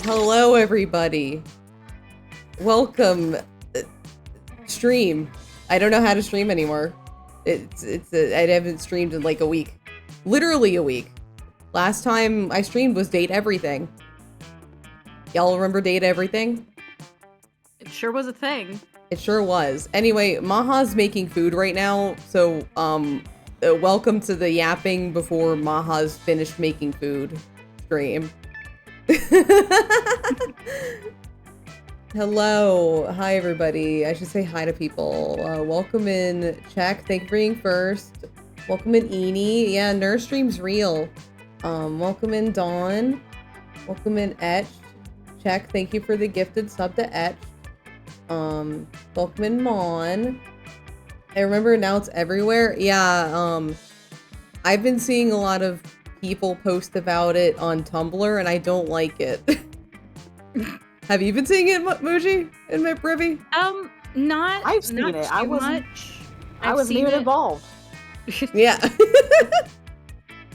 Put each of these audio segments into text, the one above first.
Hello, everybody. Welcome. Stream. I don't know how to stream anymore. I haven't streamed in like a week. Literally a week. Last time I streamed was Date Everything. Y'all remember Date Everything? It sure was a thing. It sure was. Anyway, Maha's making food right now, so welcome to the yapping before Maha's finished making food stream. Hello. Hi, everybody. I should say hi to people. Welcome in, Check. Thank you for being first. Welcome in, Eenie. Yeah, Nurse Stream's real. Welcome in, Dawn. Welcome in, Etched. Check. Thank you for the gifted sub to Etched. Welcome in, Mon. I remember now it's everywhere. Yeah, I've been seeing a lot of people post about it on Tumblr, and I don't like it. Have you been seeing it, Muji and Rivi? Not. I've seen not it. Too I wasn't. much. I wasn't even involved. Yeah.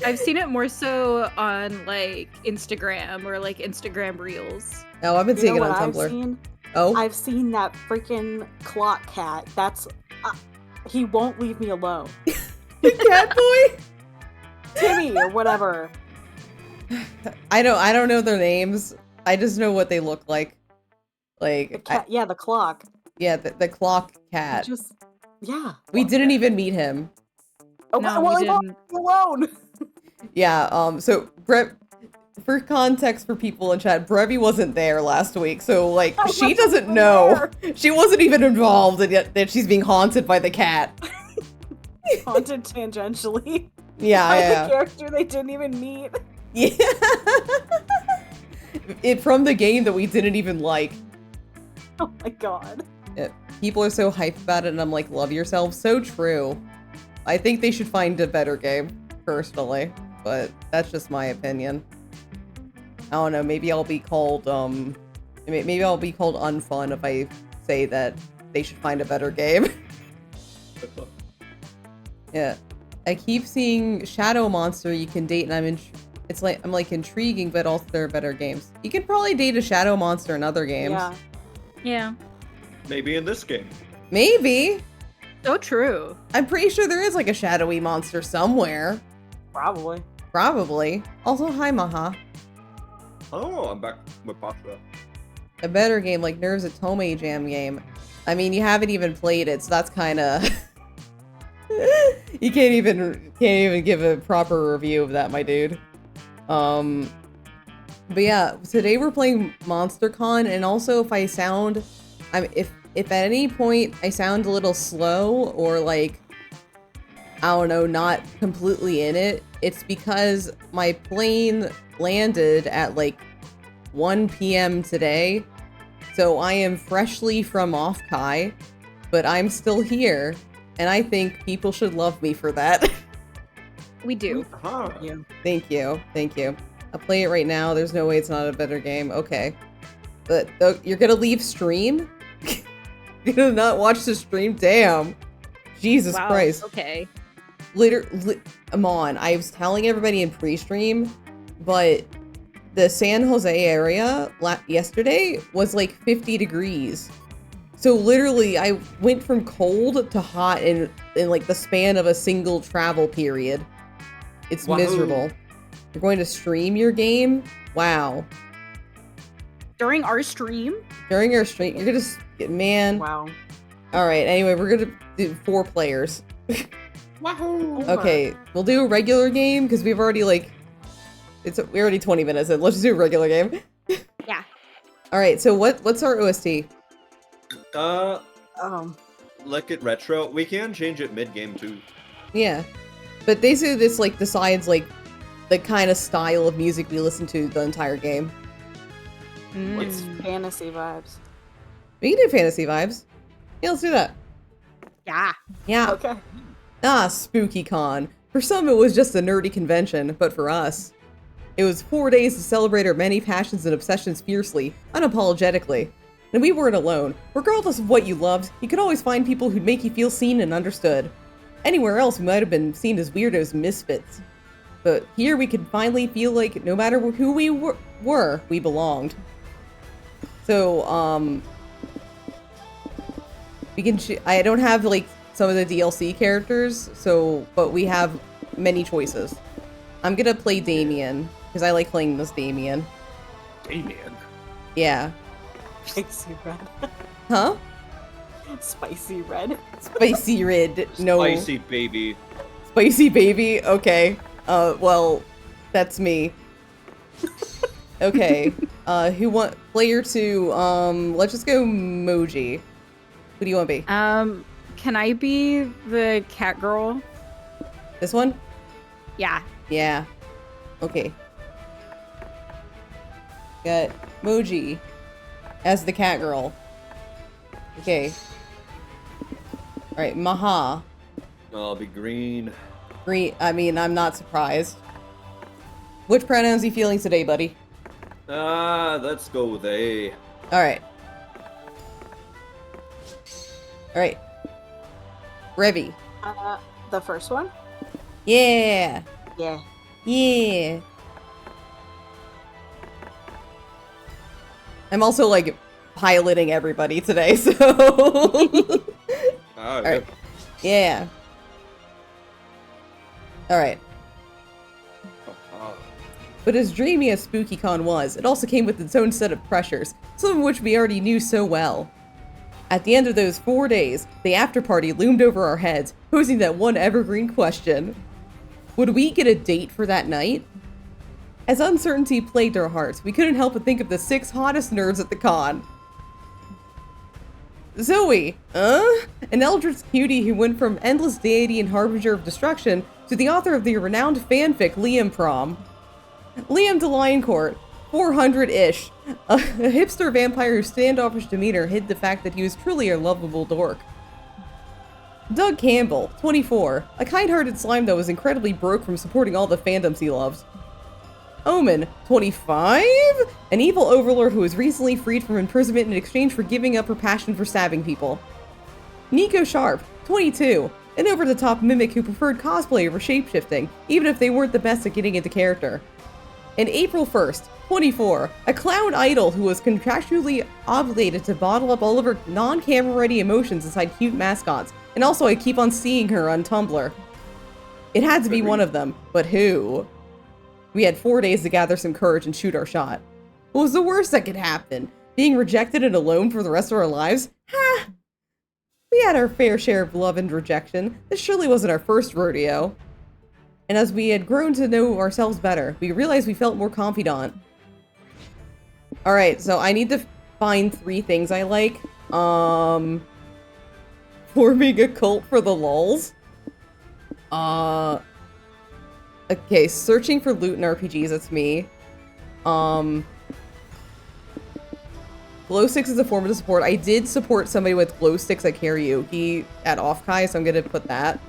I've seen it more so on like Instagram or like Instagram Reels. Oh, I've been seeing it on I've Tumblr. seen? Oh, I've seen that freaking clock cat. That's he won't leave me alone. Cat boy. Timmy or whatever. I don't know their names. I just know what they look like. Like The cat, yeah, the clock. the clock cat. Just yeah. We didn't even meet him. Oh, No, well, we he won't didn't. leave me alone. Yeah. So Brett. For context for people in chat, Brevi wasn't there last week, so like she doesn't know. She wasn't even involved, and yet that she's being haunted by the cat. Haunted tangentially. Yeah, By yeah. the character they didn't even meet. Yeah. It from the game that we didn't even like. Oh my god. People are so hyped about it, and I'm like, love yourself. So true. I think they should find a better game, personally, but that's just my opinion. I don't know, maybe I'll be called, maybe I'll be called unfun if I say that they should find a better game. Yeah. I keep seeing Shadow Monster you can date, and I'm intriguing, but also there are better games. You can probably date a Shadow Monster in other games. Yeah. Yeah. Maybe in this game. Maybe. So true. I'm pretty sure there is like a shadowy monster somewhere. Probably. Probably. Also, hi Maha. Oh, I'm back with pasta. A better game like Nerves a Tomei Jam game. I mean, you haven't even played it, so that's kind of you can't even give a proper review of that, my dude. But yeah, today we're playing MonsterCon, and also if if at any point I sound a little slow or like I don't know, not completely in it, it's because my plane landed at like 1 p.m. today, so I am freshly from offkai, but I'm still here, and I think people should love me for that. We do. Huh. Yeah. Thank you. I'll play it right now. There's no way it's not a better game. Okay. But you're gonna leave stream? You're gonna not watch the stream? Damn. Jesus Wow. Christ. Okay. Come on. I was telling everybody in pre-stream, but the San Jose area yesterday was like 50 degrees. So literally, I went from cold to hot in like the span of a single travel period. It's Wahoo. miserable. You're going to stream your game? Wow. During our stream? During our stream, you're gonna man. Wow. All right. Anyway, we're gonna do 4 players. Wahoo! Okay, we'll do a regular game because we've already like we're already 20 minutes in. Let's just do a regular game. Yeah. All right. So what's our OST? Like it retro. We can change it mid-game too. Yeah, but basically this like decides like the kind of style of music we listen to the entire game. It's fantasy vibes. We can do fantasy vibes. Yeah, let's do that. Yeah. Yeah. Okay. Ah, Spooky Con. For some, it was just a nerdy convention, but for us, it was 4 days to celebrate our many passions and obsessions fiercely, unapologetically. And we weren't alone. Regardless of what you loved, you could always find people who'd make you feel seen and understood. Anywhere else, we might have been seen as weirdos and misfits. But here we could finally feel like no matter who we were, we belonged. So, we can. I don't have like some of the DLC characters, but we have many choices. I'm gonna play Damien because I like playing this Damien. Damien. Yeah. Spicy red. Huh? Spicy red. Spicy red. No. Spicy baby. Spicy baby. Okay. Well, that's me. Okay. Player 2? Let's just go Moji. Who do you want to be? Can I be the cat girl? This one? Yeah. Yeah. Okay. Got Moji as the cat girl. Okay. Alright, Maha. I'll be green. Green. I mean, I'm not surprised. Which pronouns are you feeling today, buddy? Let's go they. Alright. Alright. Revy. The first one? Yeah. Yeah. Yeah. I'm also like piloting everybody today, so. Ah, Alright. Yeah. Alright. But as dreamy as SpookyCon was, it also came with its own set of pressures, some of which we already knew so well. At the end of those 4 days, the after-party loomed over our heads, posing that one evergreen question. Would we get a date for that night? As uncertainty plagued our hearts, we couldn't help but think of the 6 hottest nerds at the con. Zoe, an eldritch cutie who went from endless deity and harbinger of destruction to the author of the renowned fanfic Liam Prom. Liam de Lioncourt, 400-ish, a hipster vampire whose standoffish demeanor hid the fact that he was truly a lovable dork. Doug Campbell, 24, a kind-hearted slime that was incredibly broke from supporting all the fandoms he loves. Omen, 25, an evil overlord who was recently freed from imprisonment in exchange for giving up her passion for stabbing people. Nico Sharp, 22, an over-the-top mimic who preferred cosplay over shapeshifting, even if they weren't the best at getting into character. And April 1st, 24, a clown idol who was contractually obligated to bottle up all of her non-camera ready emotions inside cute mascots, and also I keep on seeing her on Tumblr. It had to be one of them, but who? We had 4 days to gather some courage and shoot our shot. What was the worst that could happen? Being rejected and alone for the rest of our lives? Ha! We had our fair share of love and rejection. This surely wasn't our first rodeo. And as we had grown to know ourselves better, we realized we felt more confidant. Alright, so I need to find 3 things I like. Forming a cult for the lulz. Okay, searching for loot in RPGs, that's me. Glow sticks is a form of support. I did support somebody with glow sticks at karaoke at offkai, so I'm gonna put that.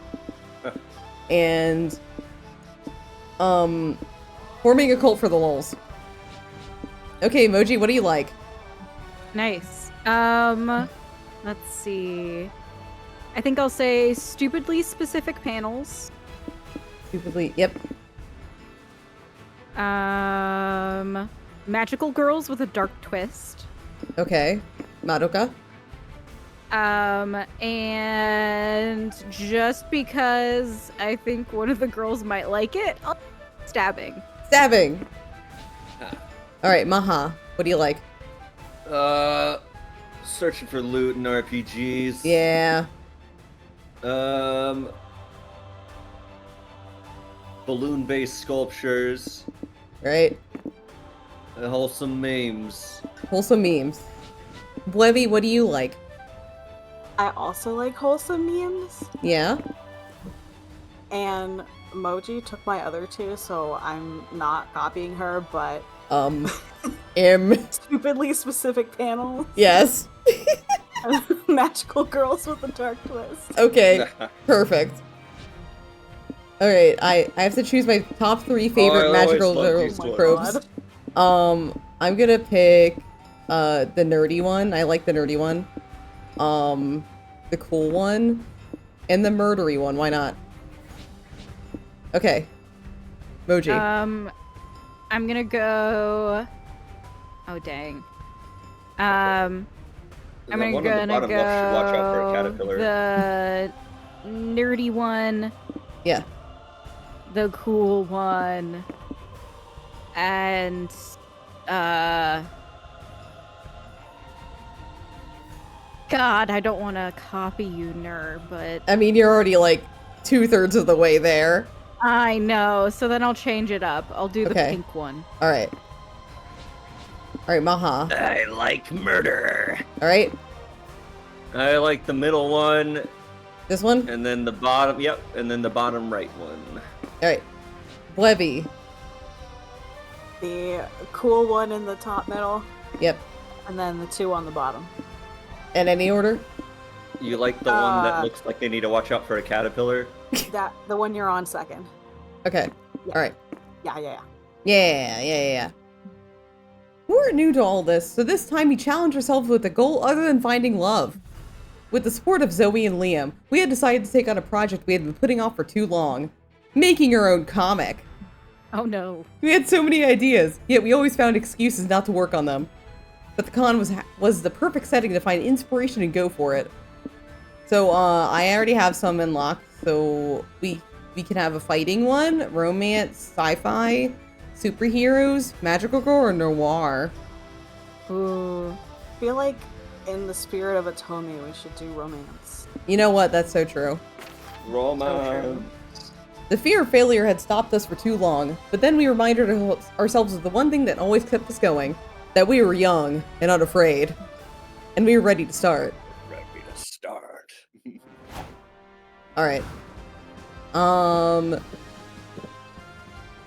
And forming a cult for the lulz. Okay, Moji, what do you like? Nice. Let's see. I think I'll say stupidly specific panels. Stupidly, yep. Magical girls with a dark twist. Okay. Madoka? And just because I think one of the girls might like it, stabbing. Stabbing! Alright, Maha, what do you like? Searching for loot in RPGs. Yeah. Balloon-based sculptures. Right? Wholesome memes. Wholesome memes. Blevy, what do you like? I also like wholesome memes. Yeah? And Moji took my other 2, so I'm not copying her, but stupidly specific panels. Yes. Magical girls with a dark twist. Okay, perfect. Alright, I have to choose my top 3 favorite magical girls tropes. I'm gonna pick the nerdy one. I like the nerdy one. The cool one. And the murdery one. Why not? Okay. Moji. I'm gonna go... Oh, dang. I'm And the one on the gonna bottom left should watch out for a go caterpillar. the nerdy one, Yeah. the cool one, and God, I don't want to copy you, Ner, but I mean, you're already like 2/3 of the way there. I know. So then I'll change it up. I'll do the Okay. pink one. All right. All right, Maha. I like murder. All right. I like the middle one, This one. and then the bottom. Yep, and then the bottom right one. All right. Blevy. The cool one in the top middle, Yep. and then the 2 on the bottom. In any order? You like the one that looks like they need to watch out for a caterpillar? That the one you're on second. Okay. Yeah. All right. Yeah. Yeah. We're new to all this, so this time we challenged ourselves with a goal other than finding love. With the support of Zoe and Liam, we had decided to take on a project we had been putting off for too long. Making our own comic. Oh no. We had so many ideas, yet we always found excuses not to work on them. But the con was the perfect setting to find inspiration and go for it. So, I already have some in lock, so we can have a fighting one, romance, sci-fi, superheroes, magical girl, or noir. Ooh. I feel like in the spirit of Atomi, we should do romance. You know what? That's so true. Romance. The fear of failure had stopped us for too long, but then we reminded ourselves of the one thing that always kept us going, that we were young and unafraid. And we were ready to start. Ready to start. Alright.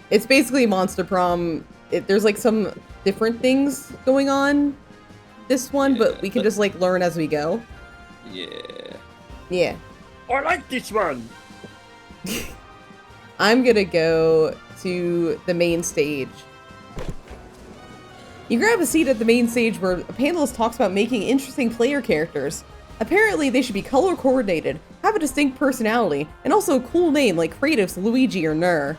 It's basically Monster Prom. There's like some different things going on this one, but we can just like learn as we go. Yeah. Yeah. I like this one. I'm gonna go to the main stage. You grab a seat at the main stage where a panelist talks about making interesting player characters. Apparently, they should be color coordinated, have a distinct personality, and also a cool name like Kratos, Luigi, or Ner.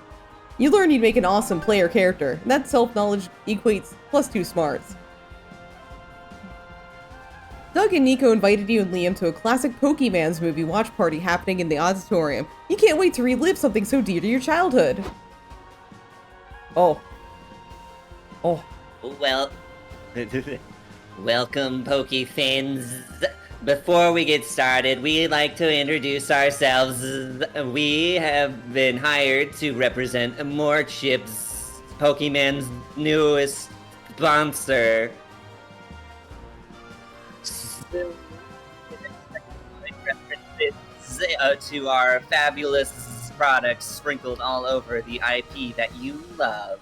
You learn you'd make an awesome player character, and that self-knowledge equates +2 smarts. Doug and Nico invited you and Liam to a classic Pokemans movie watch party happening in the auditorium. You can't wait to relive something so dear to your childhood. Oh. Well, welcome, Pokefans. Before we get started, we'd like to introduce ourselves. We have been hired to represent Morchip's, Pokemon's newest sponsor. References to our fabulous products sprinkled all over the IP that you love.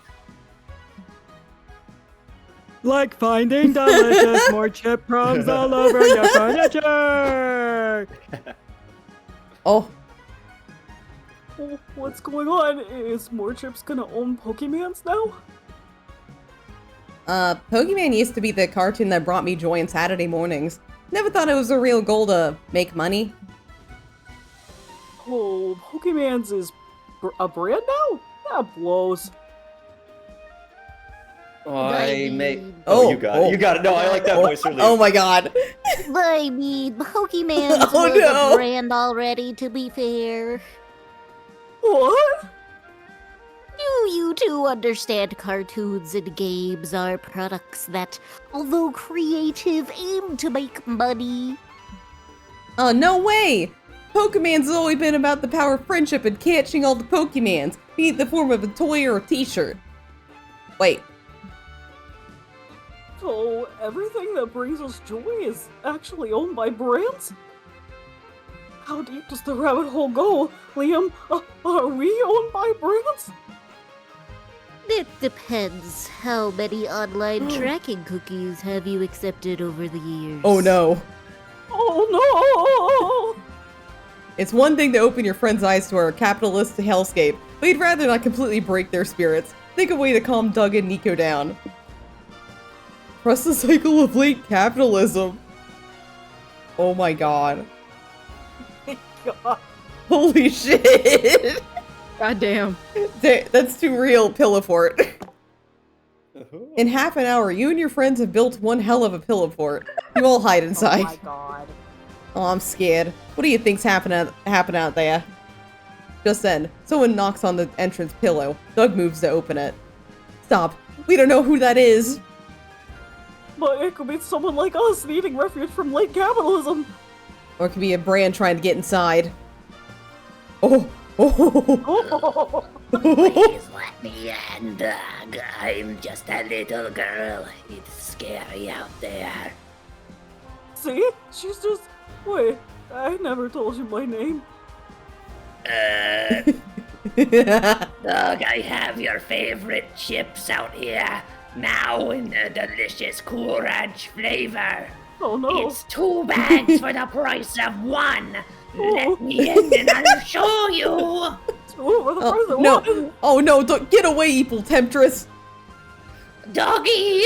Like finding delicious more chip crumbs all over your furniture! Oh. Oh, what's going on? Is Morchip's gonna own Pokemans now? Pokemon used to be the cartoon that brought me joy on Saturday mornings. Never thought it was a real goal to make money. Oh, Pokemans is a brand now? That blows. I may. Oh, Oh, you got it. You got it. No, I like that voice really. Oh my god. I mean, Pokemans Oh, was no. a brand already, to be fair. What? Do you two understand cartoons and games are products that, although creative, aim to make money? Oh, no way! Pokemon's has always been about the power of friendship and catching all the Pokemons, be it in the form of a toy or a t-shirt. Wait. So, everything that brings us joy is actually owned by brands? How deep does the rabbit hole go? Liam, are we owned by brands? It depends. How many online tracking cookies have you accepted over the years? Oh no. Oh no! It's one thing to open your friend's eyes to our capitalistic hellscape, but you'd rather not completely break their spirits. Think of a way to calm Doug and Nico down. Trust the cycle of late capitalism. Oh my god. God. Holy shit. God damn. That's too real, Pillafort. In half an hour, you and your friends have built one hell of a pillow fort. You all hide Oh inside. my god. Oh, I'm scared. What do you think's happening out there? Just then, someone knocks on the entrance pillow. Doug moves to open it. Stop. We don't know who that is. But it could be someone like us needing refuge from late capitalism. Or it could be a brand trying to get inside. Oh. Oh. Please let me in, Doug. I'm just a little girl. It's scary out there. See? She's just... Wait, I never told you my name. Doug, I have your favorite chips out here. Now in the delicious Cool Ranch flavor. Oh no. It's 2 bags for the price of 1. Let me in and I'll show you. Oh, for the price of no. one. Oh no, get away, evil temptress. Doggy,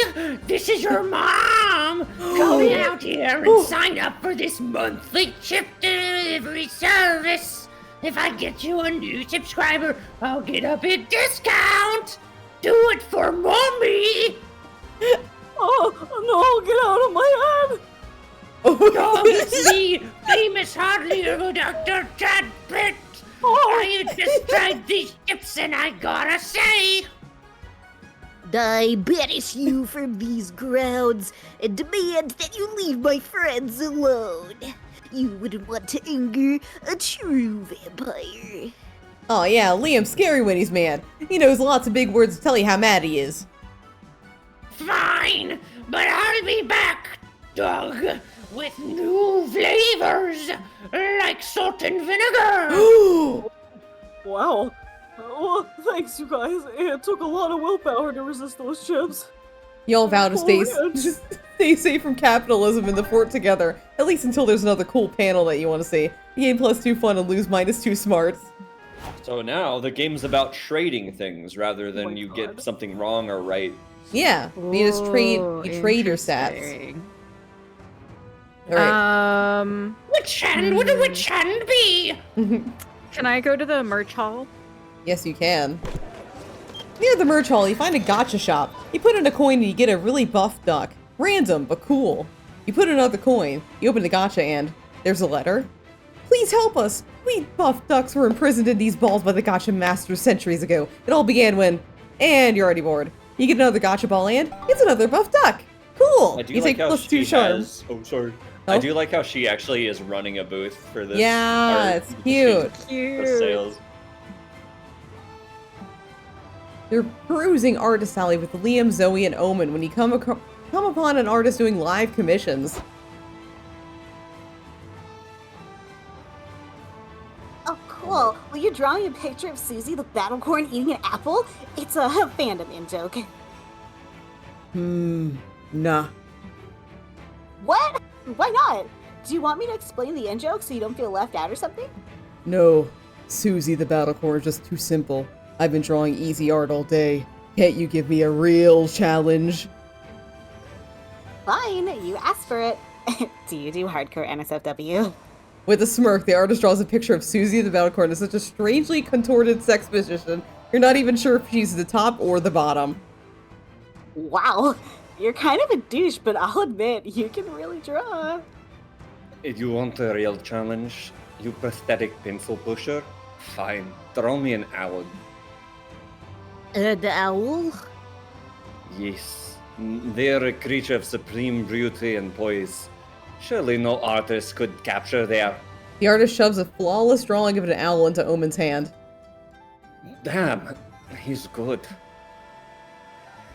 this is your mom. Come out here and sign up for this monthly chip delivery service. If I get you a new subscriber, I'll get a big discount. Do it for mommy. Oh, no, get out of my head. Dog, it's me, famous hardlier Dr. Chad Pitt. I just tried these chips and I gotta say, I banish you from these grounds and demand that you leave my friends alone. You wouldn't want to anger a true vampire. Oh yeah, Liam's scary when he's mad. He knows lots of big words to tell you how mad he is. Fine, but I'll be back, Doug, with new flavors like salt and vinegar. Wow. Well, thanks, you guys. It took a lot of willpower to resist those chips. Y'all vow to stay, Cool stay safe from capitalism in the fort together, at least until there's another cool panel that you want to see. Gain +2 fun and lose -2 smarts. So now the game's about trading things rather than my you God. get something wrong or right. Yeah, you just trade your stats. Interesting. Alright. Which hand would a witch hand be? Can I go to the merch hall? Yes, you can. Near the merch hall, you find a gacha shop. You put in a coin and you get a really buff duck. Random, but cool. You put in another coin, you open the gacha and there's a letter. Please help us! We buff ducks were imprisoned in these balls by the gacha masters centuries ago. It all began when... And you're already bored. You get another gacha ball and it's another buff duck! Cool! I do You like take how +2 she charm. has. Oh, sorry. Oh? I do like how she actually is running a booth for this. Yeah, art. it's cute. For Cute. sales. You're perusing Artist Alley with Liam, Zoe, and Omen when you come upon an artist doing live commissions. Oh, cool. Will you draw me a picture of Susie the battlecorn eating an apple? It's a fandom in-joke. Nah. What? Why not? Do you want me to explain the in-joke so you don't feel left out or something? No. Susie the battlecorn is just too simple. I've been drawing easy art all day. Can't you give me a real challenge? Fine, you asked for it. Do you do hardcore NSFW? With a smirk, the artist draws a picture of Susie the battlecorn as such a strangely contorted sex position. You're not even sure if she's the top or the bottom. Wow, you're kind of a douche, but I'll admit, you can really draw. If you want a real challenge, you pathetic pencil pusher, fine, throw me an owl. The owl? Yes, they're a creature of supreme beauty and poise. Surely no artist could capture their... The artist shoves a flawless drawing of an owl into Omen's hand. Damn, he's good.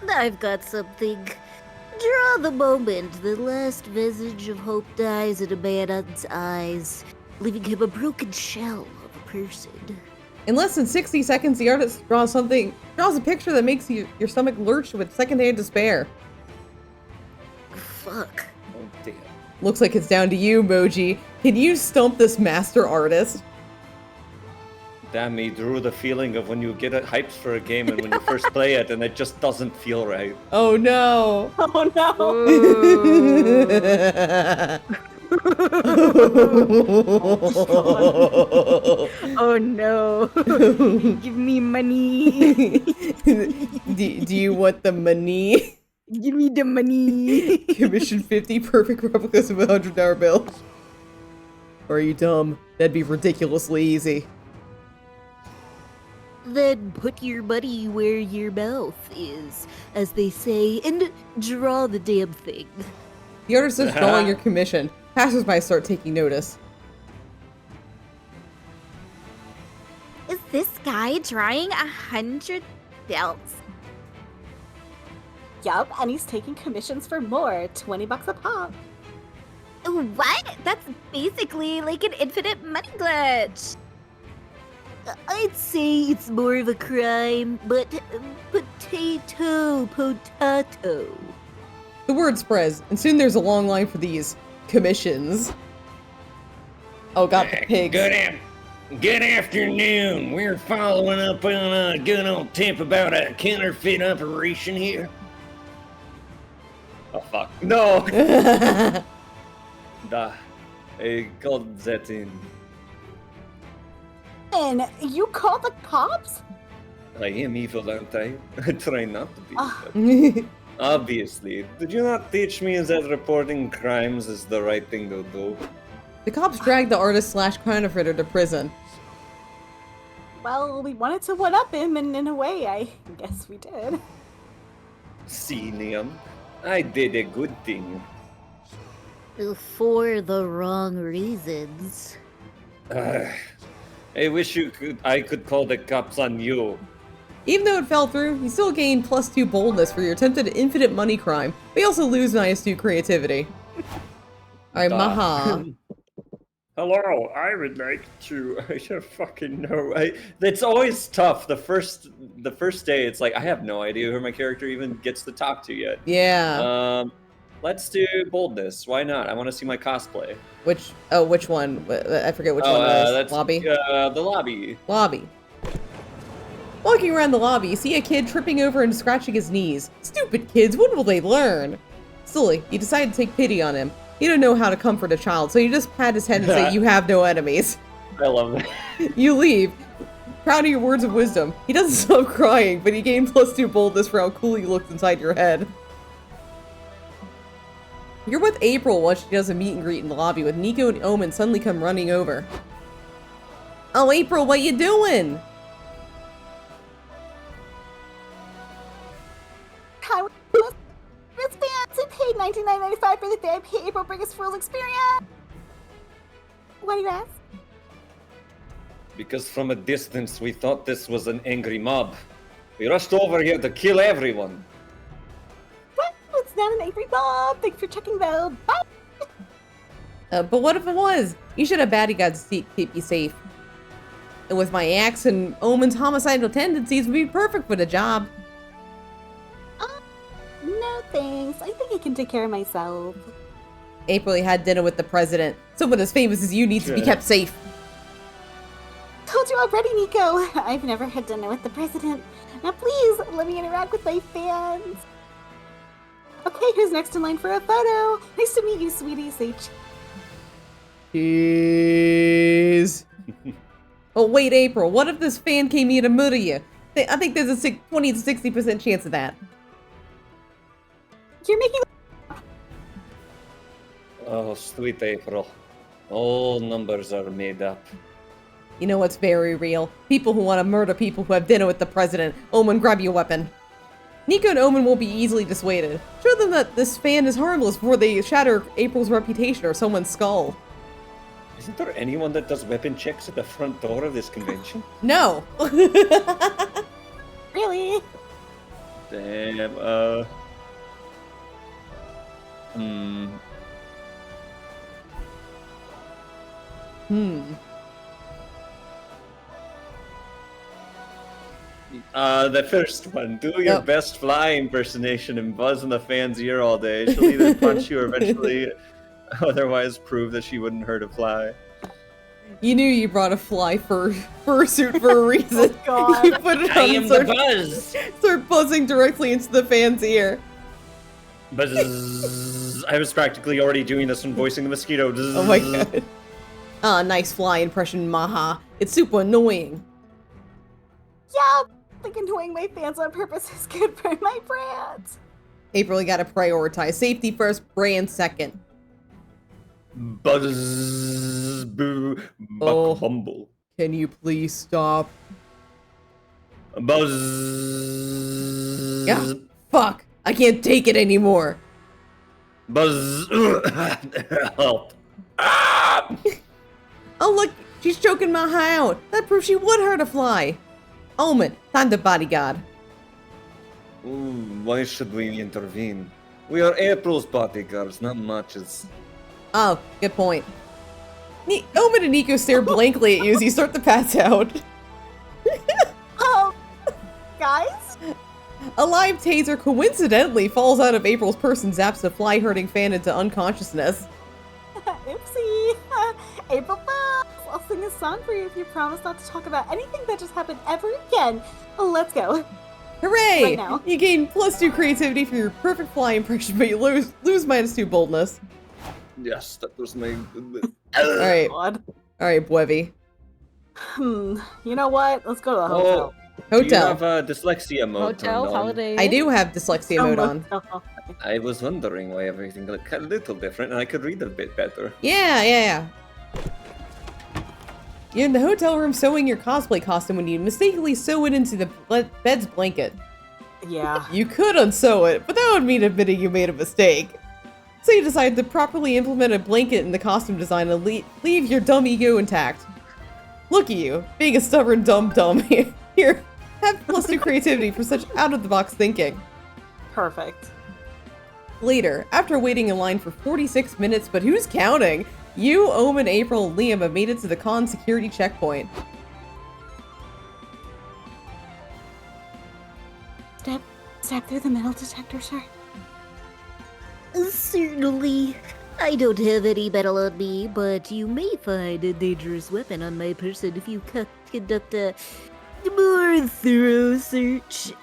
I've got something. Draw the moment the last visage of hope dies in a man's eyes, leaving him a broken shell of a person. In less than 60 seconds, the artist draws a picture that makes your stomach lurch with secondhand despair. Fuck. Oh dear. Looks like it's down to you, Moji. Can you stump this master artist? Damn me, drew the feeling of when you get hyped for a game and when you first play it and it just doesn't feel right. Oh no. Oh no! Ooh. Oh no. Give me money. do you want the money? Give me the money. Commission 50 perfect replicas of a $100 bill. Or are you dumb? That'd be ridiculously easy. Then put your money where your mouth is, as they say, and draw the damn thing. The artist is drawing your commission. Passers-by start taking notice. Is this guy drawing 100 belts? Yup, and he's taking commissions for more, 20 bucks a pop. What? That's basically like an infinite money glitch. I'd say it's more of a crime, but potato. The word spreads, and soon there's a long line for these commissions. Oh, got the pigs. Good afternoon. We're following up on a good old tip about a counterfeit operation here. Oh fuck. No! I called that in. And you called the cops? I am evil, aren't I? I try not to be. Ah. Obviously. Did you not teach me that reporting crimes is the right thing to do? The cops dragged the artist/counterfeiter to prison. Well, we wanted to one-up him, and in a way, I guess we did. See, Liam, I did a good thing. For the wrong reasons. I wish I could call the cops on you. Even though it fell through, you still gain +2 boldness for your attempted infinite money crime, but you also lose -2 creativity. Alright, Maha. Hello, I would like to. I should fucking know. It's always tough. The first day, it's like I have no idea who my character even gets to talk to yet. Yeah. Let's do boldness. Why not? I want to see my cosplay. Which one? I forget which one it is. That's Lobby? The lobby. Lobby. Walking around the lobby, you see a kid tripping over and scratching his knees. Stupid kids, when will they learn? Silly, you decide to take pity on him. You don't know how to comfort a child, so you just pat his head and say you have no enemies. I love that. You leave, proud of your words of wisdom. He doesn't stop crying, but he gained +2 boldness for how cool he looks inside your head. You're with April while she does a meet and greet in the lobby with Nico and Omen suddenly come running over. Oh, April, what you doing? Hi, Miss Fans, and paid $99.95 for the VIP April Biggest Fools experience. Why do you ask? Because from a distance we thought this was an angry mob. We rushed over here to kill everyone. Well, it's not an angry mob. Thanks for checking though. Bye. But what if it was? You should have bodyguards to keep you safe. And with my axe and Omen's homicidal tendencies, would be perfect for the job. No thanks. I think I can take care of myself. April, you had dinner with the president. Someone as famous as you needs to be kept safe. Told you already, Nico. I've never had dinner with the president. Now please, let me interact with my fans. Okay, who's next in line for a photo? Nice to meet you, sweetie. Say Jeez. Oh, wait, April. What if this fan came here to murder you? I think there's a 20 to 60% chance of that. You're making. Oh, sweet April. All numbers are made up. You know what's very real? People who want to murder people who have dinner with the president. Omen, grab your weapon. Nico and Omen won't be easily dissuaded. Show them that this fan is harmless before they shatter April's reputation or someone's skull. Isn't there anyone that does weapon checks at the front door of this convention? No. Really? Damn, The first one. Do your best fly impersonation and buzz in the fan's ear all day. She'll either punch you or eventually otherwise prove that she wouldn't hurt a fly. You knew you brought a fly fursuit for a reason. Oh, God. You put it on I am and the buzz. start buzzing directly into the fan's ear. Buzz. I was practically already doing this when voicing the mosquito. Oh my god. Ah, nice fly impression, Maha. It's super annoying. Yeah, I think annoying my fans on purpose is good for my brand. April, you gotta prioritize. Safety first, brand second. Buzz. Boo. Oh. Buck bumble. Can you please stop? Buzz. Yeah. Fuck. I can't take it anymore. Buzz. Help. Ah! Oh, look. She's choking Maha out. That proves she would hurt a fly. Omen, time to bodyguard. Why should we intervene? We are April's bodyguards, not Match's. Oh, good point. Omen and Nico stare blankly at you as you start to pass out. Guys? A live taser coincidentally falls out of April's purse and zaps the fly-hurting fan into unconsciousness. Oopsie. April Fools! I'll sing a song for you if you promise not to talk about anything that just happened ever again. Let's go. Hooray! Right now. You gain +2 creativity for your perfect fly impression, but you lose -2 boldness. Yes, that was my. Alright. God. Alright, Buevi. You know what? Let's go to the hotel. Do you Hotel. have dyslexia mode turned Hotel, on? holiday. I do have dyslexia mode on. I was wondering why everything looked a little different, and I could read a bit better. Yeah. You're in the hotel room sewing your cosplay costume when you mistakenly sew it into the bed's blanket. Yeah. You could unsew it, but that would mean admitting you made a mistake. So you decide to properly implement a blanket in the costume design and leave your dumb ego intact. Look at you, being a stubborn dumb. Here, have +2 creativity for such out-of-the-box thinking. Perfect. Later, after waiting in line for 46 minutes, but who's counting? You, Omen, April, and Liam have made it to the con security checkpoint. Step through the metal detector, sir. Certainly. I don't have any metal on me, but you may find a dangerous weapon on my person if you conduct a more thorough search.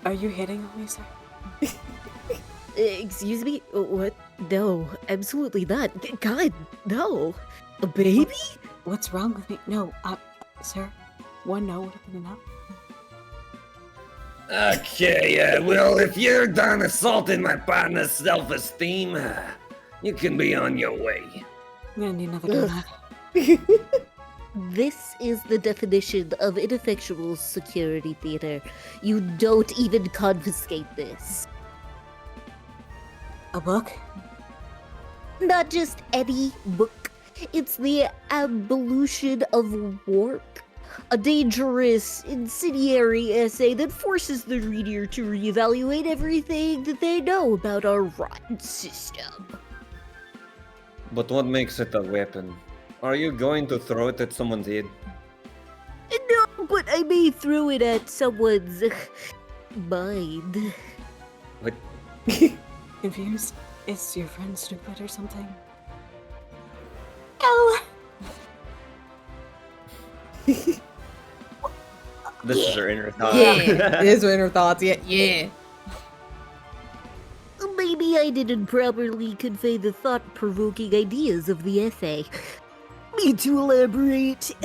Are you hitting on me, sir? Excuse me? What? No, absolutely not. God, no. A baby? What's wrong with me? No, sir. One no would have been enough. Okay, well, if you're done assaulting my partner's self-esteem, you can be on your way. I'm gonna need another donut. This is the definition of ineffectual security theater. You don't even confiscate this. A book? Not just any book. It's the abolition of warp. A dangerous, incendiary essay that forces the reader to reevaluate everything that they know about our rotten system. But what makes it a weapon? Are you going to throw it at someone's head? No, but I may throw it at someone's mind. What? Confused? Is your friend stupid or something? No! This is her inner thought. Yeah, it is her inner thoughts. Yeah. Maybe I didn't properly convey the thought-provoking ideas of the essay. Need to elaborate.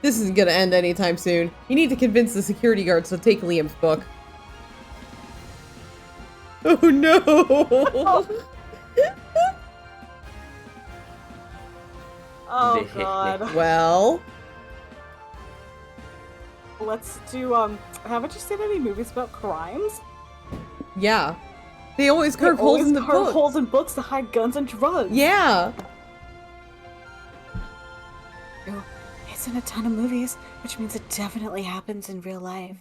This isn't gonna end anytime soon. You need to convince the security guards to take Liam's book. Oh no! Oh god. Well, Let's do, haven't you seen any movies about crimes? yeah. They always carve holes in the book. holes in books to hide guns and drugs. Yeah. It's in a ton of movies, which means it definitely happens in real life.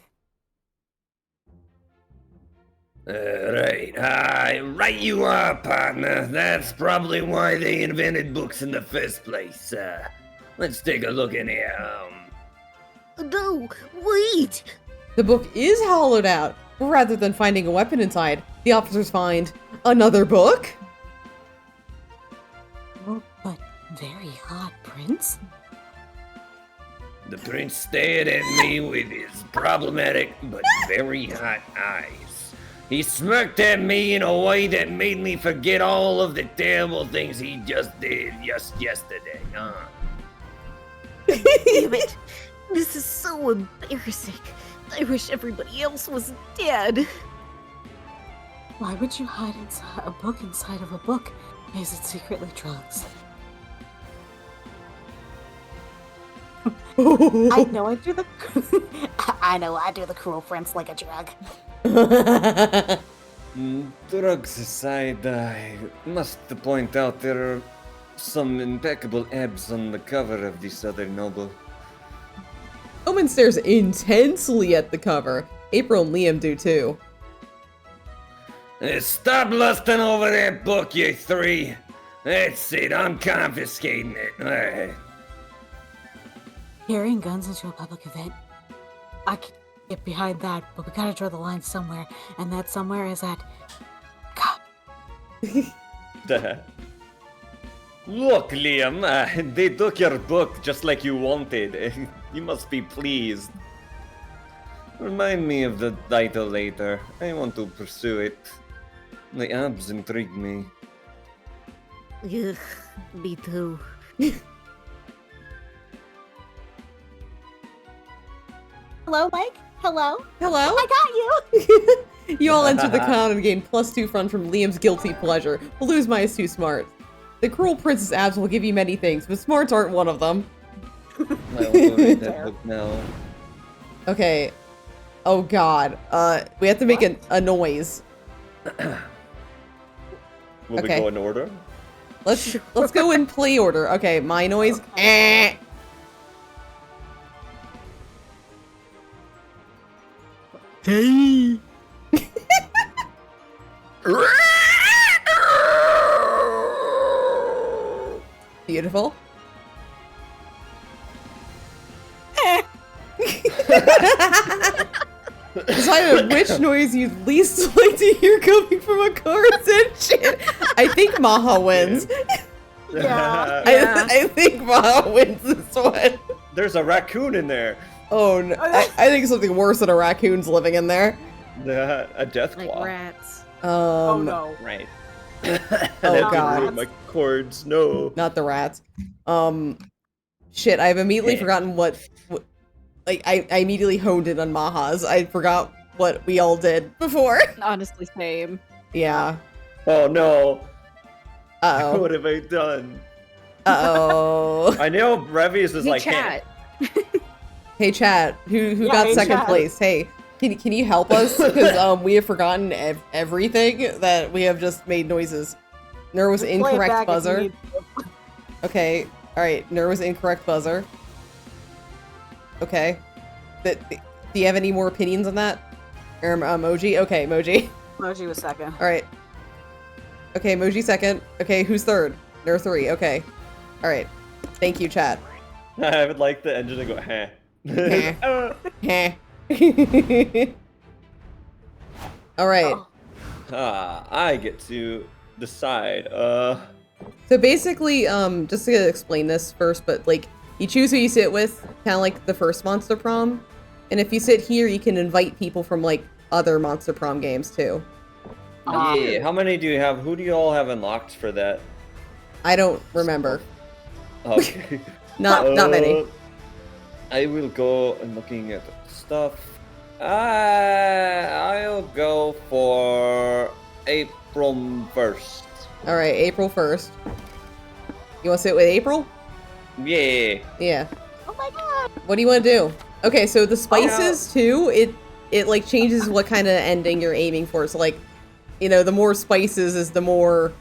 Right you are, partner. That's probably why they invented books in the first place. Let's take a look in here. No, wait! The book is hollowed out. Rather than finding a weapon inside, the officers find another book? Oh, but very hot, Prince. The prince stared at me with his problematic but very hot eyes. He smirked at me in a way that made me forget all of the terrible things he just did just yesterday. Damn it. This is so embarrassing. I wish everybody else was dead. Why would you hide a book inside of a book? Is it secretly drugs? I know I do the cruel prince like a drug. Drugs aside, I must point out there are some impeccable abs on the cover of this other noble. Omen stares intensely at the cover. April and Liam do too. Stop lusting over that book, you three. That's it, I'm confiscating it. Alright. Carrying guns into a public event. I can get behind that, but we gotta draw the line somewhere, and that somewhere is at... God. Look, Liam, they took your book just like you wanted. You must be pleased. Remind me of the title later. I want to pursue it. The abs intrigue me. Ugh, me too. Hello, Mike? Hello? Hello? I got you! You all enter the con and gain +2 fun from Liam's guilty pleasure. But lose -2 smarts. The cruel prince's abs will give you many things, but smarts aren't one of them. I'll go read that book now. Okay. Oh god. We have to make a noise. Will Okay. we go in order? Let's go in play order. Okay, my noise. Eh. Hey! Beautiful. Decide which noise you'd least like to hear coming from a car's engine. I think Maha wins. Yeah. I think Maha wins this one. There's a raccoon in there. Oh no! I think something worse than a raccoon's living in there. A death Like claw. rats. Oh no. Right. Oh That god! ruined my cords. No. Not the rats. Shit! I've immediately forgotten what. Like I immediately honed in on Maha's. I forgot what we all did before. Honestly, same. Yeah. Oh no. Uh What have I done? oh. I know Revius is Hey, like, chat. Hey chat, who Yeah, got hey, second chat. place? Hey, can you help us? Because we have forgotten everything that we have just made noises. Ner was Play it incorrect back if you buzzer. need to. Okay, all right. Ner was incorrect buzzer. Okay. Do you have any more opinions on that? Moji. Okay, Moji. Moji was second. All right. Okay, Moji second. Okay, who's third? Ner 3. Okay. All right. Thank you, chat. I would like the engine to go, heh. Heh. All right. Oh. I get to decide. So basically, just to explain this first, but like, you choose who you sit with, kind of like the first Monster Prom. And if you sit here, you can invite people from like other Monster Prom games too. Yeah. How many do you have? Who do you all have unlocked for that? I don't remember. Okay. Not many. I will go and looking at stuff. I'll go for April 1st. All right, April 1st. You want to sit with April? Yeah. Yeah. Oh my god! What do you want to do? Okay, so the spices too, it like changes what kind of ending you're aiming for. So like, you know, the more spices is the more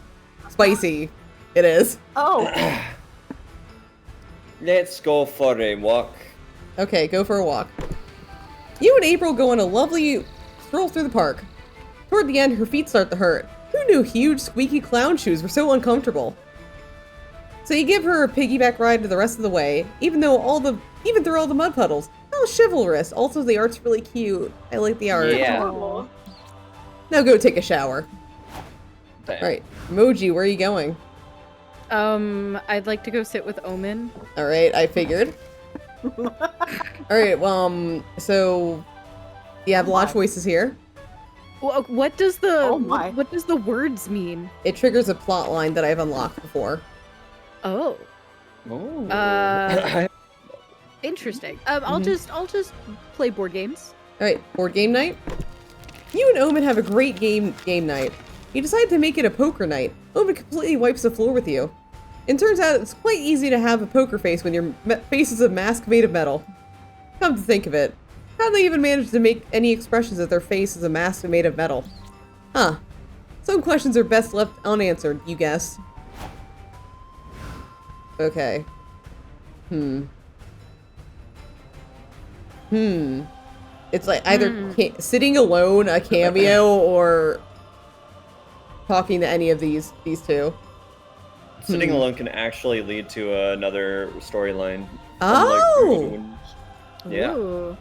spicy it is. Oh! Let's go for a walk. Okay, go for a walk. You and April go on a lovely stroll through the park. Toward the end, her feet start to hurt. Who knew huge, squeaky clown shoes were so uncomfortable? So you give her a piggyback ride to the rest of the way, even through all the mud puddles. Oh, chivalrous. Also, the art's really cute. I like the art. Yeah. Oh. Now go take a shower. Damn. All right, Moji, where are you going? I'd like to go sit with Omen. All right, I figured. All right, so you have a lot of choices here. What does the Oh my. what does the words mean? It triggers a plot line that I've unlocked before. Oh, Oh. interesting. I'll just play board games. All right, board game night. You and Omen have a great game night. You decide to make it a poker night. Omen completely wipes the floor with you. It turns out it's quite easy to have a poker face when your face is a mask made of metal. Come to think of it, how do they even manage to make any expressions that their face is a mask made of metal? Huh. Some questions are best left unanswered, you guess. Okay. It's like either sitting alone, a cameo, or talking to any of these two. Sitting alone can actually lead to another storyline. Oh! Yeah. Ooh.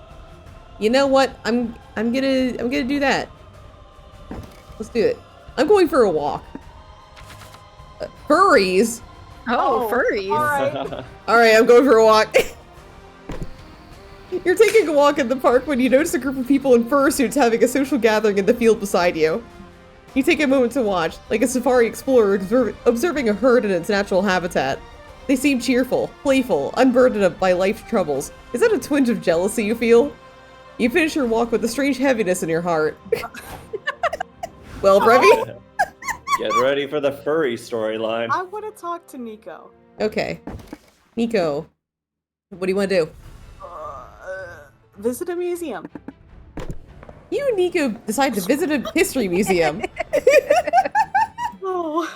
You know what? I'm gonna do that. Let's do it. I'm going for a walk. Furries? Oh, furries. Alright. Alright, I'm going for a walk. You're taking a walk in the park when you notice a group of people in fursuits having a social gathering in the field beside you. You take a moment to watch, like a safari explorer observing a herd in its natural habitat. They seem cheerful, playful, unburdened by life's troubles. Is that a twinge of jealousy you feel? You finish your walk with a strange heaviness in your heart. Well, Brevi? Get ready for the furry storyline. I want to talk to Nico. Okay. Nico, what do you want to do? Visit a museum. You and Nico decide to visit a history museum. Oh.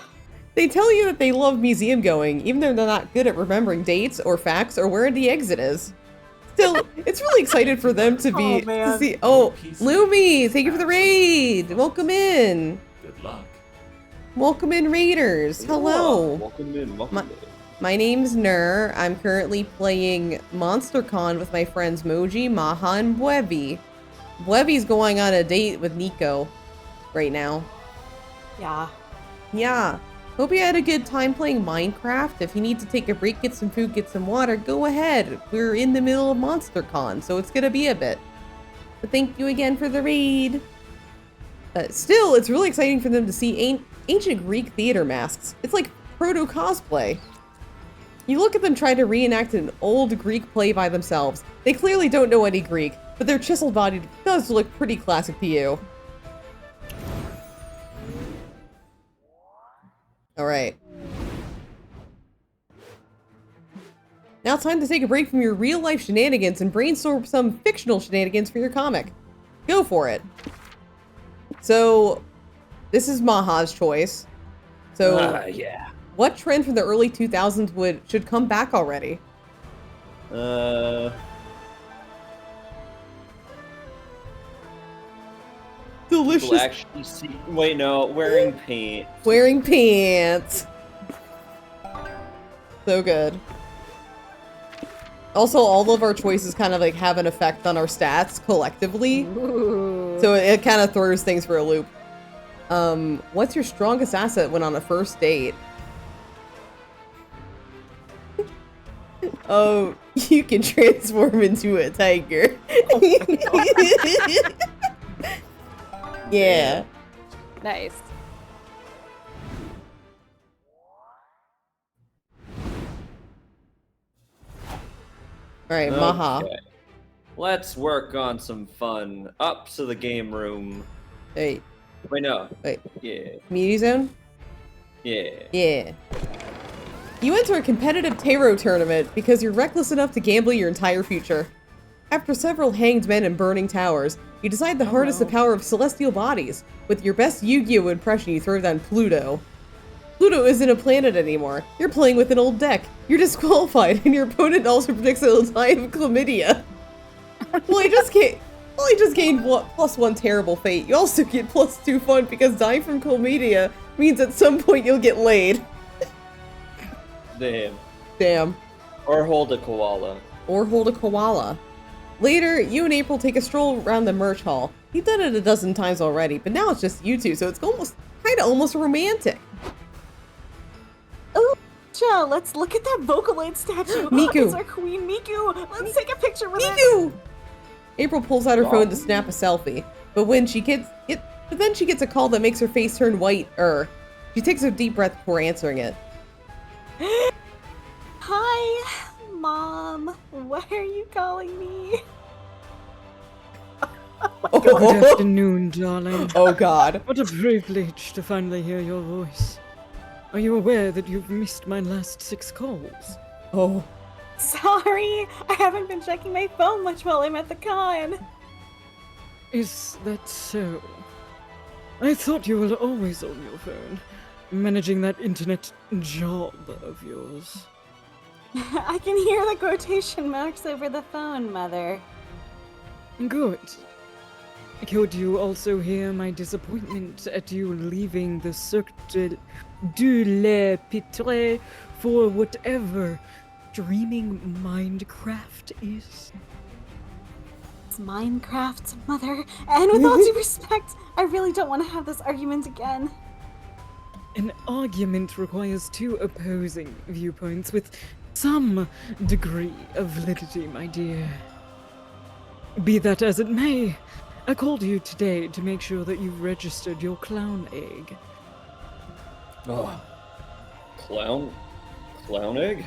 They tell you that they love museum going, even though they're not good at remembering dates or facts or where the exit is. Still, it's really excited for them to be to see. Oh, Lumi, thank you for the raid. Welcome in. Good luck. Welcome in, raiders. Hello. Welcome in. Welcome in. My name's Nur. I'm currently playing MonsterCon with my friends Moji, Maha, and Bwevi. Bwevi's going on a date with Nico right now. Yeah. Yeah. Hope you had a good time playing Minecraft. If you need to take a break, get some food, get some water, go ahead. We're in the middle of MonsterCon, so it's gonna be a bit. But thank you again for the raid. Still, it's really exciting for them to see ancient Greek theater masks. It's like proto-cosplay. You look at them try to reenact an old Greek play by themselves. They clearly don't know any Greek, but their chiseled body does look pretty classic to you. Alright. Now it's time to take a break from your real-life shenanigans and brainstorm some fictional shenanigans for your comic. Go for it. So, this is Maha's choice. So, yeah. what trend from the early 2000s should come back already? Delicious. People actually see. Wait, no, wearing paint. Wearing pants. So good. Also, all of our choices kind of like have an effect on our stats collectively. Ooh. So it kind of throws things for a loop. What's your strongest asset when on a first date? Oh, you can transform into a tiger. Yeah. Nice. Alright, Maha. Okay. Let's work on some fun ups to the game room. Hey, Wait, no. wait. Yeah. Community zone? Yeah. Yeah. You enter a competitive tarot tournament because you're reckless enough to gamble your entire future. After several hanged men and burning towers, you decide to harness the power of celestial bodies. With your best Yu-Gi-Oh impression, you throw down Pluto. Pluto isn't a planet anymore. You're playing with an old deck. You're disqualified, and your opponent also predicts that he'll die of chlamydia. Well, he just gained +1 terrible fate. You also get +2 fun because dying from chlamydia means at some point you'll get laid. Damn. Damn. Or hold a koala. Or hold a koala. Later, you and April take a stroll around the merch hall. You've done it a dozen times already, but now it's just you two, so it's almost romantic. Oh, Joe, let's look at that Vocaloid statue. Miku. It's our queen, Miku. Let's take a picture with it. Miku! April pulls out her phone to snap a selfie, but when she gets But then she gets a call that makes her face turn white. She takes a deep breath before answering it. Hi, Mom. Why are you calling me? Good afternoon, darling. Oh God. What a privilege to finally hear your voice. Are you aware that you've missed my last 6 calls? Oh. Sorry, I haven't been checking my phone much while I'm at the con. Is that so? I thought you were always on your phone, managing that internet job of yours. I can hear the quotation marks over the phone, Mother. Good. Could you also hear my disappointment at you leaving the Cirque du Le Pitre for whatever dreaming Minecraft is? It's Minecraft, Mother, and with all due respect, I really don't want to have this argument again. An argument requires 2 opposing viewpoints with some degree of validity, my dear. Be that as it may, I called you today to make sure that you've registered your clown egg. Oh. Clown egg?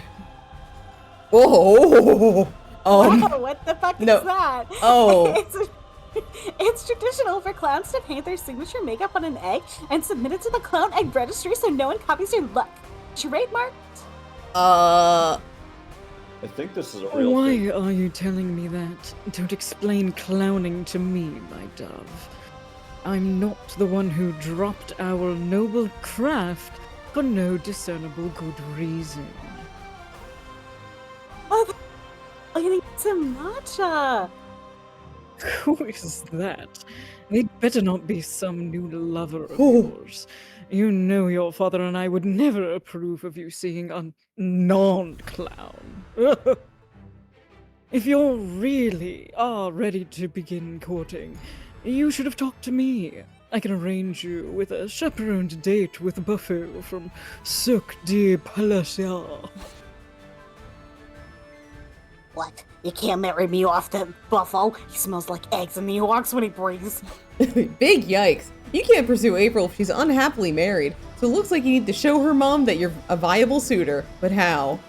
Whoa. What the fuck no. is that? Oh. It's traditional for clowns to paint their signature makeup on an egg and submit it to the clown egg registry so no one copies your look. Trademark? I think this is a real Why thing. are you telling me that? Don't explain clowning to me, my dove. I'm not the one who dropped our noble craft for no discernible good reason. Mother, I'm getting some matcha. Who is that? They'd better not be some new lover of Oh. yours. You know your father and I would never approve of you seeing a non-clown. If you really are ready to begin courting, you should have talked to me. I can arrange you with a chaperoned date with Buffo from Cirque du Palace. What? You can't marry me off to Buffalo? He smells like eggs in the Ewoks when he breathes. Big yikes. You can't pursue April if she's unhappily married, so it looks like you need to show her mom that you're a viable suitor. But how?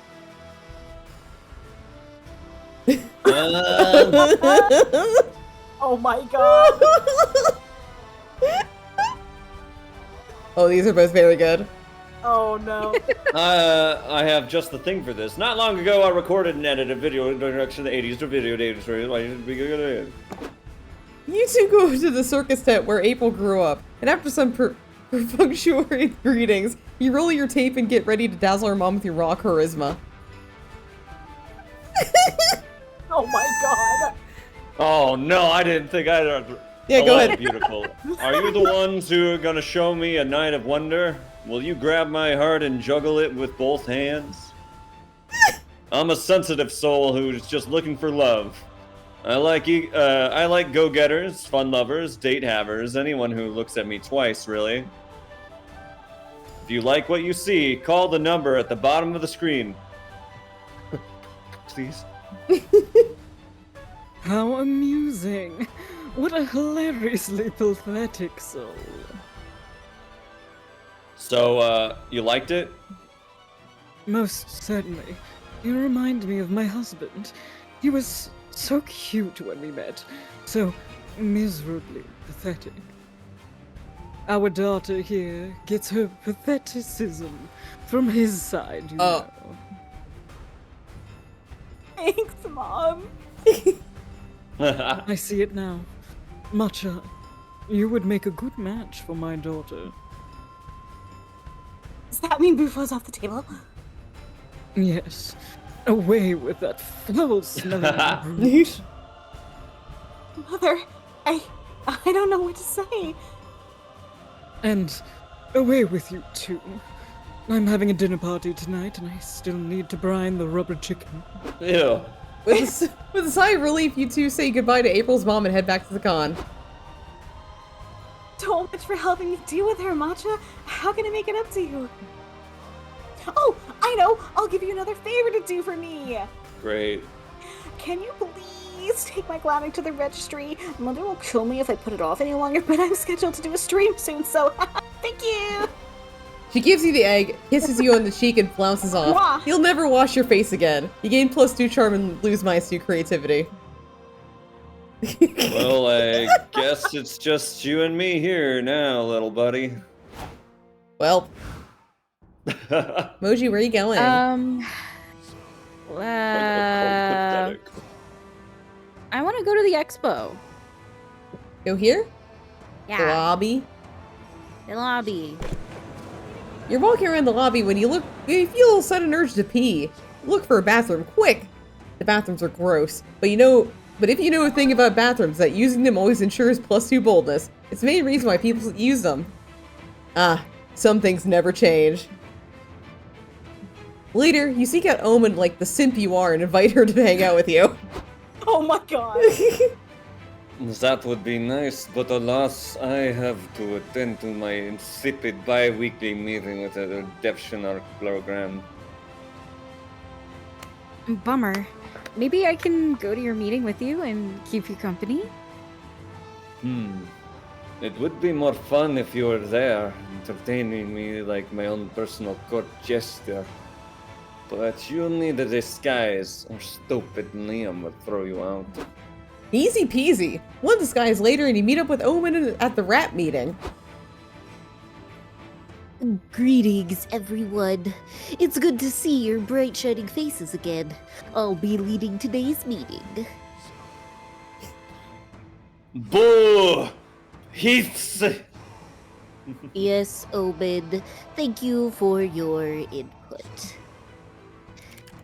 Oh my god. Oh, these are both very good. Oh no. I have just the thing for this. Not long ago, I recorded and edited a video introduction to the 80s to video data stories. Why should be good? You two go to the circus tent where April grew up, and after some perfunctory greetings, you roll your tape and get ready to dazzle her mom with your raw charisma. Oh my god. Oh no, I didn't think I'd. Yeah, go ahead. Beautiful. Are you the ones who are gonna show me a night of wonder? Will you grab my heart and juggle it with both hands? I'm a sensitive soul who's just looking for love. I like go-getters, fun lovers, date havers, anyone who looks at me twice, really. If you like what you see, call the number at the bottom of the screen. Please. How amusing. What a hilariously pathetic soul. So, you liked it? Most certainly. You remind me of my husband. He was so cute when we met, so miserably pathetic. Our daughter here gets her patheticism from his side, you know. Thanks, Mom. I see it now. Matcha, you would make a good match for my daughter. Does that mean Bufo's off the table? Yes. Away with that foul-smelling brute. Mother, I don't know what to say. And away with you too. I'm having a dinner party tonight, and I still need to brine the rubber chicken. Ew. With a sigh of relief, you two say goodbye to April's mom and head back to the con. So much for helping me deal with her, Matcha. How can I make it up to you? Oh, I know! I'll give you another favor to do for me! Great. Can you please please take my clowning to the registry. Mother will kill me if I put it off any longer, but I'm scheduled to do a stream soon, so thank you. She gives you the egg, kisses you on the cheek, and flounces off. Mwah. You'll never wash your face again. You gain +2 charm and lose -2 creativity. Well, I guess it's just you and me here now, little buddy. Well, Moji, where are you going? I want to go to the expo. Go here? The Yeah, lobby? the lobby. You're walking around the lobby when you feel a sudden urge to pee. Look for a bathroom, quick! The bathrooms are gross, but if you know a thing about bathrooms, that using them always ensures +2 boldness. It's the main reason why people use them. Ah, some things never change. Later, you seek out Omen like the simp you are and invite her to hang out with you. Oh my god. That would be nice, but alas, I have to attend to my insipid bi-weekly meeting with the Redemption Arc program. Bummer. Maybe I can go to your meeting with you and keep you company? It would be more fun if you were there, entertaining me like my own personal court jester. But you'll need a disguise, or stupid Liam would throw you out. Easy peasy. One disguise later and you meet up with Omen at the rap meeting. Greetings, everyone. It's good to see your bright, shining faces again. I'll be leading today's meeting. Boo! Heaths! Yes, Omen. Thank you for your input.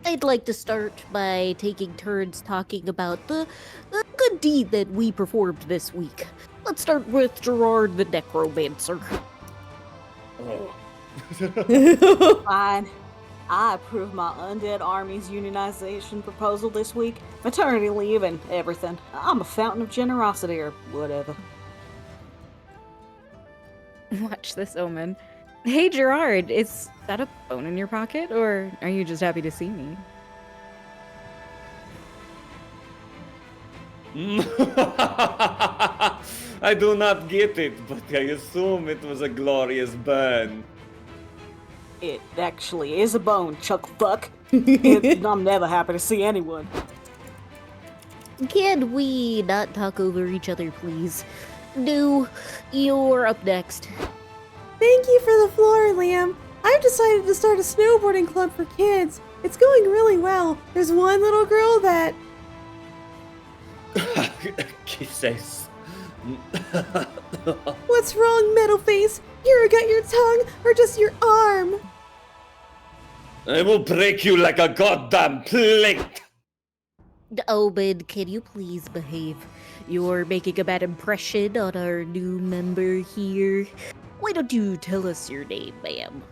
I'd like to start by taking turns talking about the good deed that we performed this week. Let's start with Gerard the Necromancer. Fine. I approved my Undead Army's unionization proposal this week. Maternity leave and everything. I'm a fountain of generosity or whatever. Watch this, Omen. Hey, Gerard, is that a bone in your pocket, or are you just happy to see me? I do not get it, but I assume it was a glorious burn. It actually is a bone, Chuck fuck. I'm never happy to see anyone. Can we not talk over each other, please? No, you're up next. Thank you for the floor, Liam. I've decided to start a snowboarding club for kids. It's going really well. There's one little girl that... Kisses. What's wrong, metal face? You got your tongue or just your arm? I will break you like a goddamn plate! Omen, can you please behave? You're making a bad impression on our new member here. Why don't you tell us your name, ma'am?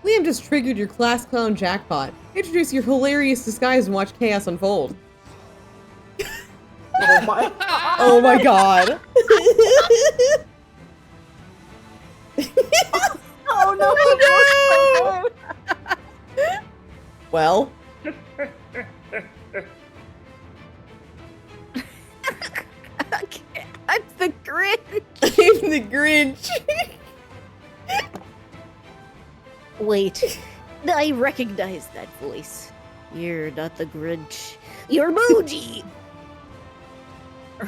Liam just triggered your class clown jackpot. Introduce your hilarious disguise and watch chaos unfold. Oh my Oh my god. Oh no! Well, I'm the Grinch! I'm the Grinch. Wait, I recognize that voice. You're not the Grinch. You're Moji!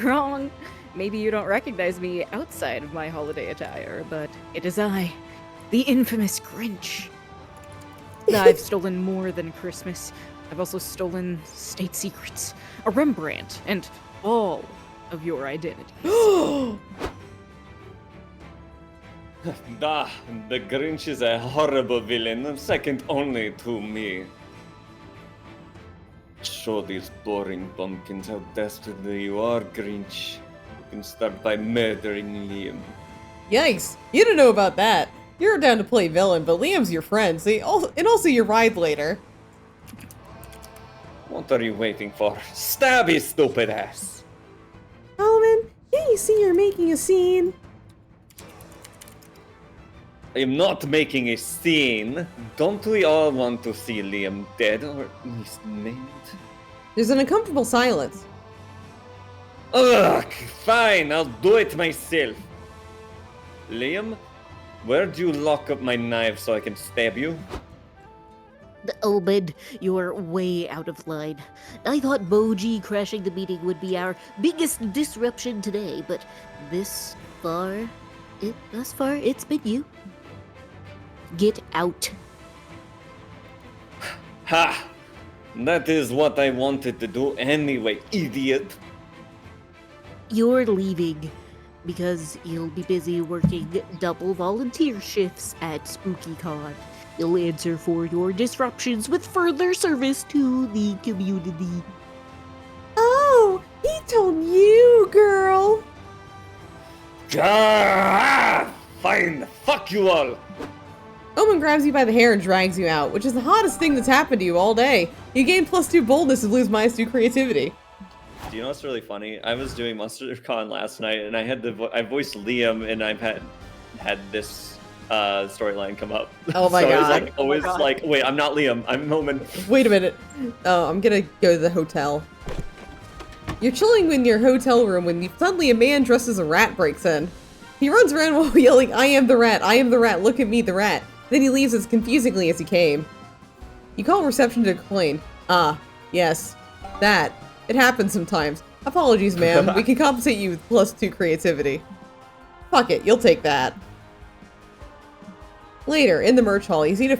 Wrong. Maybe you don't recognize me outside of my holiday attire, but it is I, the infamous Grinch. I've stolen more than Christmas. I've also stolen state secrets, a Rembrandt, and all of your identities. The Grinch is a horrible villain, second only to me. Show these boring pumpkins how desperately you are, Grinch. You can start by murdering Liam. Yikes, you don't know about that. You're down to play villain, but Liam's your friend, and also your ride later. What are you waiting for? Stab his stupid ass! Omen, can't you see you're making a scene? I'm not making a scene. Don't we all want to see Liam dead, or at least maimed? There's an uncomfortable silence. Ugh, fine, I'll do it myself. Liam, where'd you lock up my knife so I can stab you? Obed, you're way out of line. I thought Boji crashing the meeting would be our biggest disruption today, but thus far, it's been you. Get out. Ha! That is what I wanted to do anyway, idiot. You're leaving because you'll be busy working double volunteer shifts at SpookyCon. You'll answer for your disruptions with further service to the community. Oh, he told you, girl. Fine, fuck you all. Omen grabs you by the hair and drags you out, which is the hottest thing that's happened to you all day. You gain +2 boldness and lose -2 creativity. Do you know what's really funny? I was doing MonsterCon last night, and I voiced Liam, and I've had this storyline come up. Oh my so god! It's like always like, wait, I'm not Liam. I'm Omen. Wait a minute. Oh, I'm gonna go to the hotel. You're chilling in your hotel room when suddenly a man dressed as a rat breaks in. He runs around while yelling, "I am the rat! I am the rat! Look at me, the rat!" Then he leaves as confusingly as he came. You call reception to complain. Ah, yes. That. It happens sometimes. Apologies, ma'am. We can compensate you with +2 creativity. Fuck it, you'll take that. Later, in the merch hall, you see a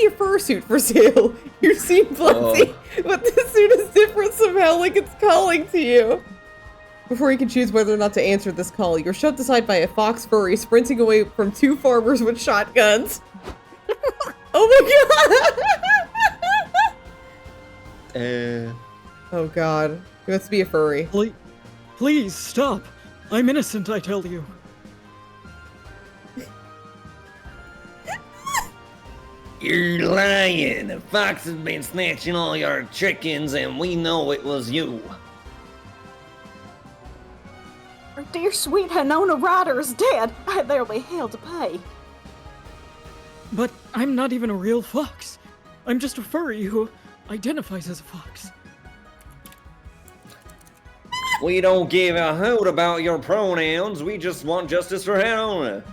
fursuit for sale. You've seen plenty, but this suit is different somehow, like it's calling to you. Before you can choose whether or not to answer this call, you're shoved aside by a fox furry sprinting away from 2 farmers with shotguns. Oh my god! Oh god. He wants to be a furry. Please stop. I'm innocent, I tell you. You're lying. The fox has been snatching all your chickens, and we know it was you. Our dear sweet Hanona Ryder is dead. There'll be hell to pay. But I'm not even a real fox. I'm just a furry who identifies as a fox. We don't give a hoot about your pronouns. We just want justice for Hannah.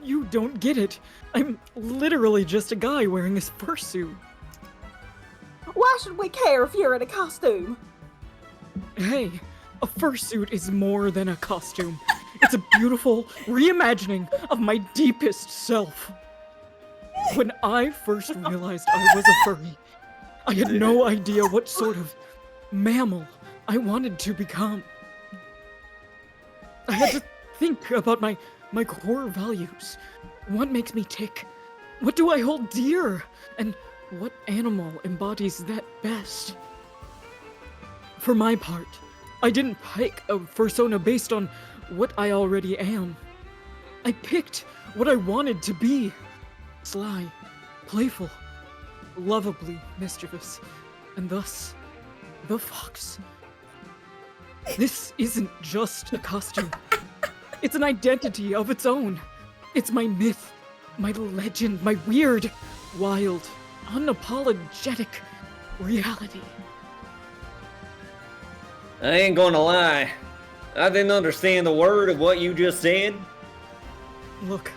You don't get it. I'm literally just a guy wearing this fursuit. Why should we care if you're in a costume? Hey, a fursuit is more than a costume. It's a beautiful reimagining of my deepest self. When I first realized I was a furry, I had no idea what sort of mammal I wanted to become. I had to think about my core values. What makes me tick? What do I hold dear? And what animal embodies that best? For my part, I didn't pick a fursona based on what I already am. I picked what I wanted to be. Sly, playful, lovably mischievous, and thus, the fox. This isn't just a costume. It's an identity of its own. It's my myth, my legend, my weird, wild, unapologetic reality. I ain't gonna lie. I didn't understand a word of what you just said. Look,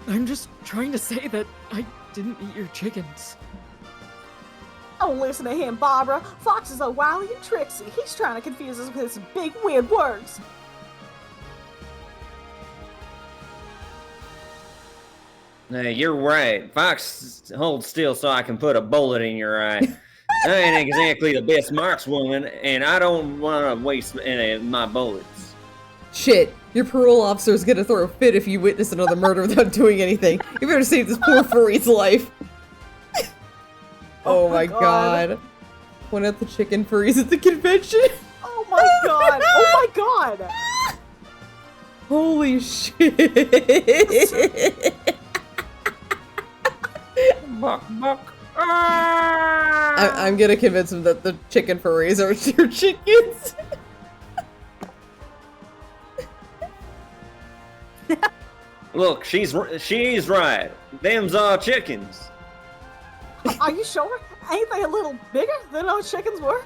I'm just trying to say that I didn't eat your chickens. Don't listen to him, Barbara. Fox is so wily and tricksy. He's trying to confuse us with his big, weird words. Hey, you're right. Fox, hold still so I can put a bullet in your eye. I ain't exactly the best markswoman, and I don't want to waste any of my bullets. Shit, your parole officer's gonna throw a fit if you witness another murder without doing anything. You better save this poor furry's life. Oh my god. Point out the chicken furries at the convention. Oh my god! Oh my god! Holy shit. Buck, buck. Ah! I'm gonna convince him that the chicken furries are your chickens. Look, she's right. Them's our chickens. Are you sure? Ain't they a little bigger than our chickens were?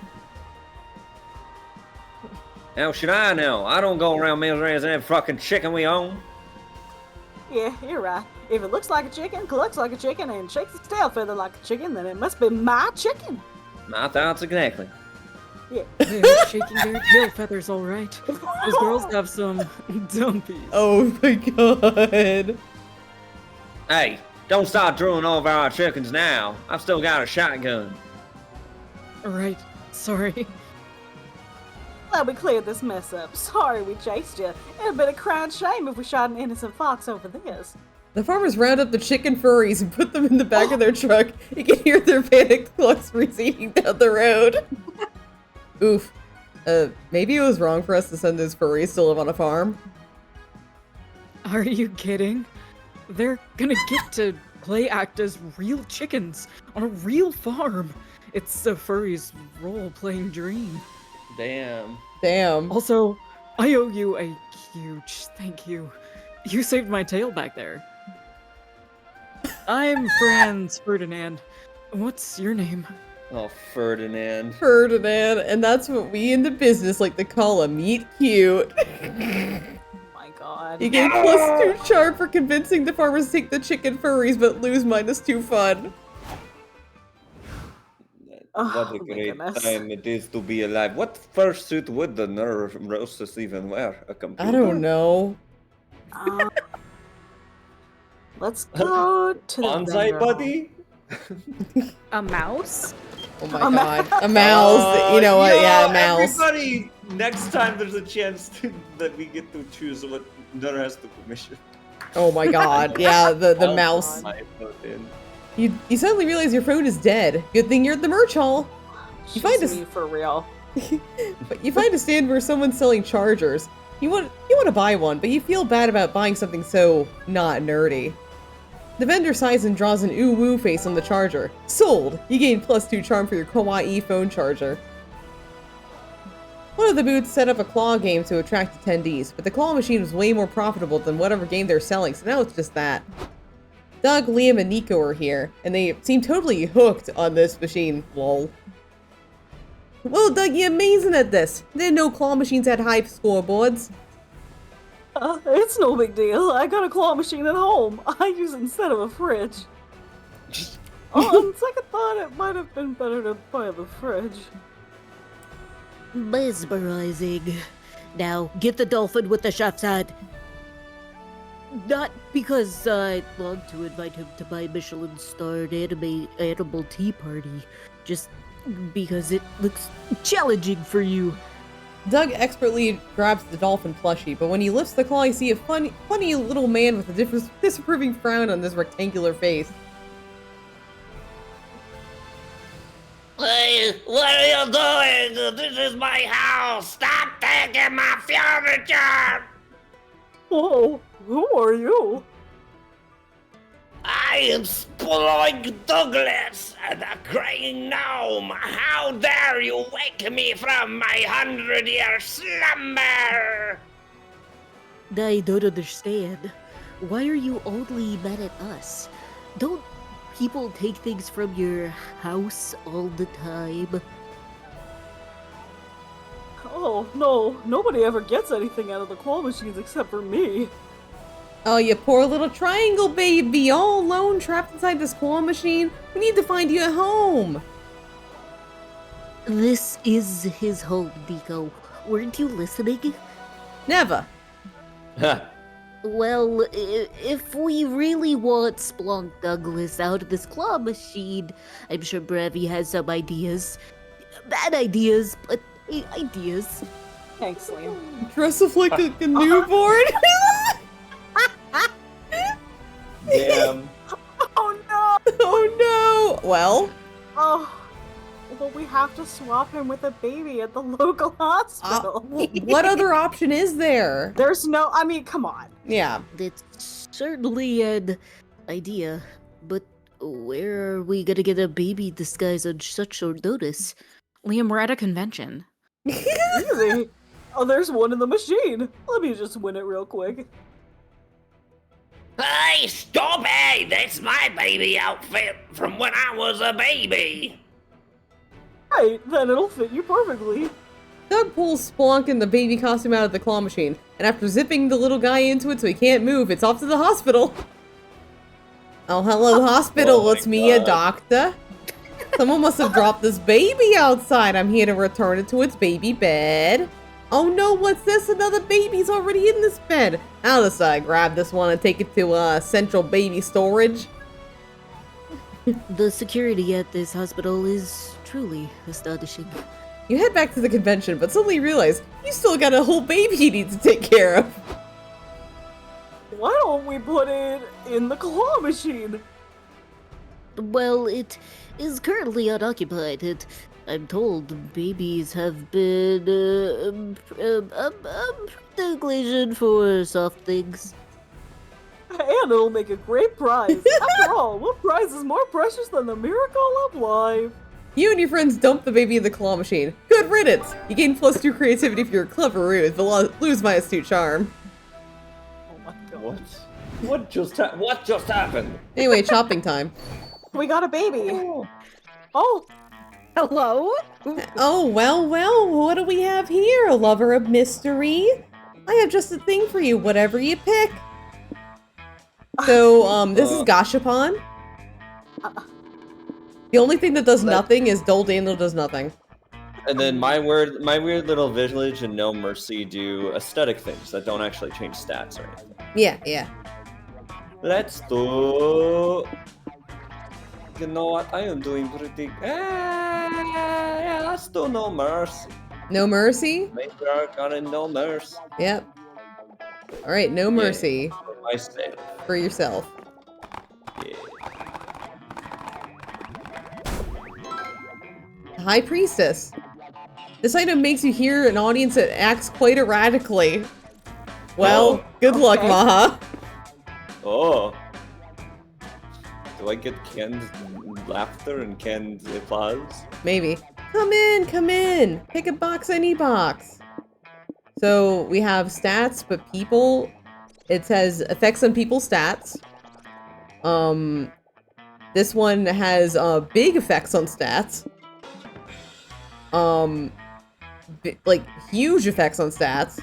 How should I know? I don't go around raising every fucking chicken we own. Yeah, you're right. If it looks like a chicken, clucks like a chicken, and shakes its tail feather like a chicken, then it must be my chicken. My thoughts exactly. Yeah. They are shaking their tail feathers, all right. Those girls have some dumpies. Oh my god. Hey, don't start drooling over our chickens now. I've still got a shotgun. Right, sorry. Glad we cleared this mess up. Sorry we chased you. It'd been a crying shame if we shot an innocent fox over this. The farmers round up the chicken furries and put them in the back of their truck. You can hear their panicked clucks receding down the road. Oof. Maybe it was wrong for us to send those furries to live on a farm. Are you kidding? They're gonna get to play act as real chickens on a real farm. It's the furries' role-playing dream. Damn. Damn. Also, I owe you a huge thank you. You saved my tail back there. I'm Franz Ferdinand. What's your name? Oh, Ferdinand. Ferdinand, and that's what we in the business like to call a meet cute. Oh my god. You get +2 charm for convincing the farmers to take the chicken furries, but lose -2 fun. Oh, What a my great goodness. time it is to be alive. What fursuit would the nerve roasters even wear? A computer? I don't know. Let's go to the Bonsai vendor buddy? A mouse? Oh my A god. A mouse. You know what? Yeah, a mouse. Everybody, next time there's a chance that we get to choose what Nura has the permission. Oh my god. Yeah, the I'll mouse. put my foot in. You suddenly realize your phone is dead. Good thing you're at the merch hall. She's find us- me for real. But you find a stand where someone's selling chargers. You want to buy one, but you feel bad about buying something so not nerdy. The vendor sighs and draws an ooh-woo face on the charger. Sold! You gain +2 charm for your kawaii phone charger. One of the booths set up a claw game to attract attendees, but the claw machine was way more profitable than whatever game they're selling, so now it's just that. Doug, Liam, and Nico are here, and they seem totally hooked on this machine. Lol. Well, Doug, you're amazing at this. Didn't know claw machines had high scoreboards. It's no big deal. I got a claw machine at home. I use it instead of a fridge. On second thought, it might have been better to buy the fridge. Mesmerizing. Now, get the dolphin with the chef's hat. Not because I'd want to invite him to my Michelin-starred animal tea party, just because it looks challenging for you. Doug expertly grabs the dolphin plushie, but when he lifts the claw, you see a funny little man with a disapproving frown on his rectangular face. Hey, what are you doing? This is my house. Stop taking my furniture. Whoa, who are you? I am Sploink Douglas, the crying gnome. How dare you wake me from my 100-year slumber? I don't understand. Why are you only mad at us? Don't people take things from your house all the time? Oh, no, nobody ever gets anything out of the claw machines except for me. Oh, you poor little triangle baby, all alone, trapped inside this claw machine. We need to find you a home. This is his home, Nico. Weren't you listening? Never. Well, if we really want Splunk Douglas out of this claw machine, I'm sure Bravi has some ideas. Bad ideas, but ideas. Thanks, Liam. Dress up like a newborn. Damn. Oh no! Oh no. Well, Oh, well, we have to swap him with a baby at the local hospital. what other option is there? There's no, I mean, come on. Yeah. That's certainly an idea, but where are we gonna get a baby disguise on such short notice? Liam, we're at a convention. Easy. Oh, there's one in the machine. Let me just win it real quick. Hey, stop it! That's my baby outfit from when I was a baby. Right, then it'll fit you perfectly. Doug pulls Splunk in the baby costume out of the claw machine, and after zipping the little guy into it so he can't move, it's off to the hospital. Oh, hello, hospital. Oh my It's me, a God. doctor. Someone must have dropped this baby outside. I'm here to return it to its baby bed. Oh no, what's this? Another baby's already in this bed. I'll just grab this one and take it to central baby storage. The security at this hospital is truly astonishing. You head back to the convention, but suddenly realize you still got a whole baby you need to take care of. Why don't we put it in the claw machine? Well, it is currently unoccupied. I'm told babies have been negligent for soft things. And it'll make a great prize. After all, what prize is more precious than the miracle of life? You and your friends dump the baby in the claw machine. Good riddance! You gain +2 creativity for your clever ruse, but lose my astute charm. Oh my god. What? What just happened? Anyway, chopping time. We got a baby. Oh, Hello? Oh, well, what do we have here? A lover of mystery? I have just a thing for you, whatever you pick. So, this is Gashapon. The only thing that does nothing is Dole Dandel does nothing. And then my weird little village and No Mercy do aesthetic things that don't actually change stats or anything. Yeah. Let's do. You know what? I am doing pretty. Yeah, let's do No Mercy. No mercy? Maybe I got a No Mercy. Yep. Alright, no mercy For myself. for yourself. Yeah. High Priestess. This item makes you hear an audience that acts quite erratically. Well, Oh, good luck, okay. Maha. Oh. Do I get canned laughter and canned applause? Maybe. Come in. Pick a box, any box. So we have stats, but people, it says effects on people's stats. This one has big effects on stats. Like huge effects on stats.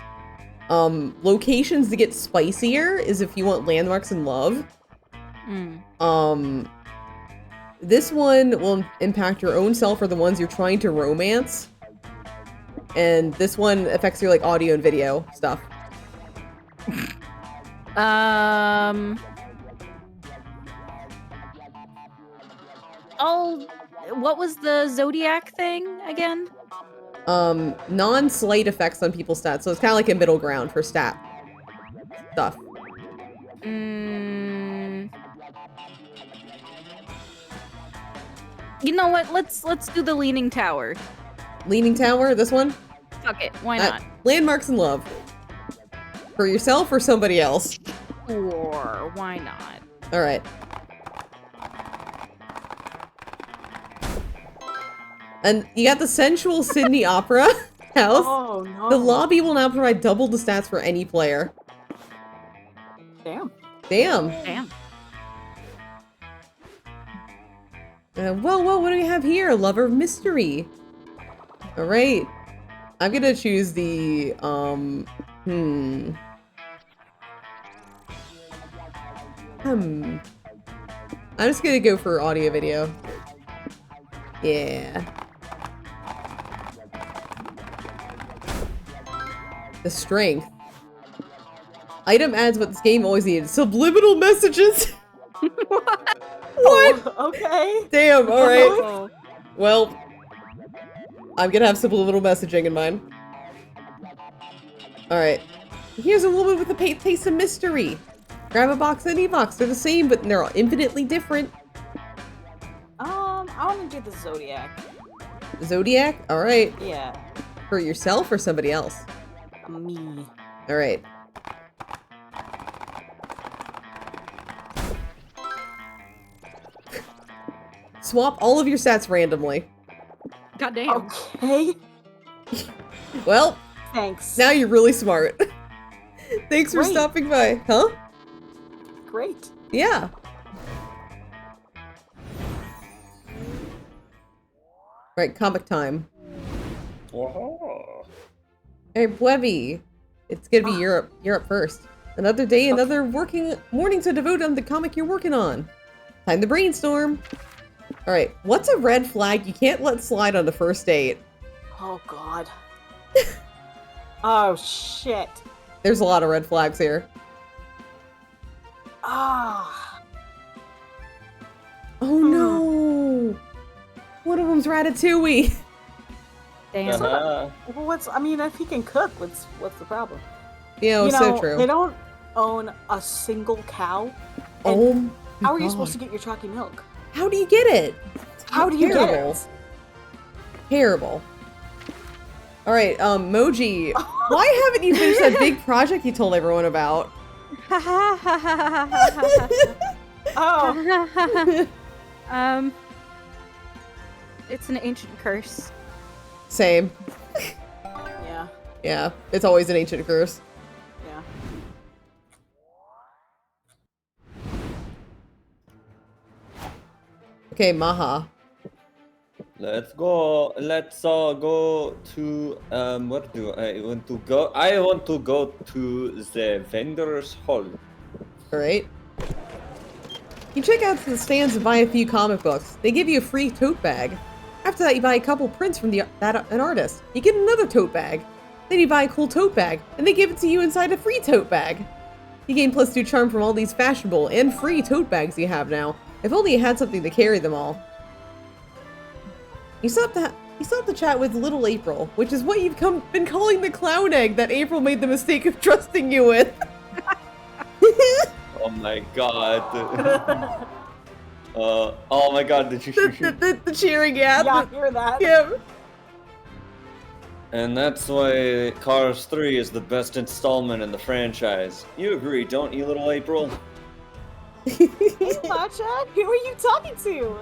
Locations to get spicier is if you want landmarks and love. This one will impact your own self or the ones you're trying to romance. And this one affects your like audio and video stuff. Oh, what was the Zodiac thing again? Non-slight effects on people's stats, so it's kind of like a middle ground for stat stuff. You know what? Let's do the Leaning Tower. Leaning Tower, this one? Fuck it, why not? Landmarks and love. For yourself or somebody else? Or why not? Alright. And you got the sensual Sydney Opera House. Oh no. The lobby will now provide double the stats for any player. Damn. Damn. Well, what do we have here? A lover of mystery. Alright. I'm gonna choose the, I'm just gonna go for audio video. Yeah. The strength. Item adds what this game always needed. Subliminal messages! What? Oh, okay. Damn, alright. Oh. Well, I'm gonna have subliminal messaging in mind. Alright. Here's a woman with a taste of mystery. Grab a box, any box. They're the same, but they're infinitely different. I want to do the Zodiac. Zodiac? Alright. Yeah. For yourself or somebody else? Me. Alright. Swap all of your stats randomly. Goddamn. Okay. Well, Thanks. now you're really smart. Thanks for Great. stopping by. Huh? Great. Yeah. Right, comic time. Whoa. Hey, Webby. It's gonna be Europe. Europe first. Another day, another working morning to devote on the comic you're working on. Time to brainstorm. All right, what's a red flag you can't let slide on the first date? Oh god. Oh shit. There's a lot of red flags here. Ah. Oh no! One of them's Ratatouille. Damn. Well, I mean, if he can cook, what's the problem? Yeah, it's so true. They don't own a single cow. Oh my How are you God. supposed to get your chalky milk? How do you get it? How do you get Terrible. it? Terrible. All right, Moji, why haven't you finished that big project you told everyone about? Oh. It's an ancient curse. Same. Yeah. Yeah, it's always an ancient curse. Yeah. Okay, Maha. Let's go. Let's go to where do I want to go? I want to go to the vendor's hall. All right. You check out the stands and buy a few comic books. They give you a free tote bag. After that, you buy a couple prints from an artist. You get another tote bag. Then you buy a cool tote bag, and they give it to you inside a free tote bag. You gain +2 charm from all these fashionable and free tote bags you have now. If only you had something to carry them all. You still have to chat with Little April, which is what you've been calling the clown egg that April made the mistake of trusting you with. Oh my god. Oh my god, did you the cheering, yeah. Yeah, I hear that. Yeah. And that's why Cars 3 is the best installment in the franchise. You agree, don't you, Little April? Hey, Matcha, who are you talking to?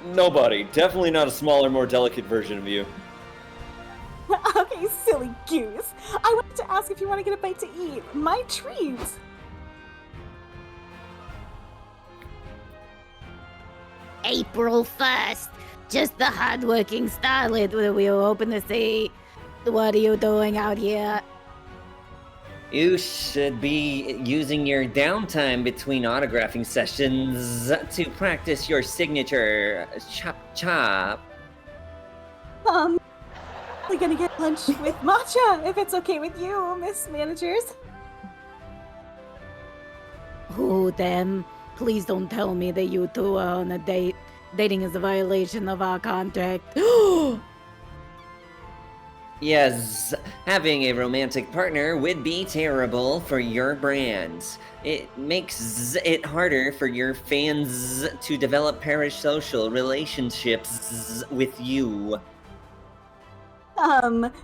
Nobody. Definitely not a smaller, more delicate version of you. Okay, silly goose. I wanted to ask if you want to get a bite to eat. My treat. April 1st. Just the hardworking starlet we were hoping to see. What are you doing out here? You should be using your downtime between autographing sessions to practice your signature chop chop. We're gonna get lunch with Matcha, if it's okay with you, Miss Managers. Who them? Please don't tell me that you two are on a date. Dating is a violation of our contract. Yes, having a romantic partner would be terrible for your brand. It makes it harder for your fans to develop parasocial relationships with you.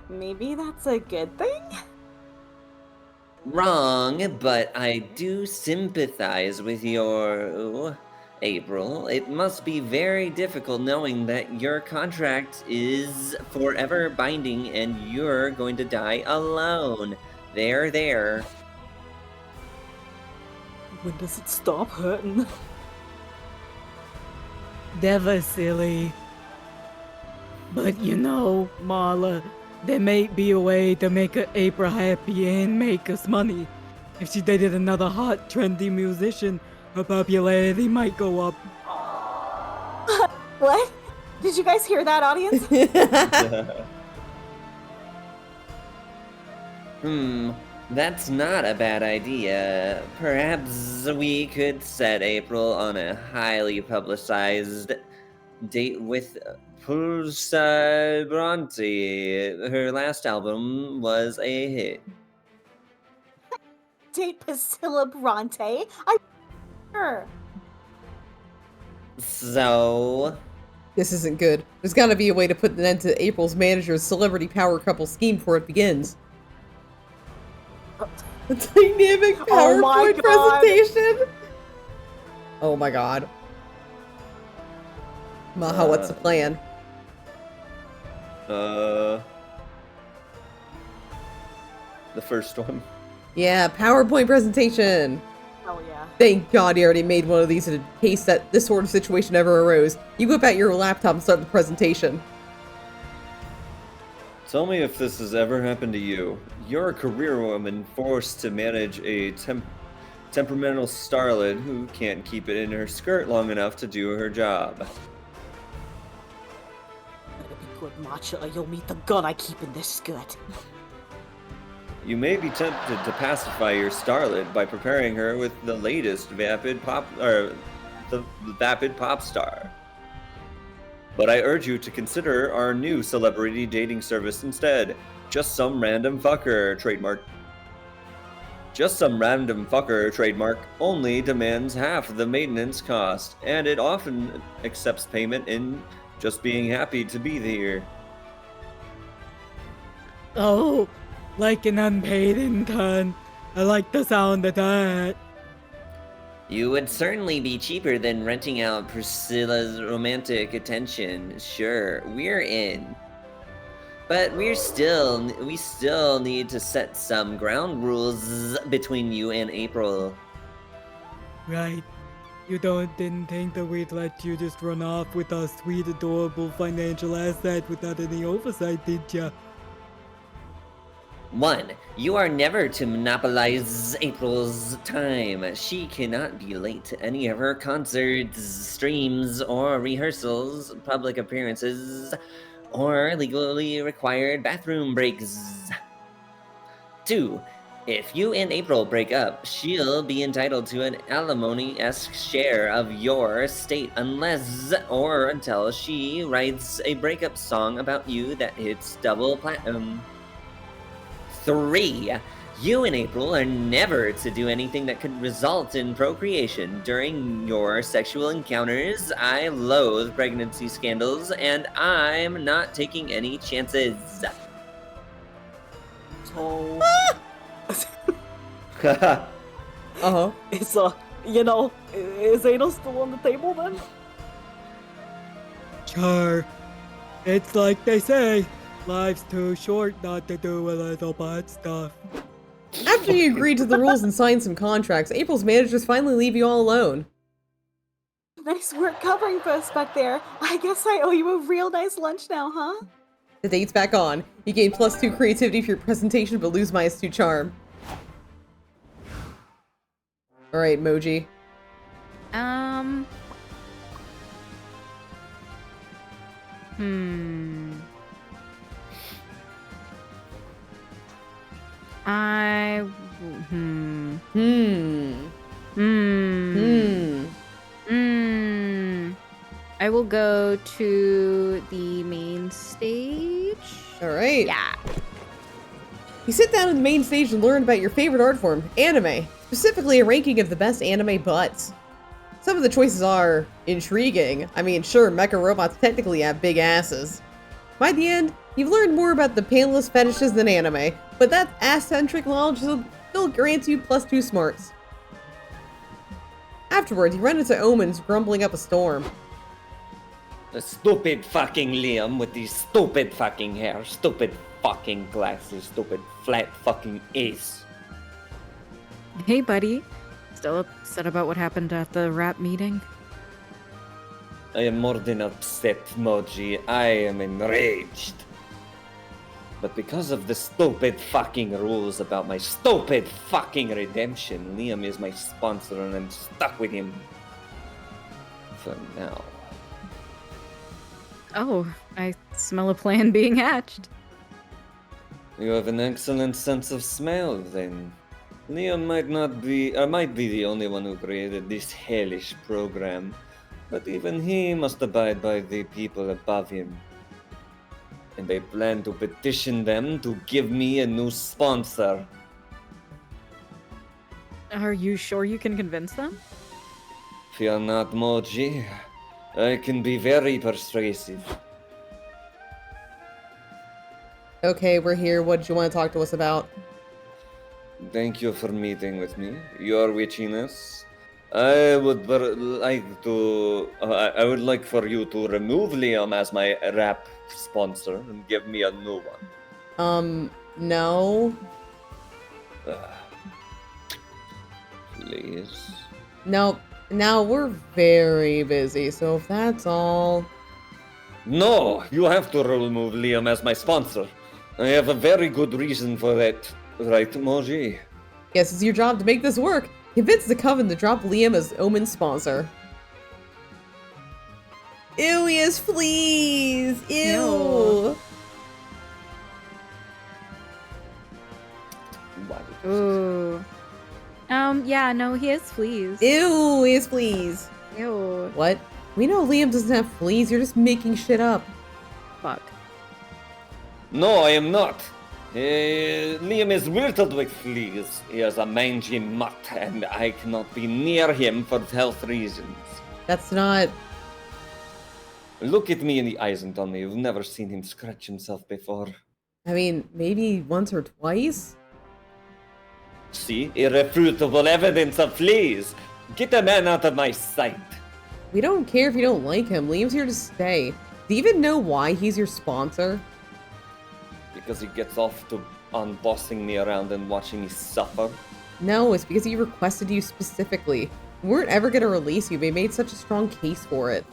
Maybe that's a good thing? Wrong, but I do sympathize with your April. It must be very difficult knowing that your contract is forever binding and you're going to die alone. There. When does it stop hurting? Never silly. But you know, Marla, there may be a way to make April happy and make us money. If she dated another hot, trendy musician, her popularity might go up. What? Did you guys hear that, audience? That's not a bad idea. Perhaps we could set April on a highly publicized date with Pulsa Bronte. Her last album was a hit. Date Priscilla Bronte? Her. So, This isn't good. There's gotta be a way to put an end to April's manager's celebrity power couple scheme before it begins. A dynamic Oh my PowerPoint God. presentation? Oh my god. Maha, what's the plan? The first one. Yeah, PowerPoint presentation. Oh yeah. Thank God he already made one of these in case that this sort of situation ever arose. You whip out your laptop and start the presentation. Tell me if this has ever happened to you. You're a career woman forced to manage a temperamental starlet who can't keep it in her skirt long enough to do her job. Better be good, Matcha, or you'll meet the gun I keep in this skirt. You may be tempted to pacify your starlet by preparing her with the latest vapid pop star. But I urge you to consider our new celebrity dating service instead. Just Some Random Fucker trademark. Just Some Random Fucker trademark only demands half the maintenance cost, and it often accepts payment in just being happy to be here. Oh, like an unpaid intern. I like the sound of that. You would certainly be cheaper than renting out Priscilla's romantic attention. Sure, we're in. But we still need to set some ground rules between you and April. Right. You didn't think that we'd let you just run off with our sweet, adorable financial asset without any oversight, did ya? 1. You are never to monopolize April's time. She cannot be late to any of her concerts, streams, or rehearsals, public appearances, or legally required bathroom breaks. 2. If you and April break up, she'll be entitled to an alimony-esque share of your estate unless or until she writes a breakup song about you that hits double platinum. 3. You and April are never to do anything that could result in procreation during your sexual encounters. I loathe pregnancy scandals, and I'm not taking any chances. So... Uh-huh. Is, is anal still on the table then? Sure. It's like they say, life's too short not to do a little bad stuff. After you agreed to the rules and signed some contracts, April's managers finally leave you all alone. Nice work covering for us back there. I guess I owe you a real nice lunch now, huh? The date's back on. You gain +2 creativity for your presentation, but lose -2 charm. Alright, Moji. I will go to the main stage. Alright. Yeah. You sit down on the main stage and learn about your favorite art form, anime. Specifically, a ranking of the best anime butts. Some of the choices are intriguing. I mean, sure, mecha robots technically have big asses. By the end, you've learned more about the panelist fetishes than anime, but that ass-centric knowledge still grants you +2 smarts. Afterwards, you run into Omens grumbling up a storm. The stupid fucking Liam with these stupid fucking hair, stupid fucking glasses, stupid flat fucking ace. Hey, buddy. Still upset about what happened at the rap meeting? I am more than upset, Moji. I am enraged. But because of the stupid fucking rules about my stupid fucking redemption, Liam is my sponsor and I'm stuck with him. For now. Oh, I smell a plan being hatched. You have an excellent sense of smell, then. Liam might be the only one who created this hellish program, but even he must abide by the people above him. And I plan to petition them to give me a new sponsor. Are you sure you can convince them? Fear not, Moji. I can be very persuasive. Okay, we're here. What did you want to talk to us about? Thank you for meeting with me, Your Witchiness. I would like for you to remove Liam as my rap sponsor and give me a new one. No. Please. Nope. Now we're very busy, so if that's all... No, you have to remove Liam as my sponsor. I have a very good reason for that, right, Moji? Guess it's your job to make this work. Convince the Coven to drop Liam as Omen's sponsor. Ew, he has fleas! Ew! Ew. Ooh. Yeah, no, he has fleas. Ew, he has fleas. Ew. What? We know Liam doesn't have fleas, you're just making shit up. Fuck. No, I am not. Liam is riddled with fleas. He is a mangy mutt, and I cannot be near him for health reasons. That's not... Look at me in the eyes and tell me you've never seen him scratch himself before. I mean, maybe once or twice? See? Irrefutable evidence of fleas. Get the man out of my sight. We don't care if you don't like him. Liam's here to stay. Do you even know why he's your sponsor? Because he gets off on bossing me around and watching me suffer. No, it's because he requested you specifically. We weren't ever going to release you, but he made such a strong case for it.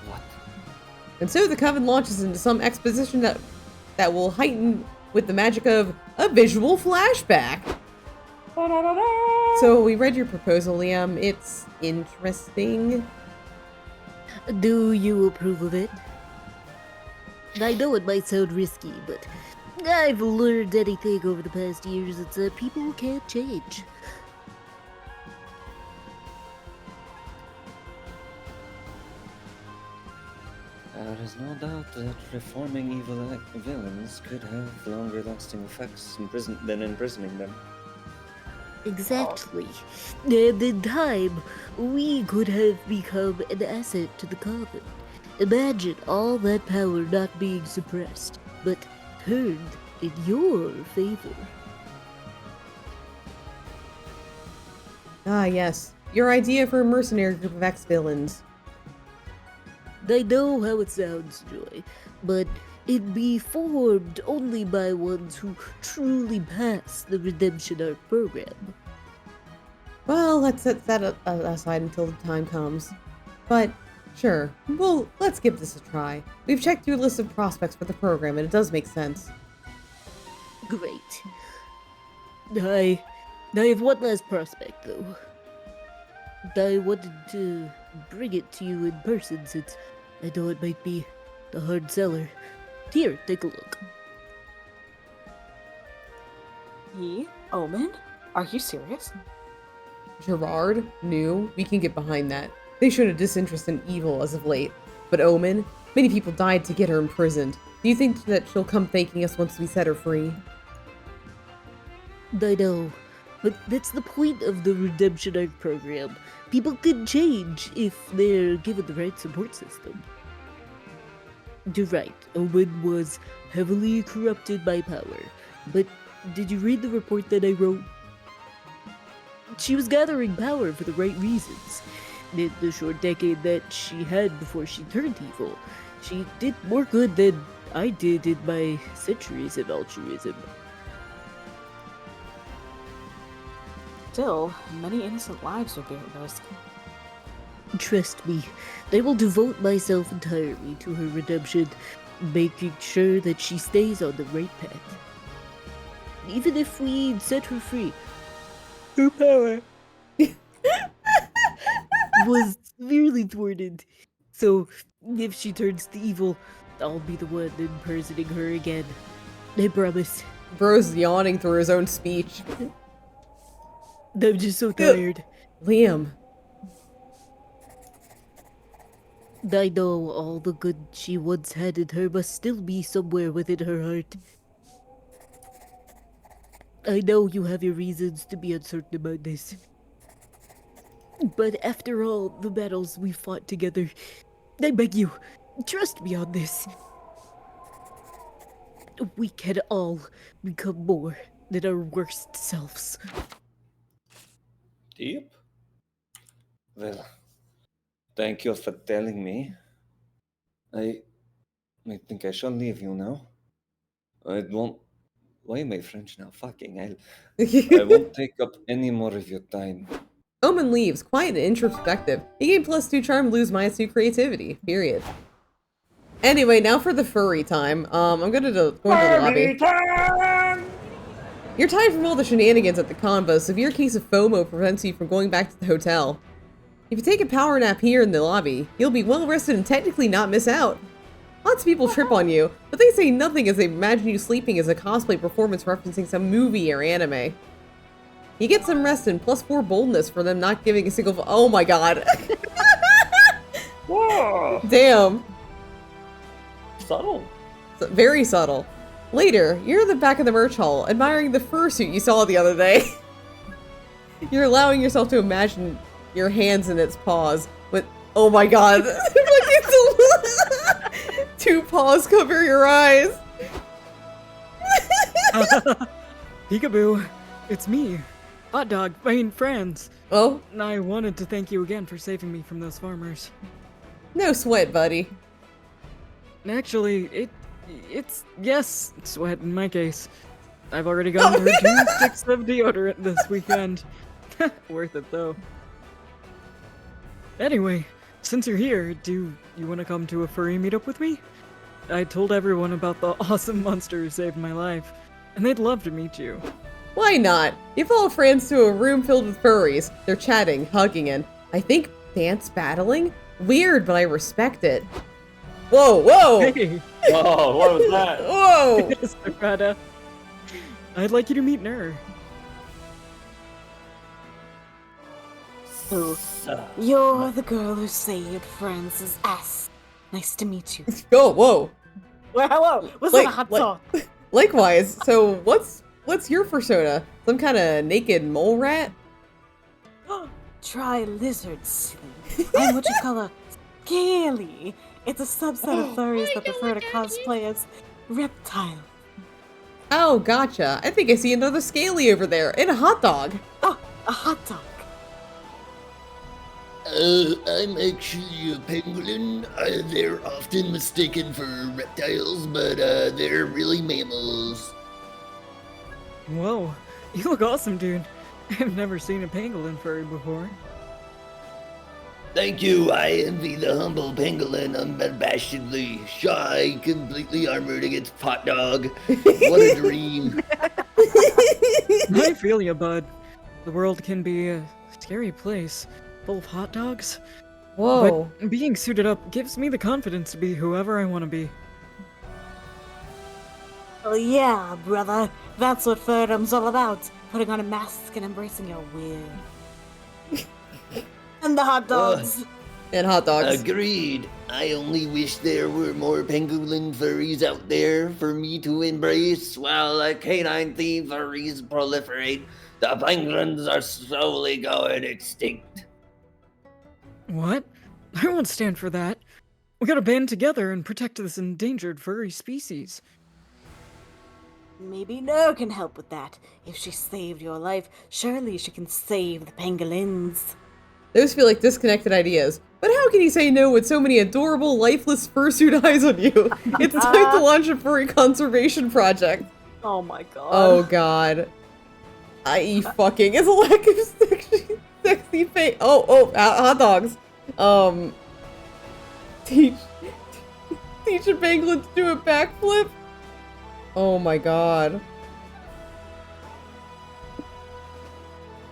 What? And so the Coven launches into some exposition that will heighten with the magic of a visual flashback. So we read your proposal, Liam. It's interesting. Do you approve of it? I know it might sound risky, but I've learned anything over the past years. It's that people can't change. There is no doubt that reforming evil villains could have longer lasting effects than imprisoning them. Exactly. And in time, we could have become an asset to the Coven. Imagine all that power not being suppressed, but turned in your favor. Ah, yes. Your idea for a mercenary group of ex-villains. I know how it sounds, Joy, but it'd be formed only by ones who truly pass the redemption arc program. Well, let's set that aside until the time comes. But, sure, well, let's give this a try. We've checked your list of prospects for the program, and it does make sense. Great. I have one last prospect, though. I wanted to bring it to you in person since I know it might be a hard seller. Here, take a look. Yi? Omen? Are you serious? Gerard? New? We can get behind that. They showed a disinterest in evil as of late. But Omen? Many people died to get her imprisoned. Do you think that she'll come thanking us once we set her free? I know, but that's the point of the redemption arc program. People can change if they're given the right support system. You're right, Owen was heavily corrupted by power. But did you read the report that I wrote? She was gathering power for the right reasons. In the short decade that she had before she turned evil, she did more good than I did in my centuries of altruism. Still, many innocent lives would be at risk. Trust me, I will devote myself entirely to her redemption, making sure that she stays on the right path. Even if we set her free, her power was severely thwarted. So, if she turns to evil, I'll be the one impersonating her again. I promise. Bro's yawning through his own speech. I'm just so tired. Liam. I know all the good she once had in her must still be somewhere within her heart. I know you have your reasons to be uncertain about this. But after all the battles we fought together, I beg you, trust me on this. We can all become more than our worst selves. Deep? Well, thank you for telling me. I think I shall leave you now. I won't... Why am I French now? Fucking hell. I won't take up any more of your time. Omen leaves, quiet and introspective. He gained +2 charm, lose -2 creativity. Period. Anyway, now for the furry time. I'm gonna go into the lobby. You're tired from all the shenanigans at the con, but a severe case of FOMO prevents you from going back to the hotel. If you take a power nap here in the lobby, you'll be well rested and technically not miss out. Lots of people trip on you, but they say nothing as they imagine you sleeping as a cosplay performance referencing some movie or anime. You get some rest and +4 boldness for them not giving a single oh my god. Whoa! Damn. Subtle. Very subtle. Later, you're in the back of the merch hall, admiring the fursuit you saw the other day. You're allowing yourself to imagine your hands in its paws with oh my god. Two paws cover your eyes. Peekaboo, it's me, Hot Dog, Franz. Oh? I wanted to thank you again for saving me from those farmers. No sweat, buddy. Actually, it's yes, sweat in my case. I've already gone through 2 sticks of deodorant this weekend. Worth it though. Anyway, since you're here, do you want to come to a furry meetup with me? I told everyone about the awesome monster who saved my life, and they'd love to meet you. Why not? You follow friends to a room filled with furries. They're chatting, hugging, and I think dance battling? Weird, but I respect it. Whoa, whoa! Hey! Whoa, what was that? Whoa! Sakurada. I'd like you to meet Ner. So, you're the girl who saved Franz's ass. Nice to meet you. Oh, whoa. Well, hello. Was Like- that a hot like- dog? Likewise, so what's your persona? Some kind of naked mole rat? Try lizards. I'm what you call a scaly. It's a subset of furries that prefer to cosplay as reptile. Oh, gotcha. I think I see another scaly over there, and a hot dog. Oh, a hot dog. I'm actually a pangolin. They're often mistaken for reptiles, but they're really mammals. Whoa, you look awesome, dude. I've never seen a pangolin furry before. Thank you. I envy the humble pangolin, unabashedly shy, completely armored against hot dog. What a dream. I feel ya, bud. The world can be a scary place, full of hot dogs. Whoa. But being suited up gives me the confidence to be whoever I want to be. Oh yeah, brother. That's what furdom's all about. Putting on a mask and embracing your weird. And the hot dogs. And hot dogs. Agreed. I only wish there were more pangolin furries out there for me to embrace while canine themed furries proliferate. The pangolins are slowly going extinct. What? I won't stand for that. We gotta band together and protect this endangered furry species. Maybe Ner can help with that. If she saved your life, surely she can save the pangolins. Those feel like disconnected ideas. But how can you say no with so many adorable, lifeless fursuit eyes on you? It's time to launch a furry conservation project. Oh my god. Oh god. I fucking is a lack of sexy face. Hot dogs. Teach a pangolin to do a backflip. Oh my god.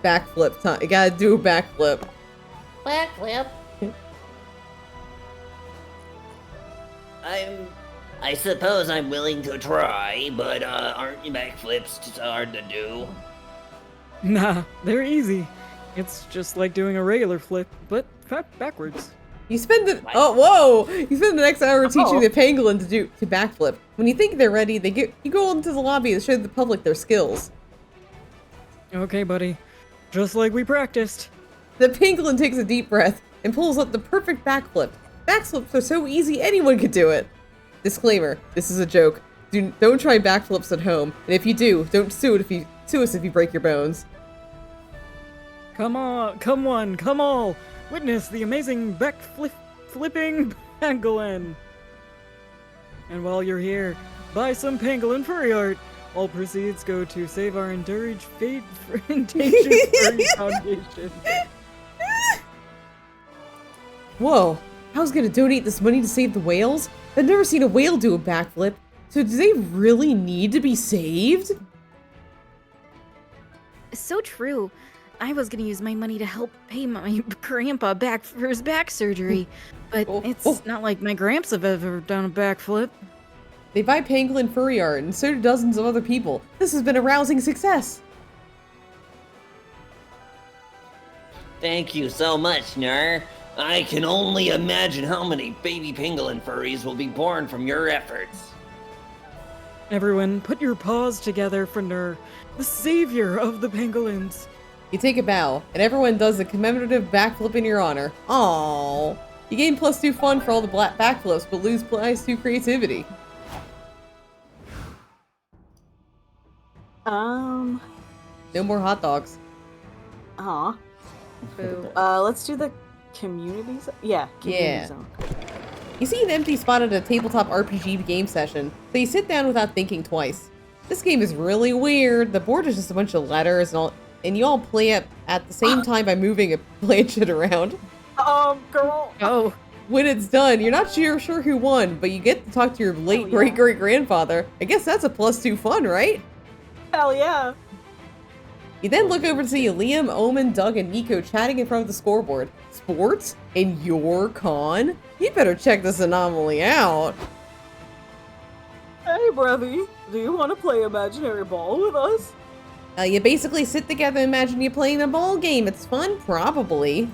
Backflip time. You gotta do a backflip. Backflip. I suppose I'm willing to try, but aren't backflips hard to do? Nah, they're easy. It's just like doing a regular flip, but backwards. You spend the You spend the next hour teaching the pangolin to backflip. When you think they're ready, you go into the lobby to show the public their skills. Okay, buddy. Just like we practiced. The pangolin takes a deep breath and pulls up the perfect backflip. Backflips are so easy, anyone could do it. Disclaimer: this is a joke. Don't try backflips at home, and if you do, don't sue us if you break your bones. Come on, come one, come all! Witness the amazing flipping pangolin! And while you're here, buy some pangolin furry art! All proceeds go to save our endangered furry foundation. Whoa, I was gonna donate this money to save the whales. I've never seen a whale do a backflip. So do they really need to be saved? So true. I was gonna use my money to help pay my grandpa back for his back surgery, but it's not like my gramps have ever done a backflip. They buy pangolin furry art, and so do dozens of other people. This has been a rousing success. Thank you so much, Ner. I can only imagine how many baby pangolin furries will be born from your efforts. Everyone, put your paws together for Ner, the savior of the pangolins. You take a bow, and everyone does a commemorative backflip in your honor. Aww. You gain +2 fun for all the backflips, but lose +2 creativity. No more hot dogs. Aw. Boo. Let's do the community zone. Yeah, community zone. You see an empty spot at a tabletop RPG game session, so you sit down without thinking twice. This game is really weird. The board is just a bunch of letters and you all play it at the same time by moving a planchette around. Girl. Oh. When it's done, you're not sure who won, but you get to talk to your late great-great-grandfather. I guess that's a +2 fun, right? Hell yeah. You then look over to see Liam, Omen, Doug, and Nico chatting in front of the scoreboard. Sports? In your con? You better check this anomaly out. Hey, Brevy. Do you want to play imaginary ball with us? You basically sit together and imagine you playing a ball game. It's fun, probably.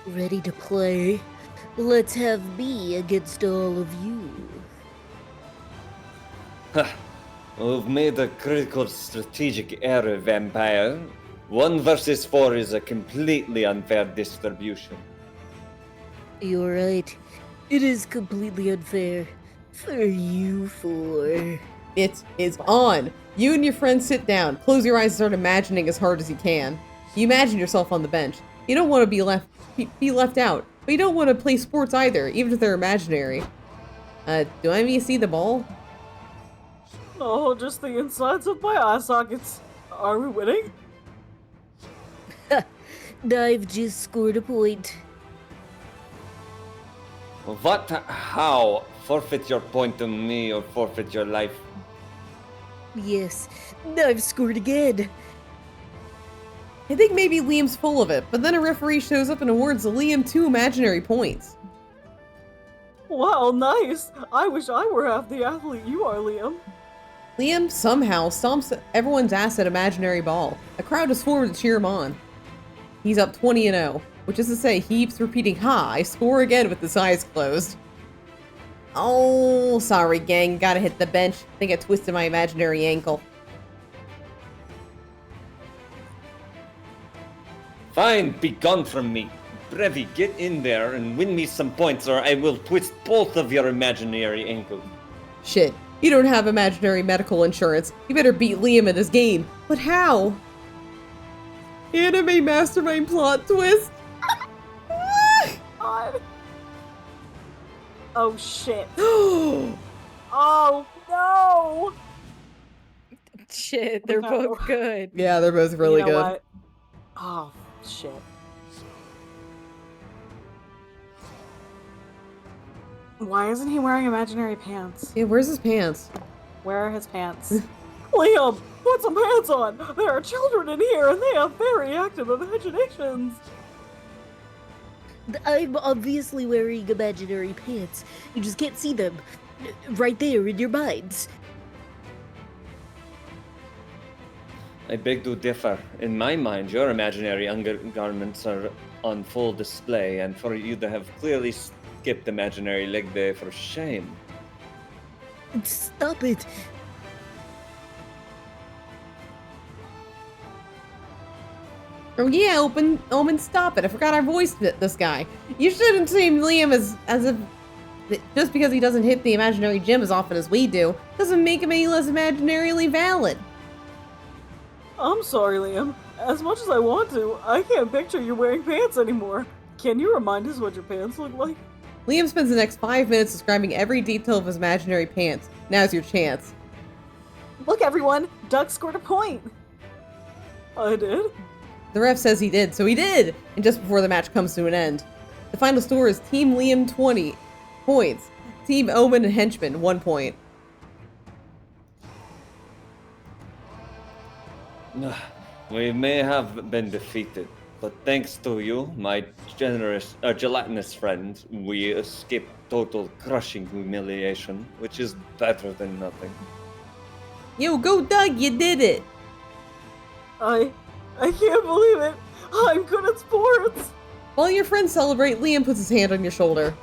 Ready to play? Let's have me against all of you. We've made a critical strategic error, Vampire. 1 versus 4 is a completely unfair distribution. You're right. It is completely unfair. For you four. It is on. You and your friends sit down. Close your eyes and start imagining as hard as you can. You imagine yourself on the bench. You don't want to be left out, but you don't want to play sports either, even if they're imaginary. Do any of you see the ball? Oh, just the insides of my eye sockets. Are we winning? I've just scored a point. What? How? Forfeit your point to me or forfeit your life? Yes, I've scored again. I think maybe Liam's full of it, but then a referee shows up and awards Liam 2 imaginary points. Wow, nice. I wish I were half the athlete you are, Liam. Liam somehow stomps everyone's ass at imaginary ball. A crowd is formed to cheer him on. He's up 20-0, which is to say he keeps repeating, "Ha, I score again," with his eyes closed. Oh, sorry gang, gotta hit the bench. Think I twisted my imaginary ankle. Fine, be gone from me. Brevi, get in there and win me some points or I will twist both of your imaginary ankles. Shit, you don't have imaginary medical insurance. You better beat Liam at his game. But how? Anime mastermind plot twist? God. Oh shit. Oh no! Shit, they're No. both good. Yeah, they're both really You know good. what? Oh shit. Why isn't he wearing imaginary pants? Yeah, where's his pants? Where are his pants? Liam, put some pants on! There are children in here and they have very active imaginations! I'm obviously wearing imaginary pants. You just can't see them. Right there in your minds. I beg to differ. In my mind, your imaginary undergarments are on full display, and for you to have clearly skipped imaginary leg day for shame. Stop it. Oh yeah, Omen, stop it. I forgot I voiced this guy. You shouldn't see Liam as if just because he doesn't hit the imaginary gym as often as we do, doesn't make him any less imaginarily valid. I'm sorry, Liam. As much as I want to, I can't picture you wearing pants anymore. Can you remind us what your pants look like? Liam spends the next 5 minutes describing every detail of his imaginary pants. Now's your chance. Look, everyone! Doug scored a point! I did? The ref says he did, so he did! And just before the match comes to an end. The final score is Team Liam 20 points. Team Omen and Henchman 1 point. We may have been defeated, but thanks to you, my generous, gelatinous friend, we escaped total crushing humiliation, which is better than nothing. Yo, go Doug, you did it! I can't believe it. I'm good at sports. While your friends celebrate, Liam puts his hand on your shoulder.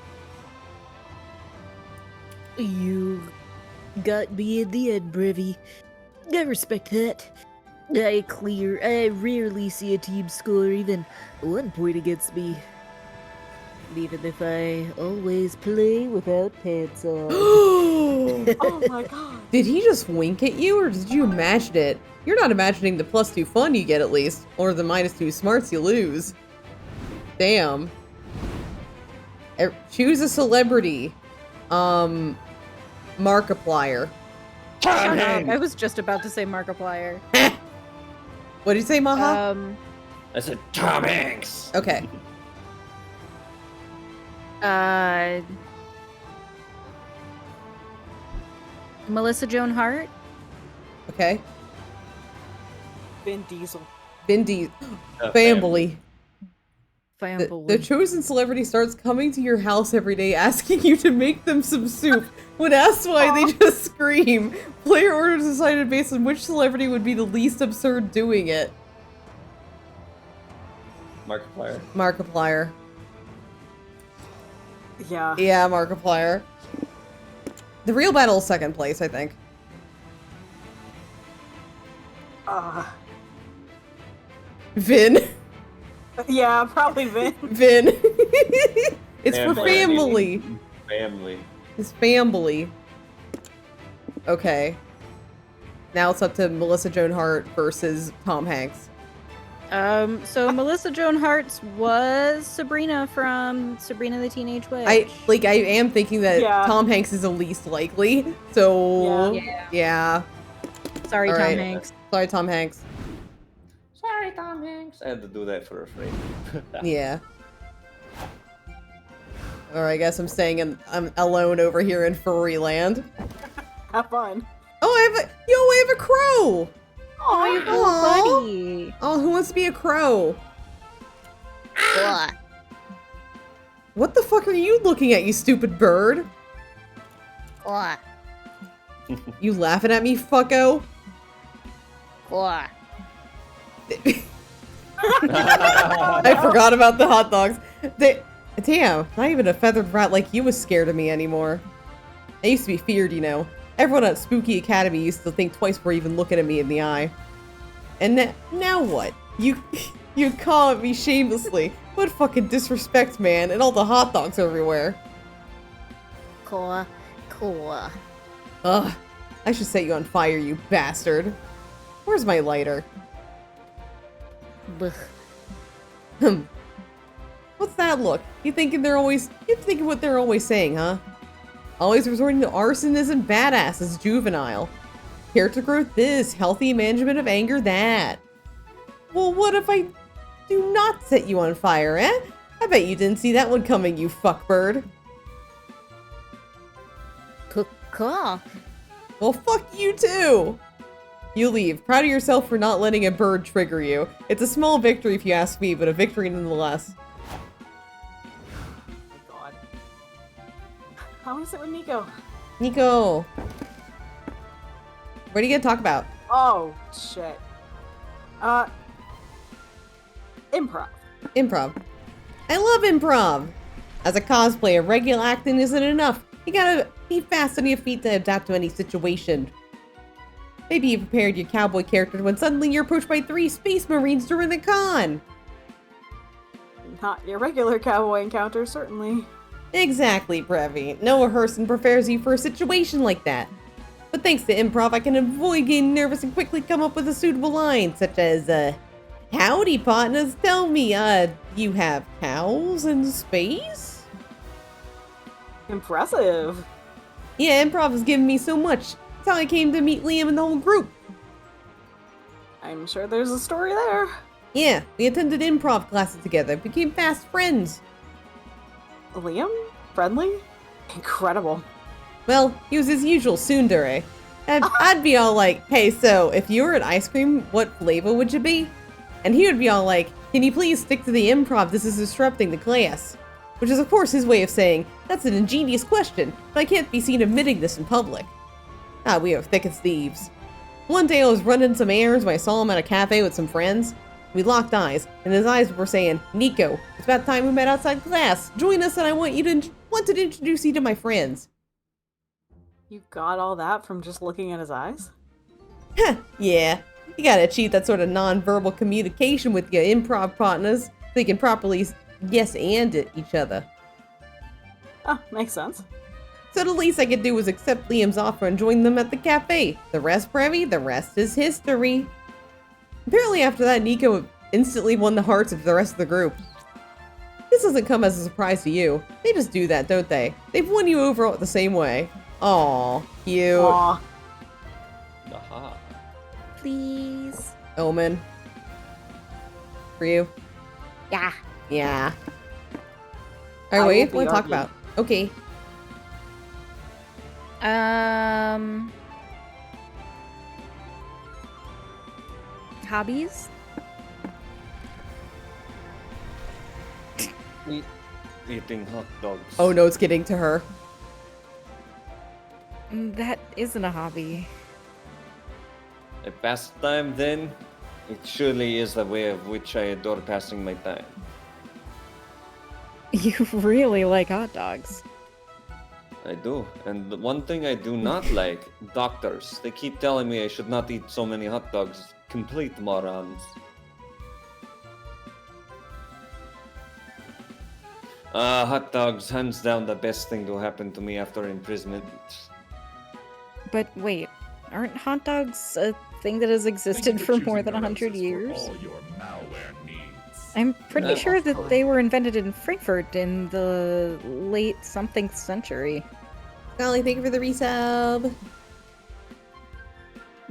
You got me in the end, Brevy. I respect that. I rarely see a team score even 1 point against me. Even if I always play without pants on. Oh my god. Did he just wink at you, or did you imagine it? You're not imagining the +2 fun you get at least, or the -2 smarts you lose. Damn. Choose a celebrity. Markiplier. Shut up. I was just about to say Markiplier. What did you say, Maha? I said Tom Hanks. Okay. Melissa Joan Hart. Okay. Vin Diesel. Vin Diesel. Family. The chosen celebrity starts coming to your house every day asking you to make them some soup. When asked why, they just scream. Player orders decided based on which celebrity would be the least absurd doing it. Markiplier. Markiplier. Yeah. Yeah, Markiplier. The real battle is second place, I think. Vin. Yeah, probably Vin. Vin. It's for family. Family. It's family. Okay. Now it's up to Melissa Joan Hart versus Tom Hanks. So Melissa Joan Hart was Sabrina from Sabrina the Teenage Witch. I am thinking that Tom Hanks is the least likely. So yeah. Sorry, All Tom right. Hanks. Sorry, Tom Hanks. Sorry, Tom Hanks. I had to do that for a friend. Yeah. Alright, I guess I'm alone over here in furry land. Have fun. Oh, I have a crow! Oh, your little buddy. Oh, who wants to be a crow? What? What the fuck are you looking at, you stupid bird? What? You laughing at me, fucko? What? I forgot about the hot dogs. Damn, not even a feathered rat like you was scared of me anymore. I used to be feared, you know. Everyone at Spooky Academy used to think twice before even looking at me in the eye. And now what? You call at me shamelessly. What fucking disrespect, man, and all the hot dogs everywhere. Cool. Ugh, I should set you on fire, you bastard. Where's my lighter? What's that look? You thinking what they're always saying, huh? Always resorting to arson isn't badass, it's juvenile. Character growth this, healthy management of anger that. Well, what if I do not set you on fire, eh? I bet you didn't see that one coming, you fuckbird. Cool. Well, fuck you too! You leave, proud of yourself for not letting a bird trigger you. It's a small victory if you ask me, but a victory nonetheless. God. How is it with Nico? Nico! What are you gonna talk about? Oh, shit. Improv. Improv. I love improv! As a cosplayer, regular acting isn't enough. You gotta be fast on your feet to adapt to any situation. Maybe you prepared your cowboy character when suddenly you're approached by 3 space marines during the con. Not your regular cowboy encounter, certainly. Exactly, Brevi. No rehearsing prepares you for a situation like that. But thanks to improv, I can avoid getting nervous and quickly come up with a suitable line, such as, howdy, partners, tell me, you have cows in space? Impressive. Yeah, improv has given me so much. That's how I came to meet Liam and the whole group. I'm sure there's a story there. Yeah, we attended improv classes together, became fast friends. Liam? Friendly? Incredible. Well, he was his usual tsundere. I'd be all like, hey, so if you were an ice cream, what flavor would you be? And he would be all like, can you please stick to the improv? This is disrupting the class. Which is, of course, his way of saying, that's an ingenious question, but I can't be seen admitting this in public. Ah, we are thick as thieves. One day I was running some errands when I saw him at a cafe with some friends. We locked eyes, and his eyes were saying, Nico, it's about time we met outside class. Join us and I want to introduce you to my friends. You got all that from just looking at his eyes? Heh, yeah. You gotta achieve that sort of non-verbal communication with your improv partners so you can properly yes and it each other. Oh, makes sense. So the least I could do was accept Liam's offer and join them at the cafe. The rest, Previ, the rest is history. Apparently after that, Nico instantly won the hearts of the rest of the group. This doesn't come as a surprise to you. They just do that, don't they? They've won you over the same way. Aw, cute. Aw. Aha. Please. Omen. For you? Yeah. Yeah. I Alright, will wait, be what to talk arguing. about? Okay. Hobbies? Eating hot dogs. Oh no, it's getting to her. That isn't a hobby. A pastime, then? It surely is a way of which I adore passing my time. You really like hot dogs. I do. And the one thing I do not like, doctors. They keep telling me I should not eat so many hot dogs. Complete morons. Hot dogs, hands down the best thing to happen to me after imprisonment. But wait, aren't hot dogs a thing that has existed for more than 100 years? I'm pretty sure that they were invented in Frankfurt in the late something century. Golly, thank you for the resub.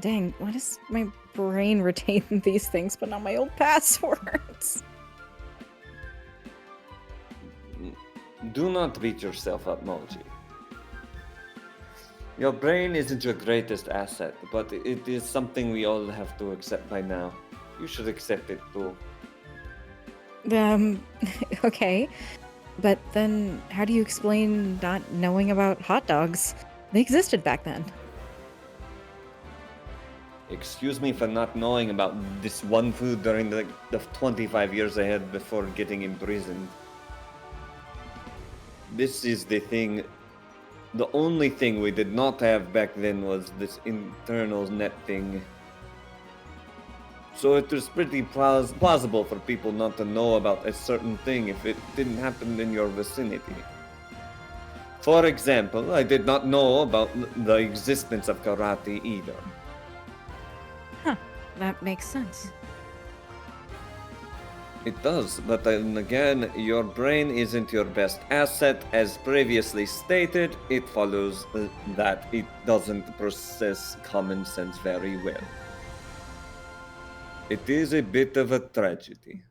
Dang, why does my brain retain these things but not my old passwords? Do not beat yourself up, Moji. Your brain isn't your greatest asset, but it is something we all have to accept by now. You should accept it too. Okay. But then, how do you explain not knowing about hot dogs? They existed back then. Excuse me for not knowing about this one food during the 25 years I had before getting imprisoned. This is the thing. The only thing we did not have back then was this internal net thing. So it was pretty plausible for people not to know about a certain thing if it didn't happen in your vicinity. For example, I did not know about the existence of karate either. Huh, that makes sense. It does, but then again, your brain isn't your best asset. As previously stated, it follows that it doesn't process common sense very well. It is a bit of a tragedy.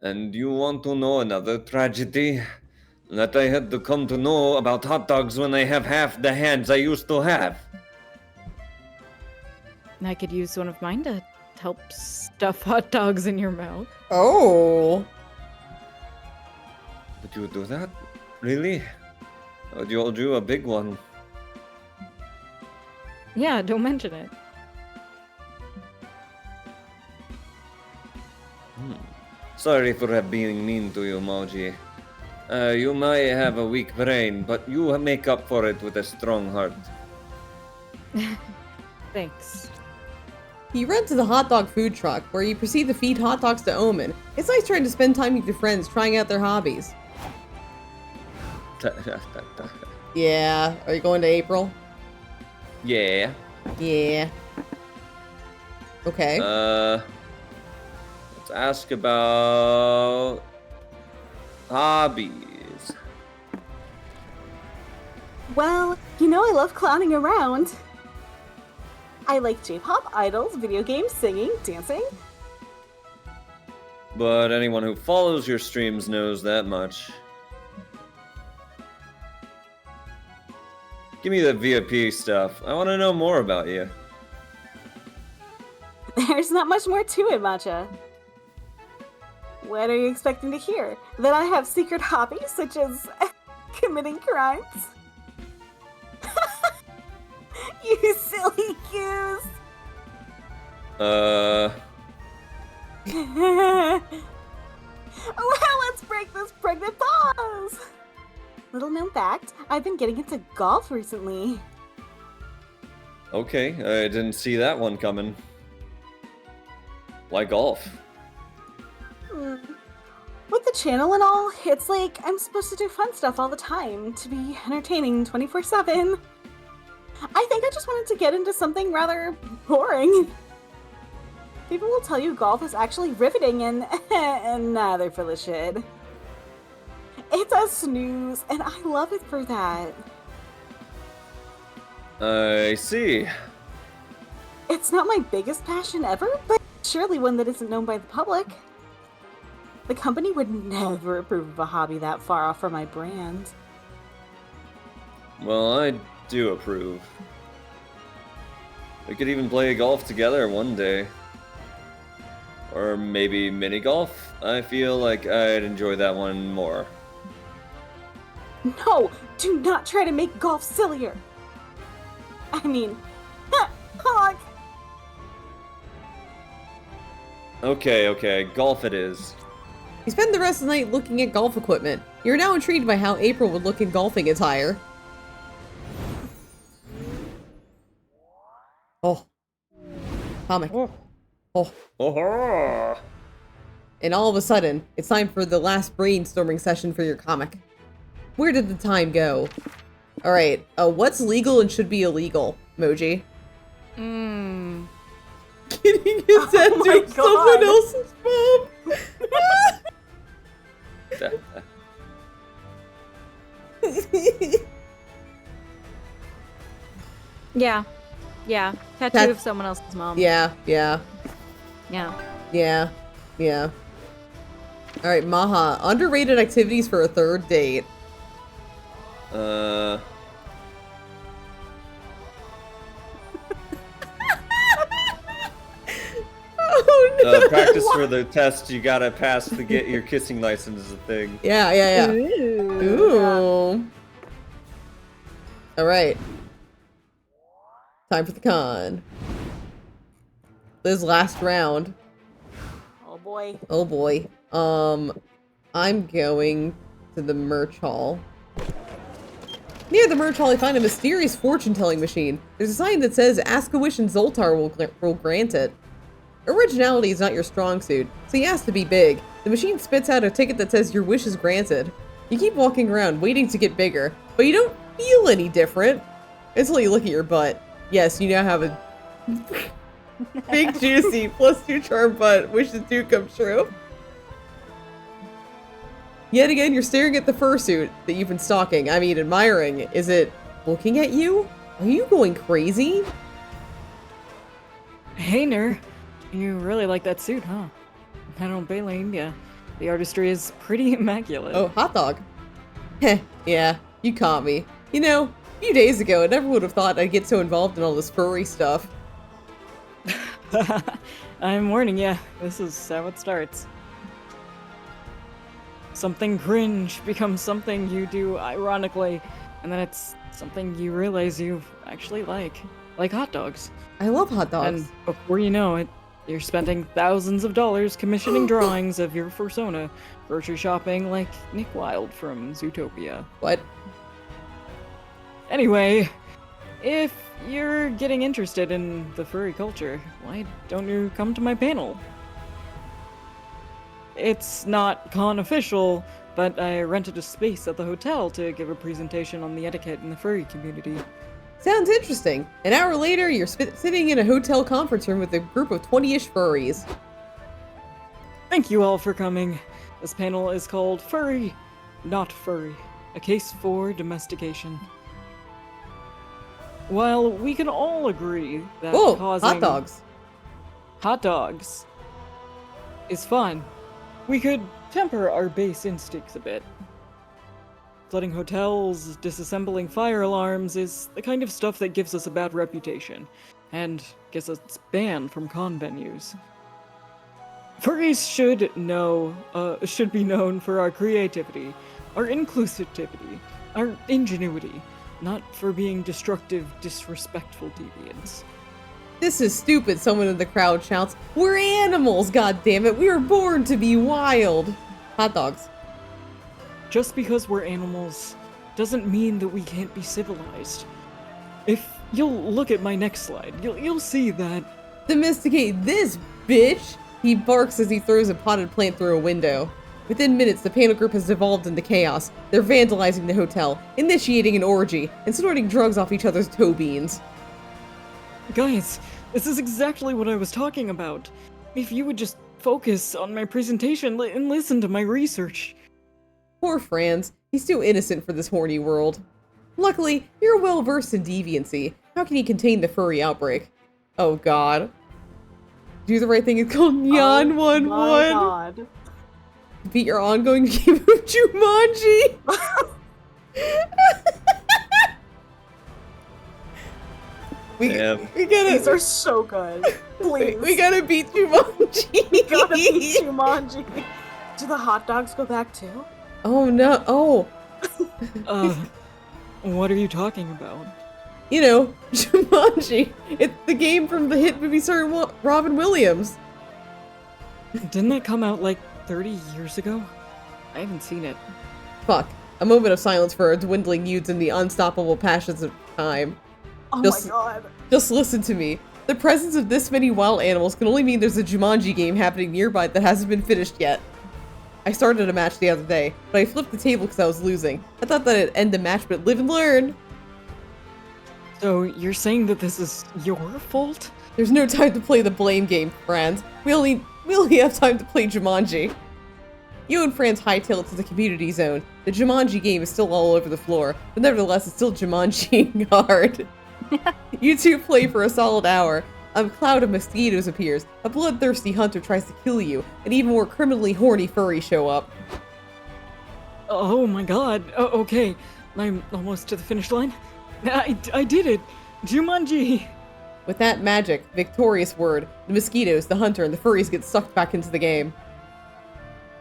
And you want to know another tragedy? That I had to come to know about hot dogs when I have half the hands I used to have. I could use one of mine to help stuff hot dogs in your mouth. Oh. Would you do that? Really? I'd hold you a big one. Yeah, don't mention it. Sorry for being mean to you, Moji. You might have a weak brain, but you make up for it with a strong heart. Thanks. You run to the hot dog food truck, where you proceed to feed hot dogs to Omen. It's nice trying to spend time with your friends, trying out their hobbies. Yeah, are you going to April? Yeah. Yeah. Okay. Let's ask about hobbies. Well, you know I love clowning around. I like J-pop, idols, video games, singing, dancing. but anyone who follows your streams knows that much. Give me the VIP stuff. I want to know more about you. There's not much more to it, Matcha. What are you expecting to hear? That I have secret hobbies, such as committing crimes? You silly goose! Well, let's break this pregnant pause! Little known fact, I've been getting into golf recently. Okay, I didn't see that one coming. Why golf? With the channel and all, it's like I'm supposed to do fun stuff all the time to be entertaining 24/7. I think I just wanted to get into something rather boring. People will tell you golf is actually riveting and nah, they're full of shit. It's a snooze, and I love it for that. I see. It's not my biggest passion ever, but surely one that isn't known by the public. The company would never approve of a hobby that far off from my brand. Well, I do approve. We could even play golf together one day. Or maybe mini golf? I feel like I'd enjoy that one more. No! Do not try to make golf sillier! I mean, honk! Okay, golf it is. You spend the rest of the night looking at golf equipment. You're now intrigued by how April would look in golfing attire. Oh. Comic. Oh. Oh. And all of a sudden, it's time for the last brainstorming session for your comic. Where did the time go? Alright, what's legal and should be illegal, Moji? Getting his tattoo of someone else's mom! Yeah. Tattoo of someone else's mom. Yeah. Alright, Maha. Underrated activities for a third date. Oh, no. Practice for the test you gotta pass to get your kissing license is a thing. Yeah. Ooh. Alright. Time for the con. Liz, last round. Oh boy. Oh boy. I'm going to the merch hall. Near the merch hall, I find a mysterious fortune-telling machine. There's a sign that says, "Ask a wish and Zoltar will grant it." Originality is not your strong suit, so you ask to be big. The machine spits out a ticket that says your wish is granted. You keep walking around, waiting to get bigger, but you don't feel any different until you look at your butt. Yes, you now have a big, juicy, +2 charm butt. Wishes do come true. Yet again, you're staring at the fursuit that you've been stalking. I mean, admiring. Is it looking at you? Are you going crazy? Hey, Ner. You really like that suit, huh? I don't blame ya. The artistry is pretty immaculate. Oh, hot dog. Heh, yeah, you caught me. You know, a few days ago, I never would have thought I'd get so involved in all this furry stuff. I'm warning ya, this is how it starts. Something cringe becomes something you do ironically, and then it's something you realize you actually like hot dogs. I love hot dogs. And before you know it, you're spending thousands of dollars commissioning drawings of your persona, grocery shopping like Nick Wilde from Zootopia. What? Anyway, if you're getting interested in the furry culture, why don't you come to my panel? It's not con official, but I rented a space at the hotel to give a presentation on the etiquette in the furry community. Sounds interesting. An hour later, you're sitting in a hotel conference room with a group of 20-ish furries. Thank you all for coming. This panel is called Furry, Not Furry, a case for domestication. While we can all agree that Oh, causing hot dogs. hot dogs is fun, we could temper our base instincts a bit. Flooding hotels, disassembling fire alarms is the kind of stuff that gives us a bad reputation, and gets us banned from con venues. Furries should be known for our creativity, our inclusivity, our ingenuity, not for being destructive, disrespectful deviants. This is stupid, someone in the crowd shouts. We're animals, goddammit! We were born to be wild! Hot dogs. Just because we're animals doesn't mean that we can't be civilized. If you'll look at my next slide, you'll see that... Domesticate this, bitch! He barks as he throws a potted plant through a window. Within minutes, the panel group has devolved into chaos. They're vandalizing the hotel, initiating an orgy, and snorting drugs off each other's toe beans. Guys, this is exactly what I was talking about. If you would just focus on my presentation and listen to my research. Poor Franz. He's too innocent for this horny world. Luckily, you're well versed in deviancy. How can he contain the furry outbreak? Oh god. Do the right thing, it's called Nyan 11. Oh my god. Beat your ongoing game of Jumanji. we gotta. These are so good. Please. We gotta beat Jumanji. We gotta beat Jumanji. Do the hot dogs go back too? Oh no. Oh. What are you talking about? You know, Jumanji. It's the game from the hit movie starring Robin Williams. Didn't that come out like 30 years ago? I haven't seen it. Fuck. A moment of silence for our dwindling youths and the unstoppable passions of time. Oh my god. Just listen to me. The presence of this many wild animals can only mean there's a Jumanji game happening nearby that hasn't been finished yet. I started a match the other day, but I flipped the table because I was losing. I thought that it'd end the match, but live and learn. So you're saying that this is your fault? There's no time to play the blame game, Franz. We only have time to play Jumanji. You and Franz hightail it to the community zone. The Jumanji game is still all over the floor, but nevertheless it's still Jumanji hard. You two play for a solid hour. A cloud of mosquitoes appears. A bloodthirsty hunter tries to kill you, and even more criminally horny furries show up. Oh my god. Okay. I'm almost to the finish line. I did it! Jumanji! With that magic, victorious word, the mosquitoes, the hunter, and the furries get sucked back into the game.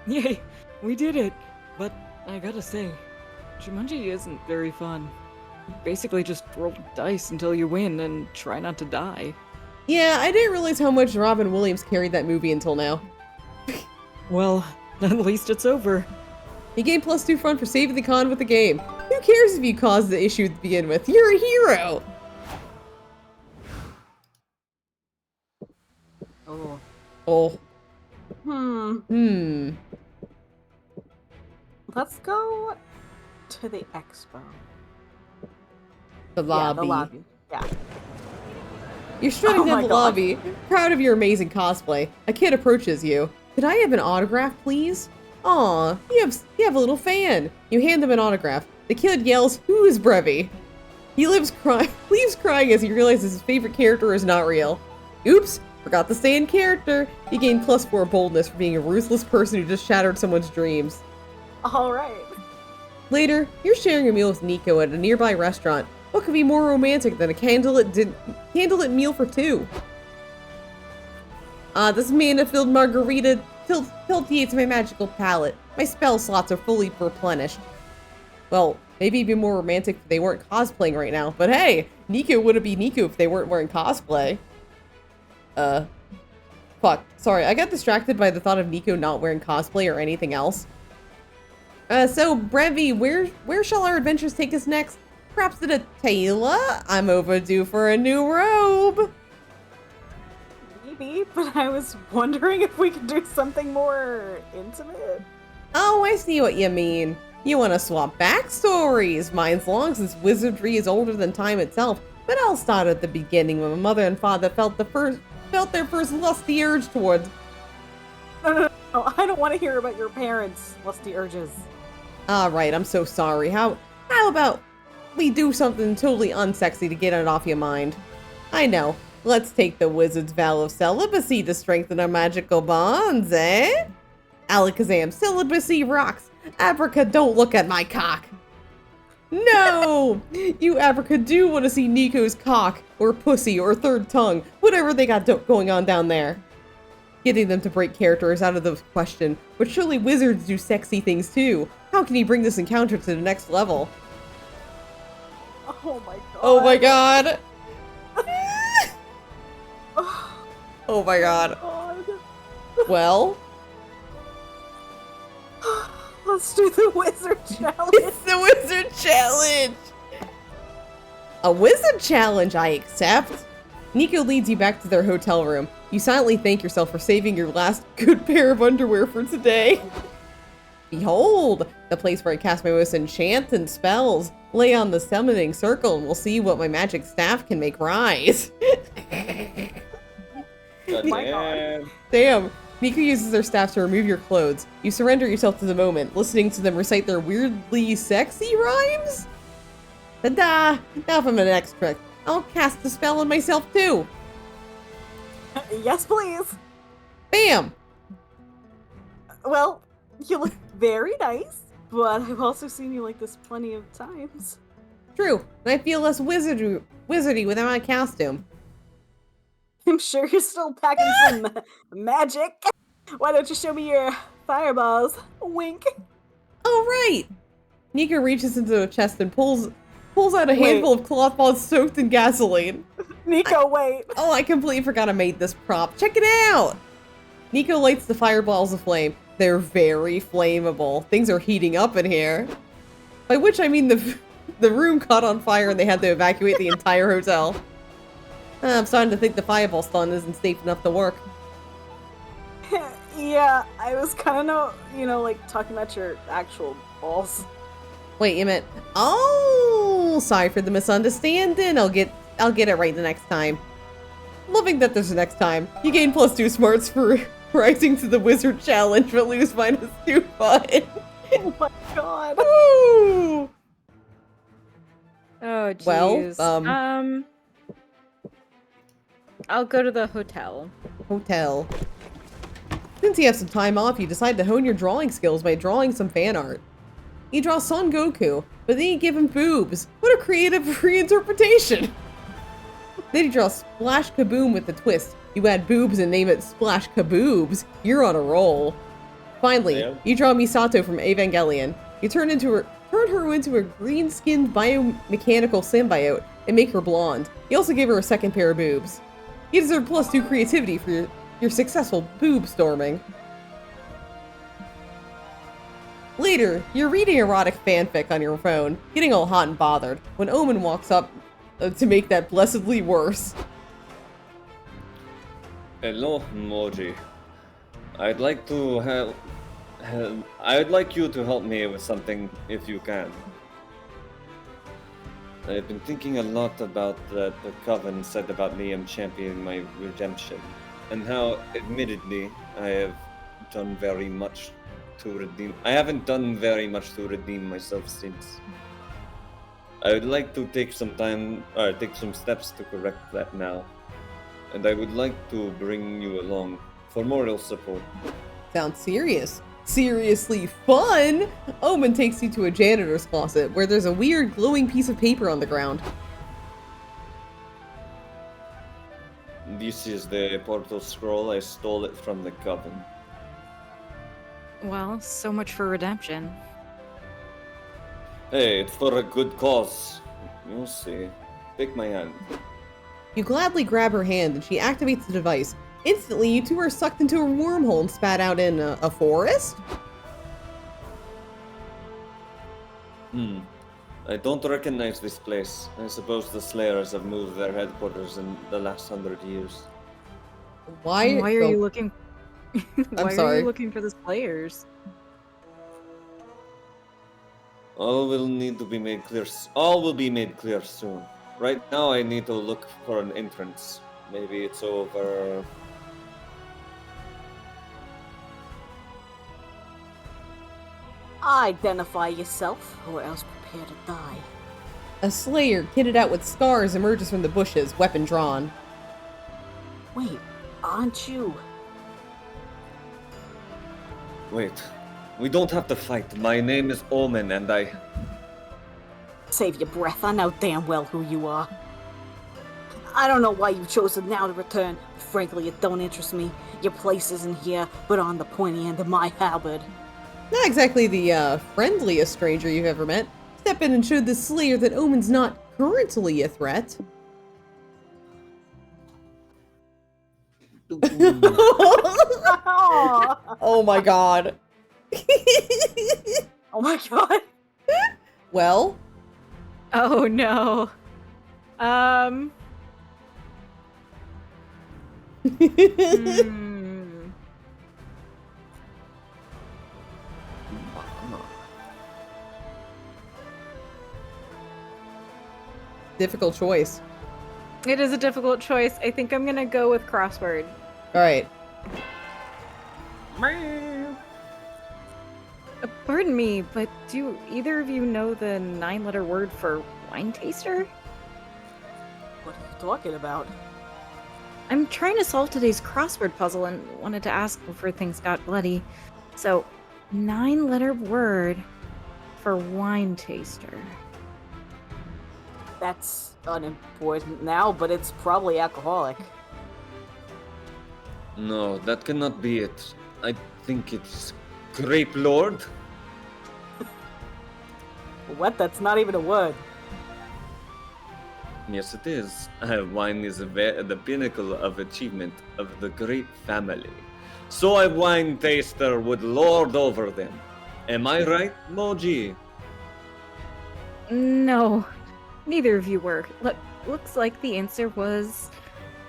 Yay! We did it! But I gotta say, Jumanji isn't very fun. Basically just roll dice until you win and try not to die. Yeah, I didn't realize how much Robin Williams carried that movie until now. Well, at least it's over. You gain +2 fun for saving the con with the game. Who cares if you caused the issue to begin with? You're a hero! Oh. Oh. Hmm. Let's go to the expo. The lobby. Yeah, the lobby. Yeah. You're strutting down the God. lobby, proud of your amazing cosplay. A kid approaches you. Could I have an autograph, please? Aw, you have a little fan. You hand them an autograph. The kid yells, "Who is Brevi?" He leaves crying as he realizes his favorite character is not real. Oops, forgot to stay in character. You gain +4 boldness for being a ruthless person who just shattered someone's dreams. Alright. Later, you're sharing a meal with Nico at a nearby restaurant. What could be more romantic than a candlelit meal for two? This mana-filled margarita tiltates my magical palate. My spell slots are fully replenished. Well, maybe it'd be more romantic if they weren't cosplaying right now, but hey, Nico wouldn't be Nico if they weren't wearing cosplay. Fuck. Sorry, I got distracted by the thought of Nico not wearing cosplay or anything else. So, Brevi, where shall our adventures take us next? Perhaps to the tailor? I'm overdue for a new robe. Maybe, but I was wondering if we could do something more intimate. Oh, I see what you mean. You want to swap backstories. Mine's long since wizardry is older than time itself, but I'll start at the beginning when my mother and father felt their first lusty urge towards... No, I don't want to hear about your parents' lusty urges. Alright, I'm so sorry. How about we do something totally unsexy to get it off your mind? I know. Let's take the wizard's vow of celibacy to strengthen our magical bonds, eh? Alakazam, celibacy rocks. Abraca, don't look at my cock. No! You Abraca do want to see Nico's cock, or pussy, or third tongue, whatever they got going on down there. Getting them to break character is out of the question, but surely wizards do sexy things too. How can he bring this encounter to the next level? Oh my god. Oh my god! Oh my god. God. Well, Let's do the wizard challenge. it's the wizard challenge! A wizard challenge, I accept. Nico leads you back to their hotel room. You silently thank yourself for saving your last good pair of underwear for today. Behold, the place where I cast my most enchant and spells. Lay on the summoning circle and we'll see what my magic staff can make rise. Damn. Damn. Nico uses their staff to remove your clothes. You surrender yourself to the moment, listening to them recite their weirdly sexy rhymes? Ta-da! Now for my next trick. I'll cast a spell on myself too. Yes, please. Bam! Well, you look very nice, but I've also seen you like this plenty of times. True, and I feel less wizardy without my costume. I'm sure you're still packing some magic. Why don't you show me your fireballs? Wink. All right. Nico reaches into a chest and pulls out a handful of cloth balls soaked in gasoline. Nico, wait. Oh, I completely forgot I made this prop. Check it out. Nico lights the fireballs aflame. They're very flammable. Things are heating up in here. By which I mean the room caught on fire and they had to evacuate the entire hotel. I'm starting to think the fireball stun isn't safe enough to work. Yeah, I was kind of, like talking about your actual balls. Wait, you meant... Oh, sorry for the misunderstanding. I'll get it right the next time. Loving that there's a next time. You gain +2 smarts for rising to the wizard challenge, but lose -2 fun. Oh my god. Woo! Oh, jeez. Well, I'll go to the hotel. Hotel. Since you have some time off, you decide to hone your drawing skills by drawing some fan art. You draw Son Goku, but then you give him boobs. What a creative reinterpretation! Then you draw Splash Kaboom with a twist. You add boobs and name it Splash Kaboobs. You're on a roll. Finally, you draw Misato from Evangelion. You turn her into a green-skinned biomechanical symbiote and make her blonde. You also give her a second pair of boobs. You deserve +2 creativity for your successful boob storming. Later, you're reading erotic fanfic on your phone, getting all hot and bothered, when Omen walks up to make that blessedly worse. Hello, Moji. I'd like to I'd like you to help me with something if you can. I've been thinking a lot about what the Coven said about Liam championing my redemption, and how, admittedly, I haven't done very much to redeem myself since. I would like to take some steps to correct that now, and I would like to bring you along for moral support. Sounds serious. Seriously fun! Omen takes you to a janitor's closet where there's a weird glowing piece of paper on the ground. This is the portal scroll. I stole it from the Coven. Well, so much for redemption. Hey, it's for a good cause. You'll see. Take my hand. You gladly grab her hand and she activates the device. Instantly, you two are sucked into a wormhole and spat out in a forest? I don't recognize this place. I suppose the Slayers have moved their headquarters in the last 100 years. Why are you looking? I'm Why sorry. are you looking for the Slayers? All will be made clear soon. Right now, I need to look for an entrance. Maybe it's over. Identify yourself, or else prepare to die. A Slayer, kitted out with scars, emerges from the bushes, weapon drawn. Wait, aren't you? Wait. We don't have to fight. My name is Omen, and I... Save your breath, I know damn well who you are. I don't know why you've chosen now to return, but frankly it don't interest me. Your place isn't here, but on the pointy end of my halberd. Not exactly the friendliest stranger you've ever met. Step in and showed the Slayer that Omen's not currently a threat. Oh my god. Oh my god. Well, Oh no. Hmm. difficult choice. It is a difficult choice. I think I'm gonna go with crossword. All right. Pardon me, but do either of you know the 9-letter word for wine taster? What are you talking about? I'm trying to solve today's crossword puzzle and wanted to ask before things got bloody. So, 9-letter word for wine taster. That's unimportant now, but it's probably alcoholic. No, that cannot be it. I think it's Grape Lord. What? That's not even a word. Yes, it is. Wine is the pinnacle of achievement of the grape family. So a wine taster would lord over them. Am I right, Moji? No, neither of you were. Looks like the answer was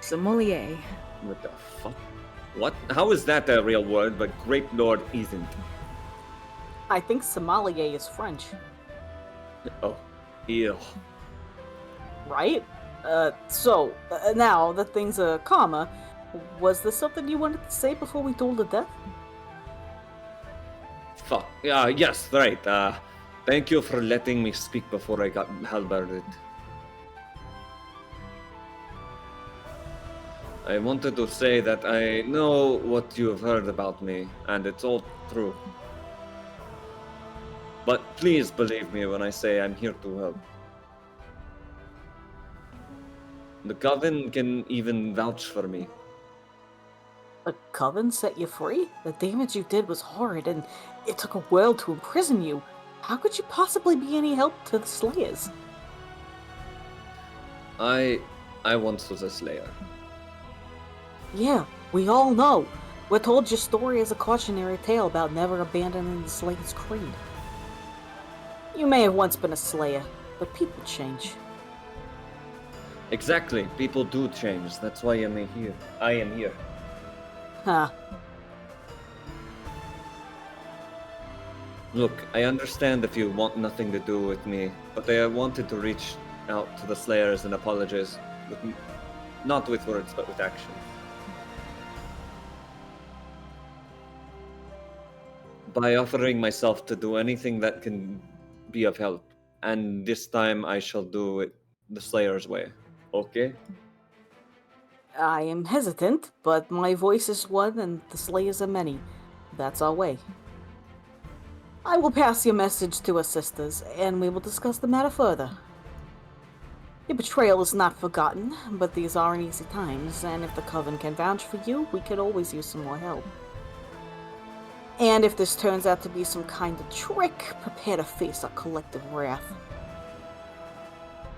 sommelier. What the fuck? What? How is that a real word, but Grape Lord isn't? I think sommelier is French, Oh, ew. right? So, now that things are calmer, was there something you wanted to say before we dueled to death? Fuck. Yes, right. Thank you for letting me speak before I got halberded. I wanted to say that I know what you have heard about me, and it's all true. But please believe me when I say I'm here to help. The Coven can even vouch for me. The Coven set you free? The damage you did was horrid, and it took a world to imprison you. How could you possibly be any help to the Slayers? I once was a Slayer. Yeah, we all know. We're told your story as a cautionary tale about never abandoning the Slayer's creed. You may have once been a Slayer, but people change. Exactly. People do change. That's why I am here. Huh. Look, I understand if you want nothing to do with me, but I wanted to reach out to the Slayers and apologize, not with words, but with action. By offering myself to do anything that can be of help, and this time I shall do it the Slayer's way. Okay? I am hesitant, but my voice is one and the Slayers are many. That's our way. I will pass your message to our sisters, and we will discuss the matter further. Your betrayal is not forgotten, but these aren't easy times, and if the Coven can vouch for you, we could always use some more help. And if this turns out to be some kind of trick, prepare to face our collective wrath.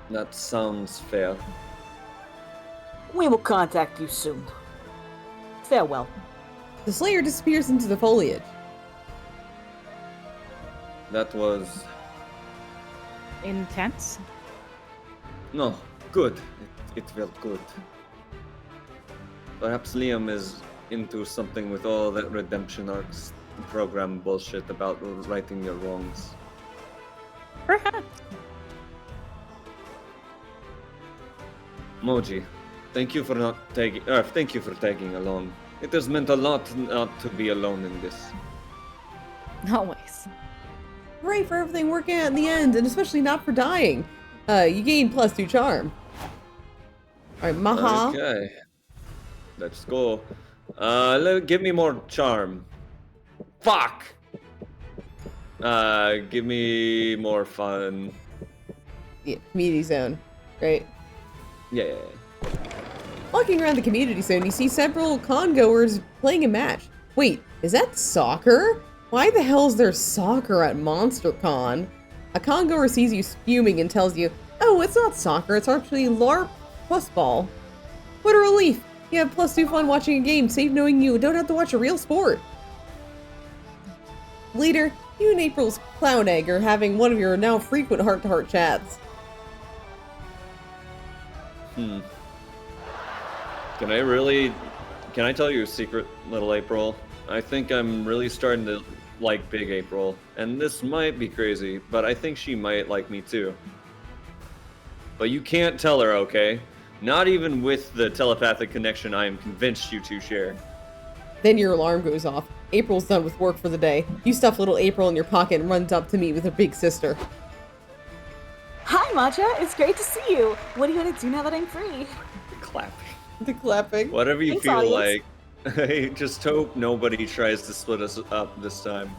That sounds fair. We will contact you soon. Farewell. The Slayer disappears into the foliage. That was... Intense? No, good. It felt good. Perhaps Liam is into something with all that redemption arcs program bullshit about righting your wrongs. Perhaps. Moji, thank you for thank you for tagging along. It has meant a lot not to be alone in this. Always. Hooray for everything working out in the end, and especially not for dying. You gain +2 charm. Alright, Maha. Okay. Let's go. Give me more charm. Fuck! Give me more fun. Yeah, community zone, right? Yeah. Walking around the community zone, you see several con-goers playing a match. Wait, is that soccer? Why the hell is there soccer at MonsterCon? A con-goer sees you spuming and tells you, oh, it's not soccer, it's actually LARP plus ball. What a relief! You have +2 fun watching a game, safe knowing you don't have to watch a real sport. Later, you and April's clown egg are having one of your now frequent heart-to-heart chats. Can I tell you a secret, little April? I think I'm really starting to like Big April. And this might be crazy, but I think she might like me too. But you can't tell her, okay? Not even with the telepathic connection I am convinced you two share. Then your alarm goes off. April's done with work for the day. You stuff little April in your pocket and runs up to meet with her big sister. Hi, Matcha. It's great to see you. What do you want to do now that I'm free? Clapping. The clapping. Whatever you Thanks, feel audience. like. I just hope nobody tries to split us up this time.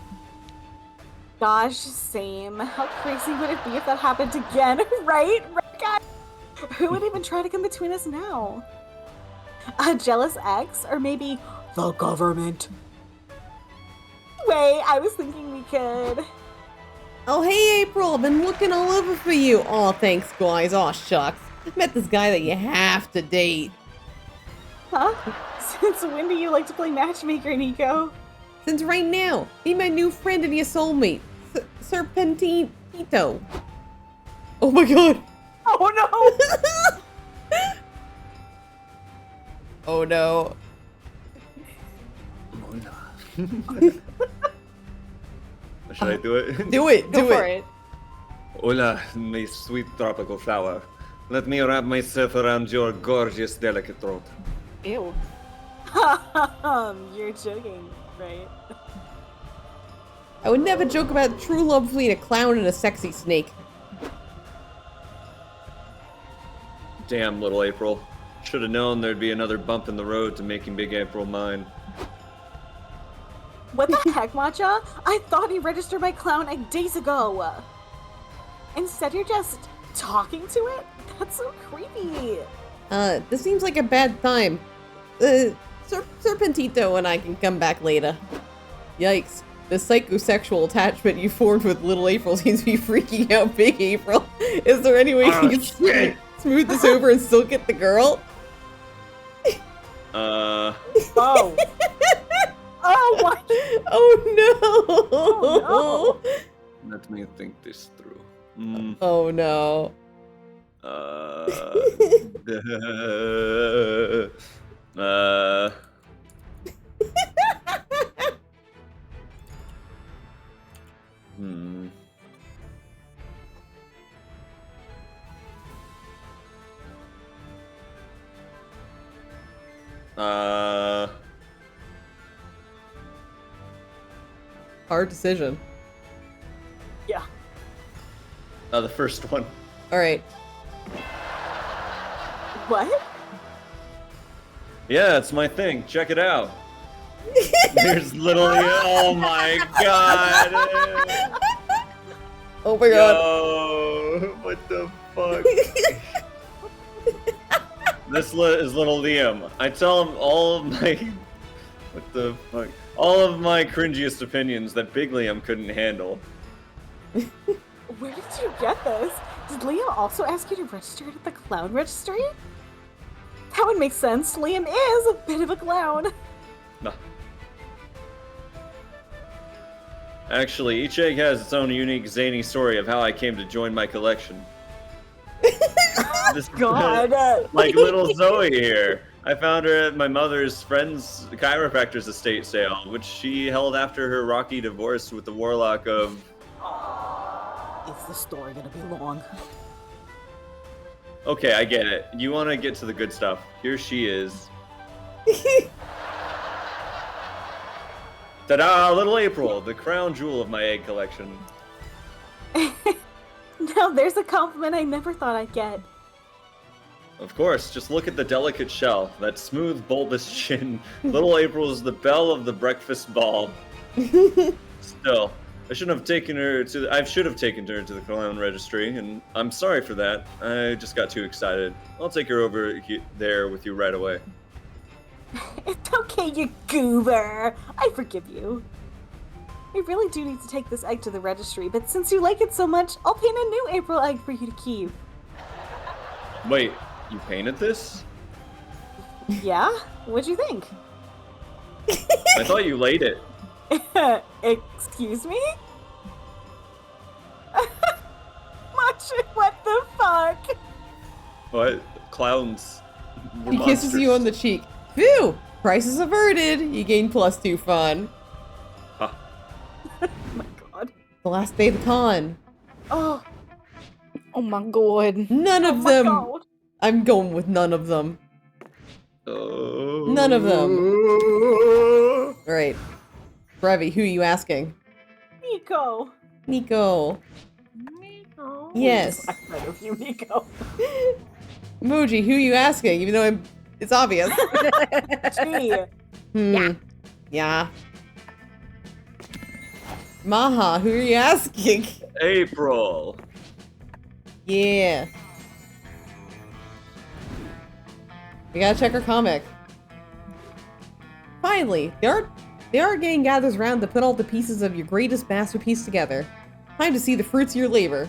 Gosh, same. How crazy would it be if that happened again? Right? Right, guys? Who would even try to come between us now? A jealous ex? Or maybe the government? Wait, I was thinking we could... Oh, hey, April. I've been looking all over for you. Aw, thanks, guys. Aw, shucks. Met this guy that you have to date. Huh? Since when do you like to play matchmaker, Nico? Since right now. Be my new friend and your soulmate. Serpentito. Oh my god. Oh no! Oh no. Should I do it? Do it. Go Do for it. it. Hola, my sweet tropical flower. Let me wrap myself around your gorgeous, delicate throat. Ew. You're joking, right? I would never joke about true love between a clown and a sexy snake. Damn, little April. Should have known there'd be another bump in the road to making Big April mine. What the heck, Matcha? I thought he registered my clown egg days ago. Instead, you're just talking to it? That's so creepy. This seems like a bad time. Serpentito and I can come back later. Yikes. The psychosexual attachment you formed with little April seems to be freaking out Big April. Is there any way you can smooth this over and still get the girl? Oh. Oh, what? Oh no! Oh, Let me think this through. Oh no. Hard decision. Yeah. The first one. Alright. What? Yeah, it's my thing. Check it out. There's literally. Oh my god. Oh my god. Yo, what the fuck? This is little Liam. I tell him all of my. What the fuck? All of my cringiest opinions that Big Liam couldn't handle. Where did you get this? Did Liam also ask you to register it at the clown registry? That would make sense. Liam is a bit of a clown. No. Actually, each egg has its own unique zany story of how I came to join my collection. This God. like little Zoe here. I found her at my mother's friend's chiropractor's estate sale, which she held after her rocky divorce with the warlock of... Is the story gonna be long? Okay, I get it. You want to get to the good stuff. Here she is. Ta-da! Little April, the crown jewel of my egg collection. Now there's a compliment I never thought I'd get. Of course, just look at the delicate shell, that smooth, bulbous chin. Little April is the belle of the breakfast ball. Still, I shouldn't have taken her to. I should have taken her to the clown registry, and I'm sorry for that. I just got too excited. I'll take her over there with you right away. It's okay, you goober. I forgive you. I really do need to take this egg to the registry, but since you like it so much, I'll paint a new April egg for you to keep. Wait, you painted this? Yeah? What'd you think? I thought you laid it. Excuse me? Machi, what the fuck? What? Clowns. We're He kisses you on the cheek. Phew! Crisis averted. You gain +2 fun. Huh. Oh my god. The last day of the con. Oh. Oh my god. None of my them. god. I'm going with none of them. Oh. None of them. All right. Brevi, who are you asking? Nico. Nico. Nico. Yes. I heard of you, Nico. Moji, who are you asking? Even though it's obvious. Gee. Yeah. Yeah. Maha, who are you asking? April. Yeah. We gotta check our comic. Finally, the art gang gathers around to put all the pieces of your greatest masterpiece together. Time to see the fruits of your labor.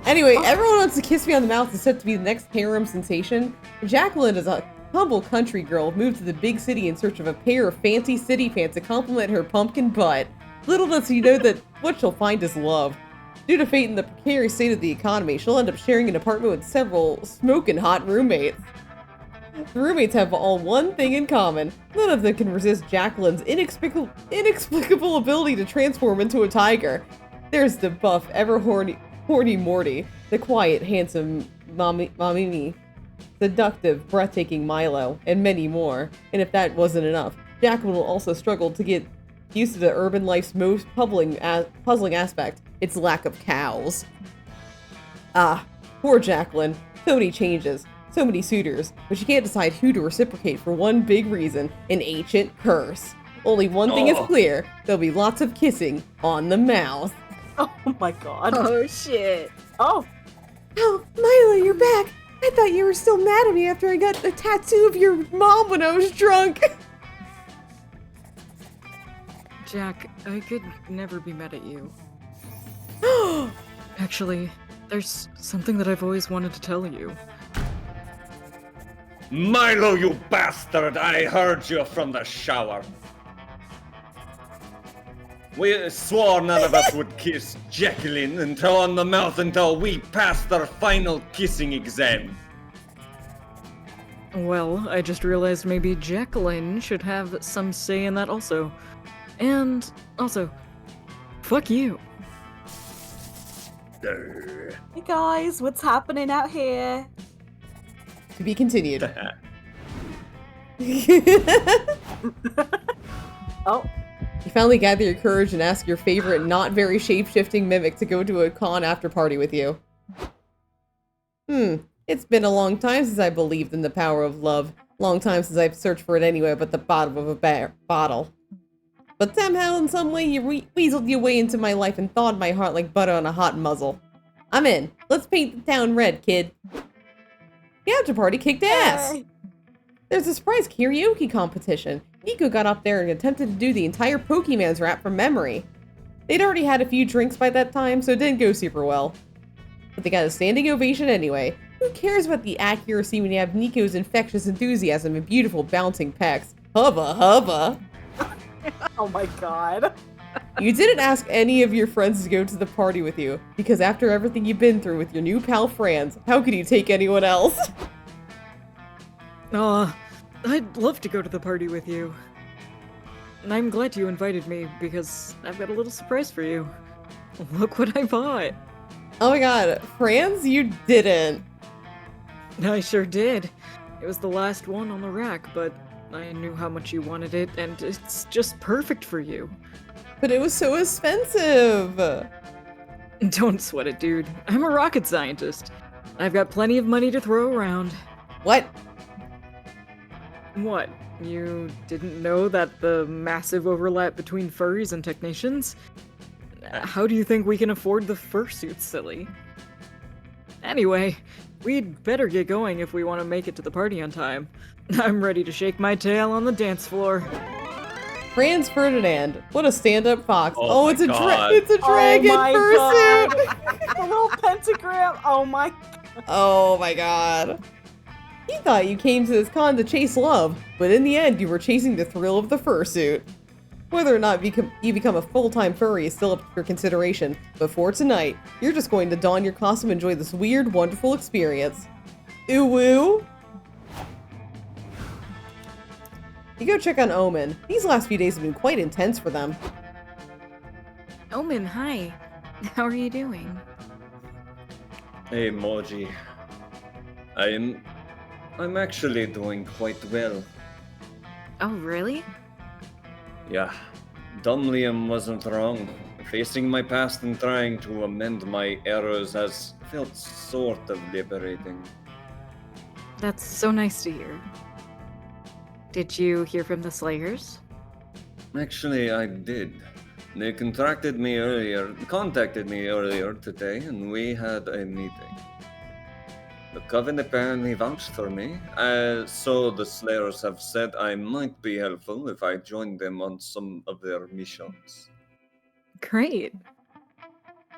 Anyway, everyone wants to kiss me on the mouth is set to be the next harem sensation. Jacqueline is a humble country girl moved to the big city in search of a pair of fancy city pants to complement her pumpkin butt. Little does she know that what she'll find is love. Due to fate and the precarious state of the economy, she'll end up sharing an apartment with several smoking hot roommates. The roommates have all one thing in common. None of them can resist Jacqueline's inexplicable ability to transform into a tiger. There's the buff, ever horny Morty, the quiet, handsome Mamimi, seductive, breathtaking Milo, and many more. And if that wasn't enough, Jacqueline will also struggle to get used to the urban life's most puzzling aspect, its lack of cows. Ah, poor Jacqueline. So many changes, so many suitors, but she can't decide who to reciprocate for one big reason, an ancient curse. Only one thing is clear, there'll be lots of kissing on the mouth. Oh my god. Oh shit. Oh. Oh, Milo, you're back! I thought you were still mad at me after I got a tattoo of your mom when I was drunk! Jack, I could never be mad at you. Actually, there's something that I've always wanted to tell you. Milo, you bastard! I heard you from the shower. We swore none of us would kiss Jacqueline until on the mouth until we passed our final kissing exam. Well, I just realized maybe Jacqueline should have some say in that also. And also, fuck you. Hey guys, what's happening out here? To be continued. Oh. You finally gather your courage and ask your favorite not very shape-shifting mimic to go to a con after party with you. It's been a long time since I believed in the power of love. Long time since I've searched for it anywhere but the bottom of a bottle. But somehow, in some way, you weaseled your way into my life and thawed my heart like butter on a hot muzzle. I'm in. Let's paint the town red, kid. The after party kicked ass. There's a surprise karaoke competition. Nico got up there and attempted to do the entire Pokemon's rap from memory. They'd already had a few drinks by that time, so it didn't go super well. But they got a standing ovation anyway. Who cares about the accuracy when you have Nico's infectious enthusiasm and beautiful bouncing pecs? Hubba hubba! Oh my god. You didn't ask any of your friends to go to the party with you, because after everything you've been through with your new pal Franz, how could you take anyone else? I'd love to go to the party with you. And I'm glad you invited me, because I've got a little surprise for you. Look what I bought! Oh my god, Franz, you didn't. I sure did. It was the last one on the rack, but I knew how much you wanted it, and it's just perfect for you. But it was so expensive. Don't sweat it, dude. I'm a rocket scientist. I've got plenty of money to throw around. What? What? You didn't know that the massive overlap between furries and technicians? How do you think we can afford the fursuits, silly? Anyway, we'd better get going if we want to make it to the party on time. I'm ready to shake my tail on the dance floor. Franz Ferdinand, what a stand-up fox. Oh it's my a God. it's a dragon Oh my fursuit. The little pentagram. Oh my. Oh my god. You thought you came to this con to chase love, but in the end you were chasing the thrill of the fursuit. Whether or not you become a full-time furry is still up for consideration, but for tonight, you're just going to don your costume and enjoy this weird, wonderful experience. Ooh woo! You go check on Omen. These last few days have been quite intense for them. Omen, hi. How are you doing? Hey, Moji. I'm actually doing quite well. Oh, really? Yeah, dumb Liam wasn't wrong. Facing my past and trying to amend my errors has felt sort of liberating. That's so nice to hear. Did you hear from the Slayers? Actually, I did. They contacted me earlier today, and we had a meeting. The Coven apparently vouched for me, so the Slayers have said I might be helpful if I join them on some of their missions. Great.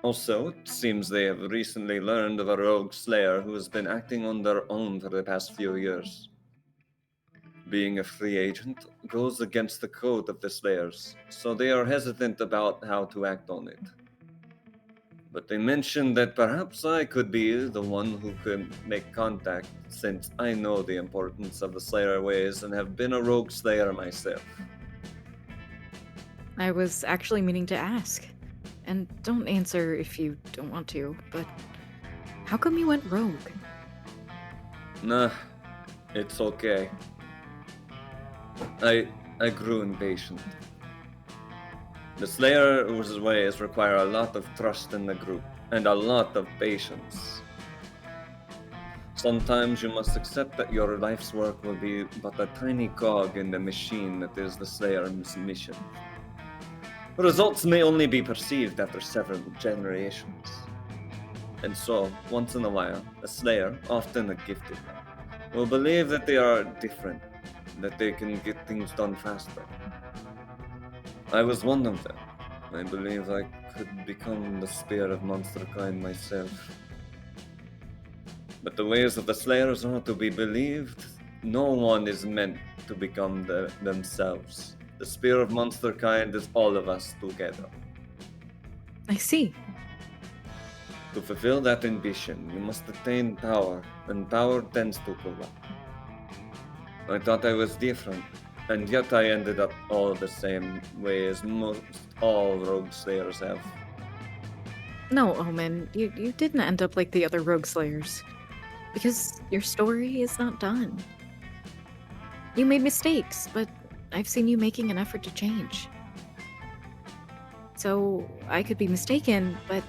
Also, it seems they have recently learned of a rogue Slayer who has been acting on their own for the past few years. Being a free agent goes against the code of the Slayers, so they are hesitant about how to act on it. But they mentioned that perhaps I could be the one who could make contact, since I know the importance of the Slayer ways and have been a rogue Slayer myself. I was actually meaning to ask. And don't answer if you don't want to, but how come you went rogue? Nah, it's okay. I grew impatient. The Slayer's ways require a lot of trust in the group, and a lot of patience. Sometimes you must accept that your life's work will be but a tiny cog in the machine that is the Slayer's mission. Results may only be perceived after several generations. And so, once in a while, a Slayer, often a gifted one, will believe that they are different, that they can get things done faster. I was one of them. I believe I could become the spear of monsterkind myself. But the ways of the Slayers are to be believed. No one is meant to become themselves. The spear of monsterkind is all of us together. I see. To fulfill that ambition, you must attain power, and power tends to corrupt. I thought I was different, and yet I ended up all the same way as most all rogue slayers have. No, Omen, you didn't end up like the other rogue slayers. Because your story is not done. You made mistakes, but I've seen you making an effort to change. So, I could be mistaken, but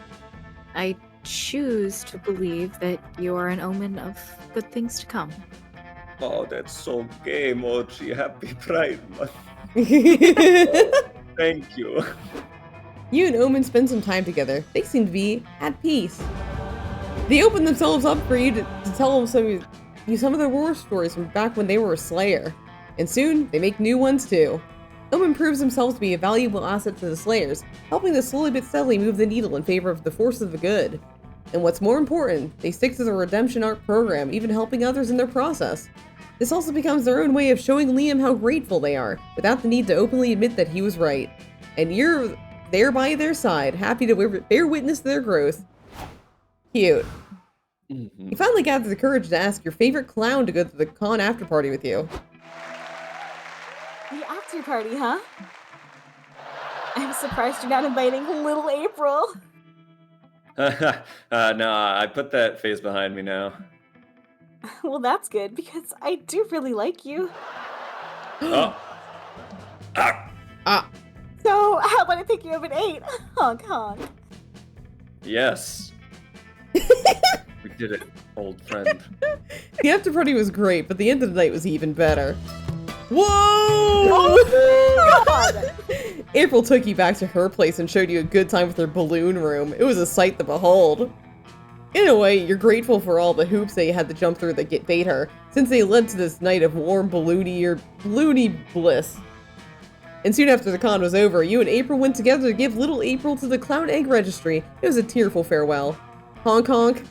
I choose to believe that you are an omen of good things to come. Oh, that's so gay, Mochi. Happy Pride Month. Thank you. You and Omen spend some time together. They seem to be at peace. They open themselves up for you to tell them some of their war stories from back when they were a Slayer. And soon, they make new ones too. Omen proves himself to be a valuable asset to the Slayers, helping to slowly but steadily move the needle in favor of the force of the good. And what's more important, they stick to the redemption arc program, even helping others in their process. This also becomes their own way of showing Liam how grateful they are, without the need to openly admit that he was right. And you're there by their side, happy to bear witness to their growth. Cute. Mm-hmm. You finally gathered the courage to ask your favorite clown to go to the con after party with you. The after party, huh? I'm surprised you're not inviting little April. No, I put that face behind me now. Well, that's good, because I do really like you. Oh. Ah. So, how about I pick you up at 8? Honk, honk. Yes. We did it, old friend. The after party was great, but the end of the night was even better. Whoa! God. April took you back to her place and showed you a good time with her balloon room. It was a sight to behold. In a way, you're grateful for all the hoops that you had to jump through to bait her, since they led to this night of warm balloony bliss. And soon after the con was over, you and April went together to give little April to the Clown Egg Registry. It was a tearful farewell. Honk honk.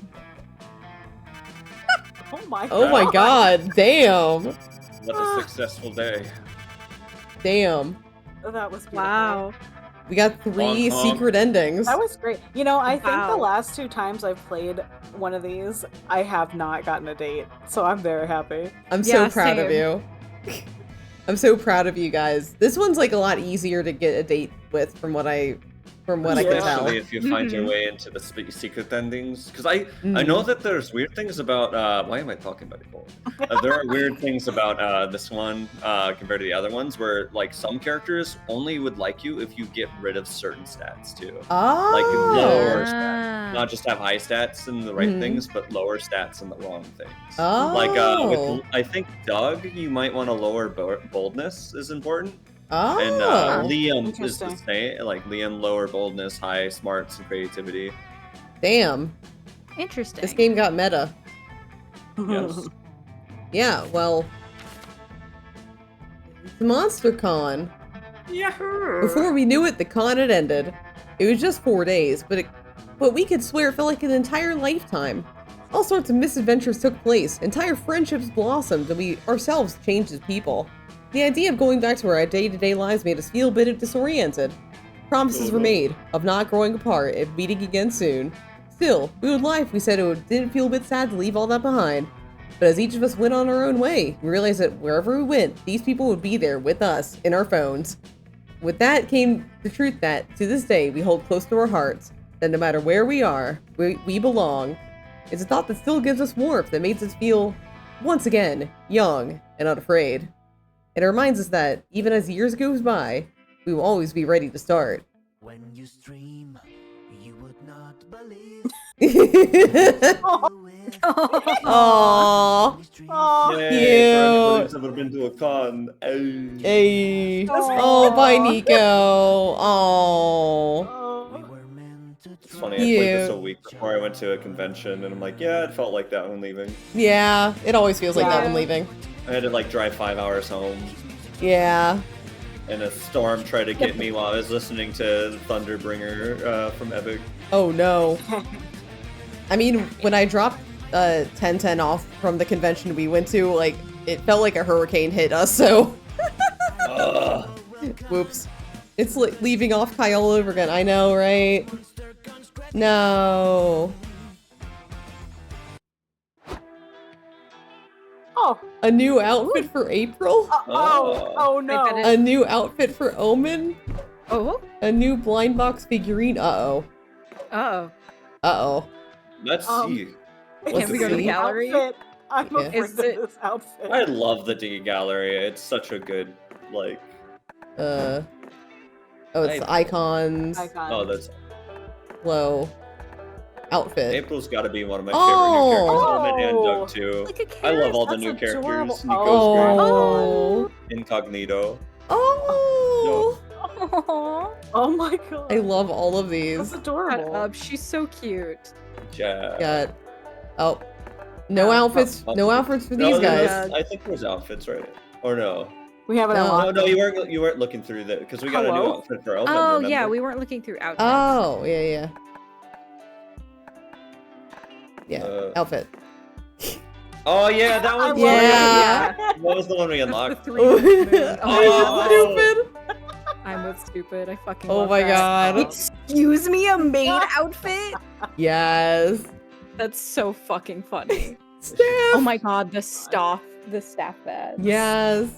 Oh my God, damn. What a successful day. Damn. That was beautiful. Wow. We got 3 Honk, honk. secret endings. That was great. You know, I think Wow. the last 2 times I've played one of these, I have not gotten a date. So I'm very happy. I'm so Yeah, proud of same. you. I'm so proud of you guys. This one's like a lot easier to get a date with from what I can tell. Especially if you find your Mhm. way into the secret endings. Because I know that there's weird things about, why am I talking about Nicole? There are weird things about this one compared to the other ones where like some characters only would like you if you get rid of certain stats too. Oh. Like lower Ah. stats. Not just have high stats in the right Mhm. things, but lower stats in the wrong things. Oh. Like with, I think Doug, you might want to lower boldness is important. Oh. And Liam is the Interesting. same. Like Liam, lower boldness, high smarts and creativity. Damn. Interesting. This game got meta. Yes. Yeah, well. It's MonsterCon. Before we knew it, the con had ended. It was just 4 days, but we could swear it felt like an entire lifetime. All sorts of misadventures took place, entire friendships blossomed, and we ourselves changed as people. The idea of going back to our day-to-day lives made us feel a bit disoriented. Promises were made of not growing apart and meeting again soon. Still, we would lie if we said it didn't feel a bit sad to leave all that behind. But as each of us went on our own way, we realized that wherever we went, these people would be there with us in our phones. With that came the truth that, to this day, we hold close to our hearts, that no matter where we are, we belong. It's a thought that still gives us warmth, that makes us feel, once again, young and unafraid. And it reminds us that, even as years goes by, we will always be ready to start. When you stream, you would not believe. Aww. Yay, Cute. never been to a con. Hey. Oh, bye, Nico. Aww. It's funny, I played this a week before I went to a convention, and I'm like, yeah, it felt like that when leaving. Yeah, it always feels like that when leaving. I had to like drive 5 hours home, Yeah. and a storm tried to get me while I was listening to Thunderbringer from Epic. Oh no. I mean, when I dropped 1010 off from the convention we went to, like, it felt like a hurricane hit us, so. Whoops. It's like leaving offkai all over again. I know, right? No. Oh. A new outfit for April? Oh no. A new outfit for Omen? Oh? A new blind box figurine? Uh-oh. Uh-oh. Uh-oh. Let's see. Can we go to the gallery? Outfit. I'm Yeah. afraid Is of it- this outfit. I love the D Gallery. It's such a good, like. Oh, it's the icons. Oh, that's. Low. Outfit. April's got to be one of my Oh. favorite new characters. Omen and Doug too. I love all the That's new adorable. characters. Nico's Oh. great. Incognito. Oh. Oh my god. I love all of That's these. adorable. She's so cute. Yeah. Got. Oh. No outfits. No outfits for these guys. I think there's outfits, right? Or no? We haven't No. unlocked No, you weren't looking through that because we got a new Hello? outfit for Omen. Oh, remember? yeah, we weren't looking through outfits. Oh, yeah. Yeah, Uh, outfit. Oh yeah, that I one. love Yeah. it. What was the one we unlocked? Oh, Oh. stupid. I'm with stupid. I fucking Oh love my that. god. Excuse me, a maid outfit? Yes. That's so fucking funny. Staff. Oh my god, the staff badge. Yes.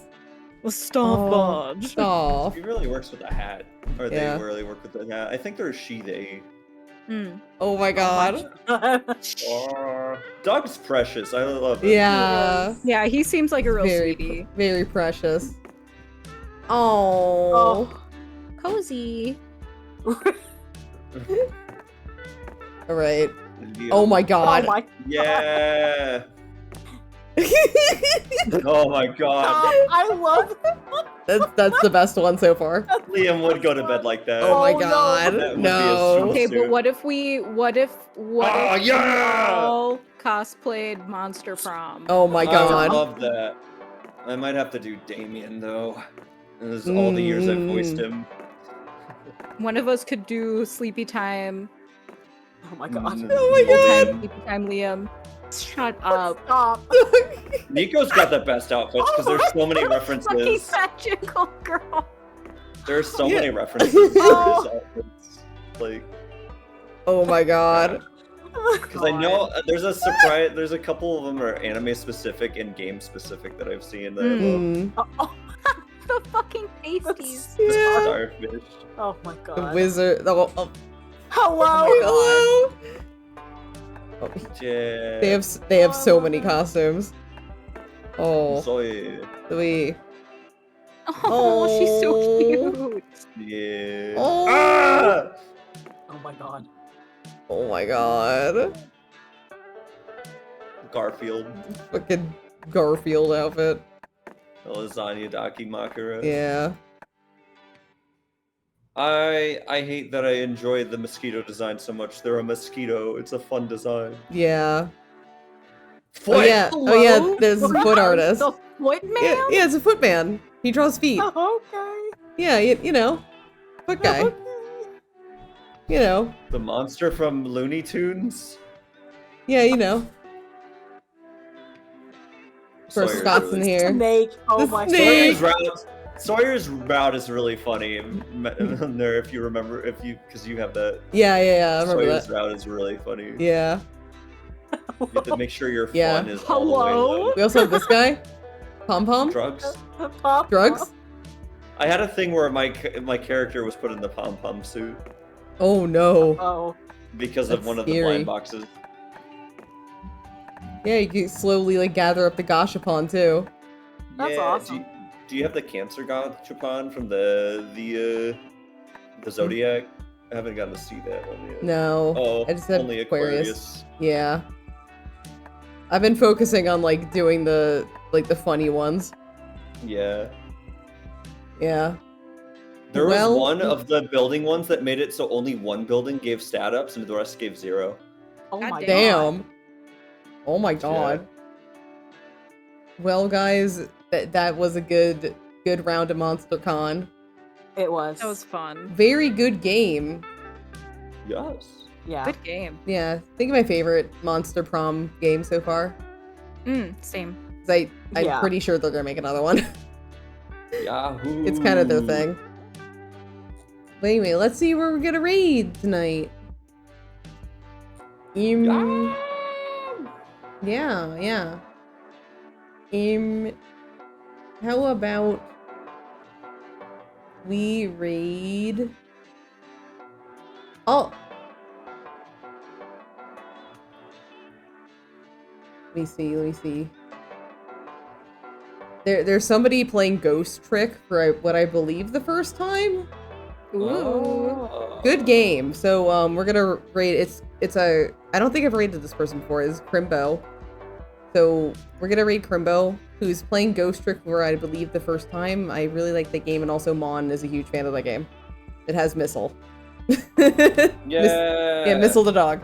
The staff badge. Staff. He really works with a hat, or Yeah. they really work with the hat. I think they're they. Mm. Oh my god. Doug's precious. I love it. Yeah. Yeah, he seems like a real Very, sweetie. very precious. Oh. Cozy. All right. Oh my god. Oh my Yeah. Oh my god. I love That's the best one so far. Liam would go to bed like that. Oh my no. god. That would be No. a Okay, but suit. what if we Oh, we yeah! all cosplayed Monster Prom? Oh my I would god. love that. I might have to do Damien though. This is all the years I've voiced him. One of us could do Sleepy Time. Oh my god. Oh my god. Full-time Sleepy Time Liam. Shut up. Stop. Nico's got the best outfits because there's so many Fucking references. magical girl. There's so Yeah. many references to his outfits. Like, Oh my god. because I know there's a surprise. There's a couple of them are anime specific and game specific that I've seen. That I love. Mm. The fucking pasties. Yeah. Starfish. Oh my The god. wizard. Oh, oh, Hello. hello. Oh, Yeah. they have so many costumes. Oh, Zoe. sweet. Oh, she's so Oh. cute. Yeah. Oh. Ah! Oh my god. Oh my god. Garfield. Fucking Garfield outfit. The lasagna Dakimakura. Yeah. I hate that I enjoy the mosquito design so much. They're a mosquito. It's a fun design. Yeah. Foot! Oh yeah. Oh yeah. There's a foot artist. The foot man? Yeah, yeah, it's a foot man. He draws feet. Okay. Yeah, you know, foot guy. You know. The monster from Looney Tunes. Yeah, you know. Of course, Sawyer's Scott's in really- here. Snake. Oh The my snake. god. Sawyer's route is really funny. There, if you remember, because you have that. Yeah, yeah, yeah. I remember Sawyer's that. route is really funny. Yeah. You have to make sure your Yeah. fun is all the way Hello? low. We also have this guy. Pom Pom. Drugs. Pop. Drugs. I had a thing where my character was put in the pom pom suit Oh no. Oh. because That's of one of the scary. blind boxes. Yeah, you can slowly like gather up the Gashapon too. That's yeah, awesome. Do you have the Cancer God Chapon from the Zodiac? I haven't gotten to see that one yet. No. Oh, I just have only Aquarius. Yeah. I've been focusing on like doing the funny ones. Yeah. Yeah. There Well- was one of the building ones that made it so only one building gave stat ups and the rest gave 0. Oh God my god. Damn. Oh my god. Well, guys, that was a good round of Monster Con. It was. That was fun. Very good game. Yes. Yeah. Good game. Yeah, I think my favorite Monster Prom game so far. Same. 'Cause I'm Yeah. pretty sure they're gonna make another one. Yahoo. It's kind of their thing. But anyway, let's see where we're gonna raid tonight. Yeah. How about we raid? Oh. Let me see. There's somebody playing Ghost Trick for what I believe the first time. Oh. Good game. So we're gonna raid. I don't think I've raided this person before. It's Crimbo. So we're gonna raid Crimbo, who's playing Ghost Trick for I believe the first time. I really like the game, and also Mon is a huge fan of that game. It has Missile. Yeah. Missile the dog.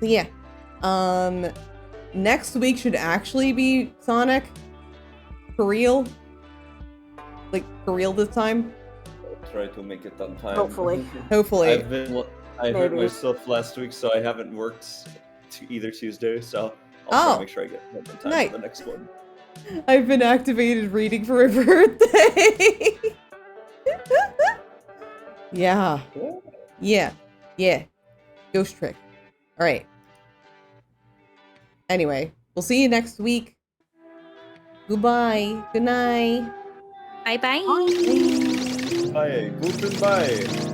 Yeah. Next week should actually be Sonic. For real. Like, for real this time. I'll try to make it on time. Hopefully. Hopefully. I hurt Maybe. myself last week, so I haven't worked either Tuesday, so I'll try Oh. to make sure I get home in time Nice. for the next one. I've been activated reading for my birthday. Yeah. Yeah. Ghost Trick. Alright. Anyway, we'll see you next week. Goodbye. Good night. Bye bye. Bye. Goodbye.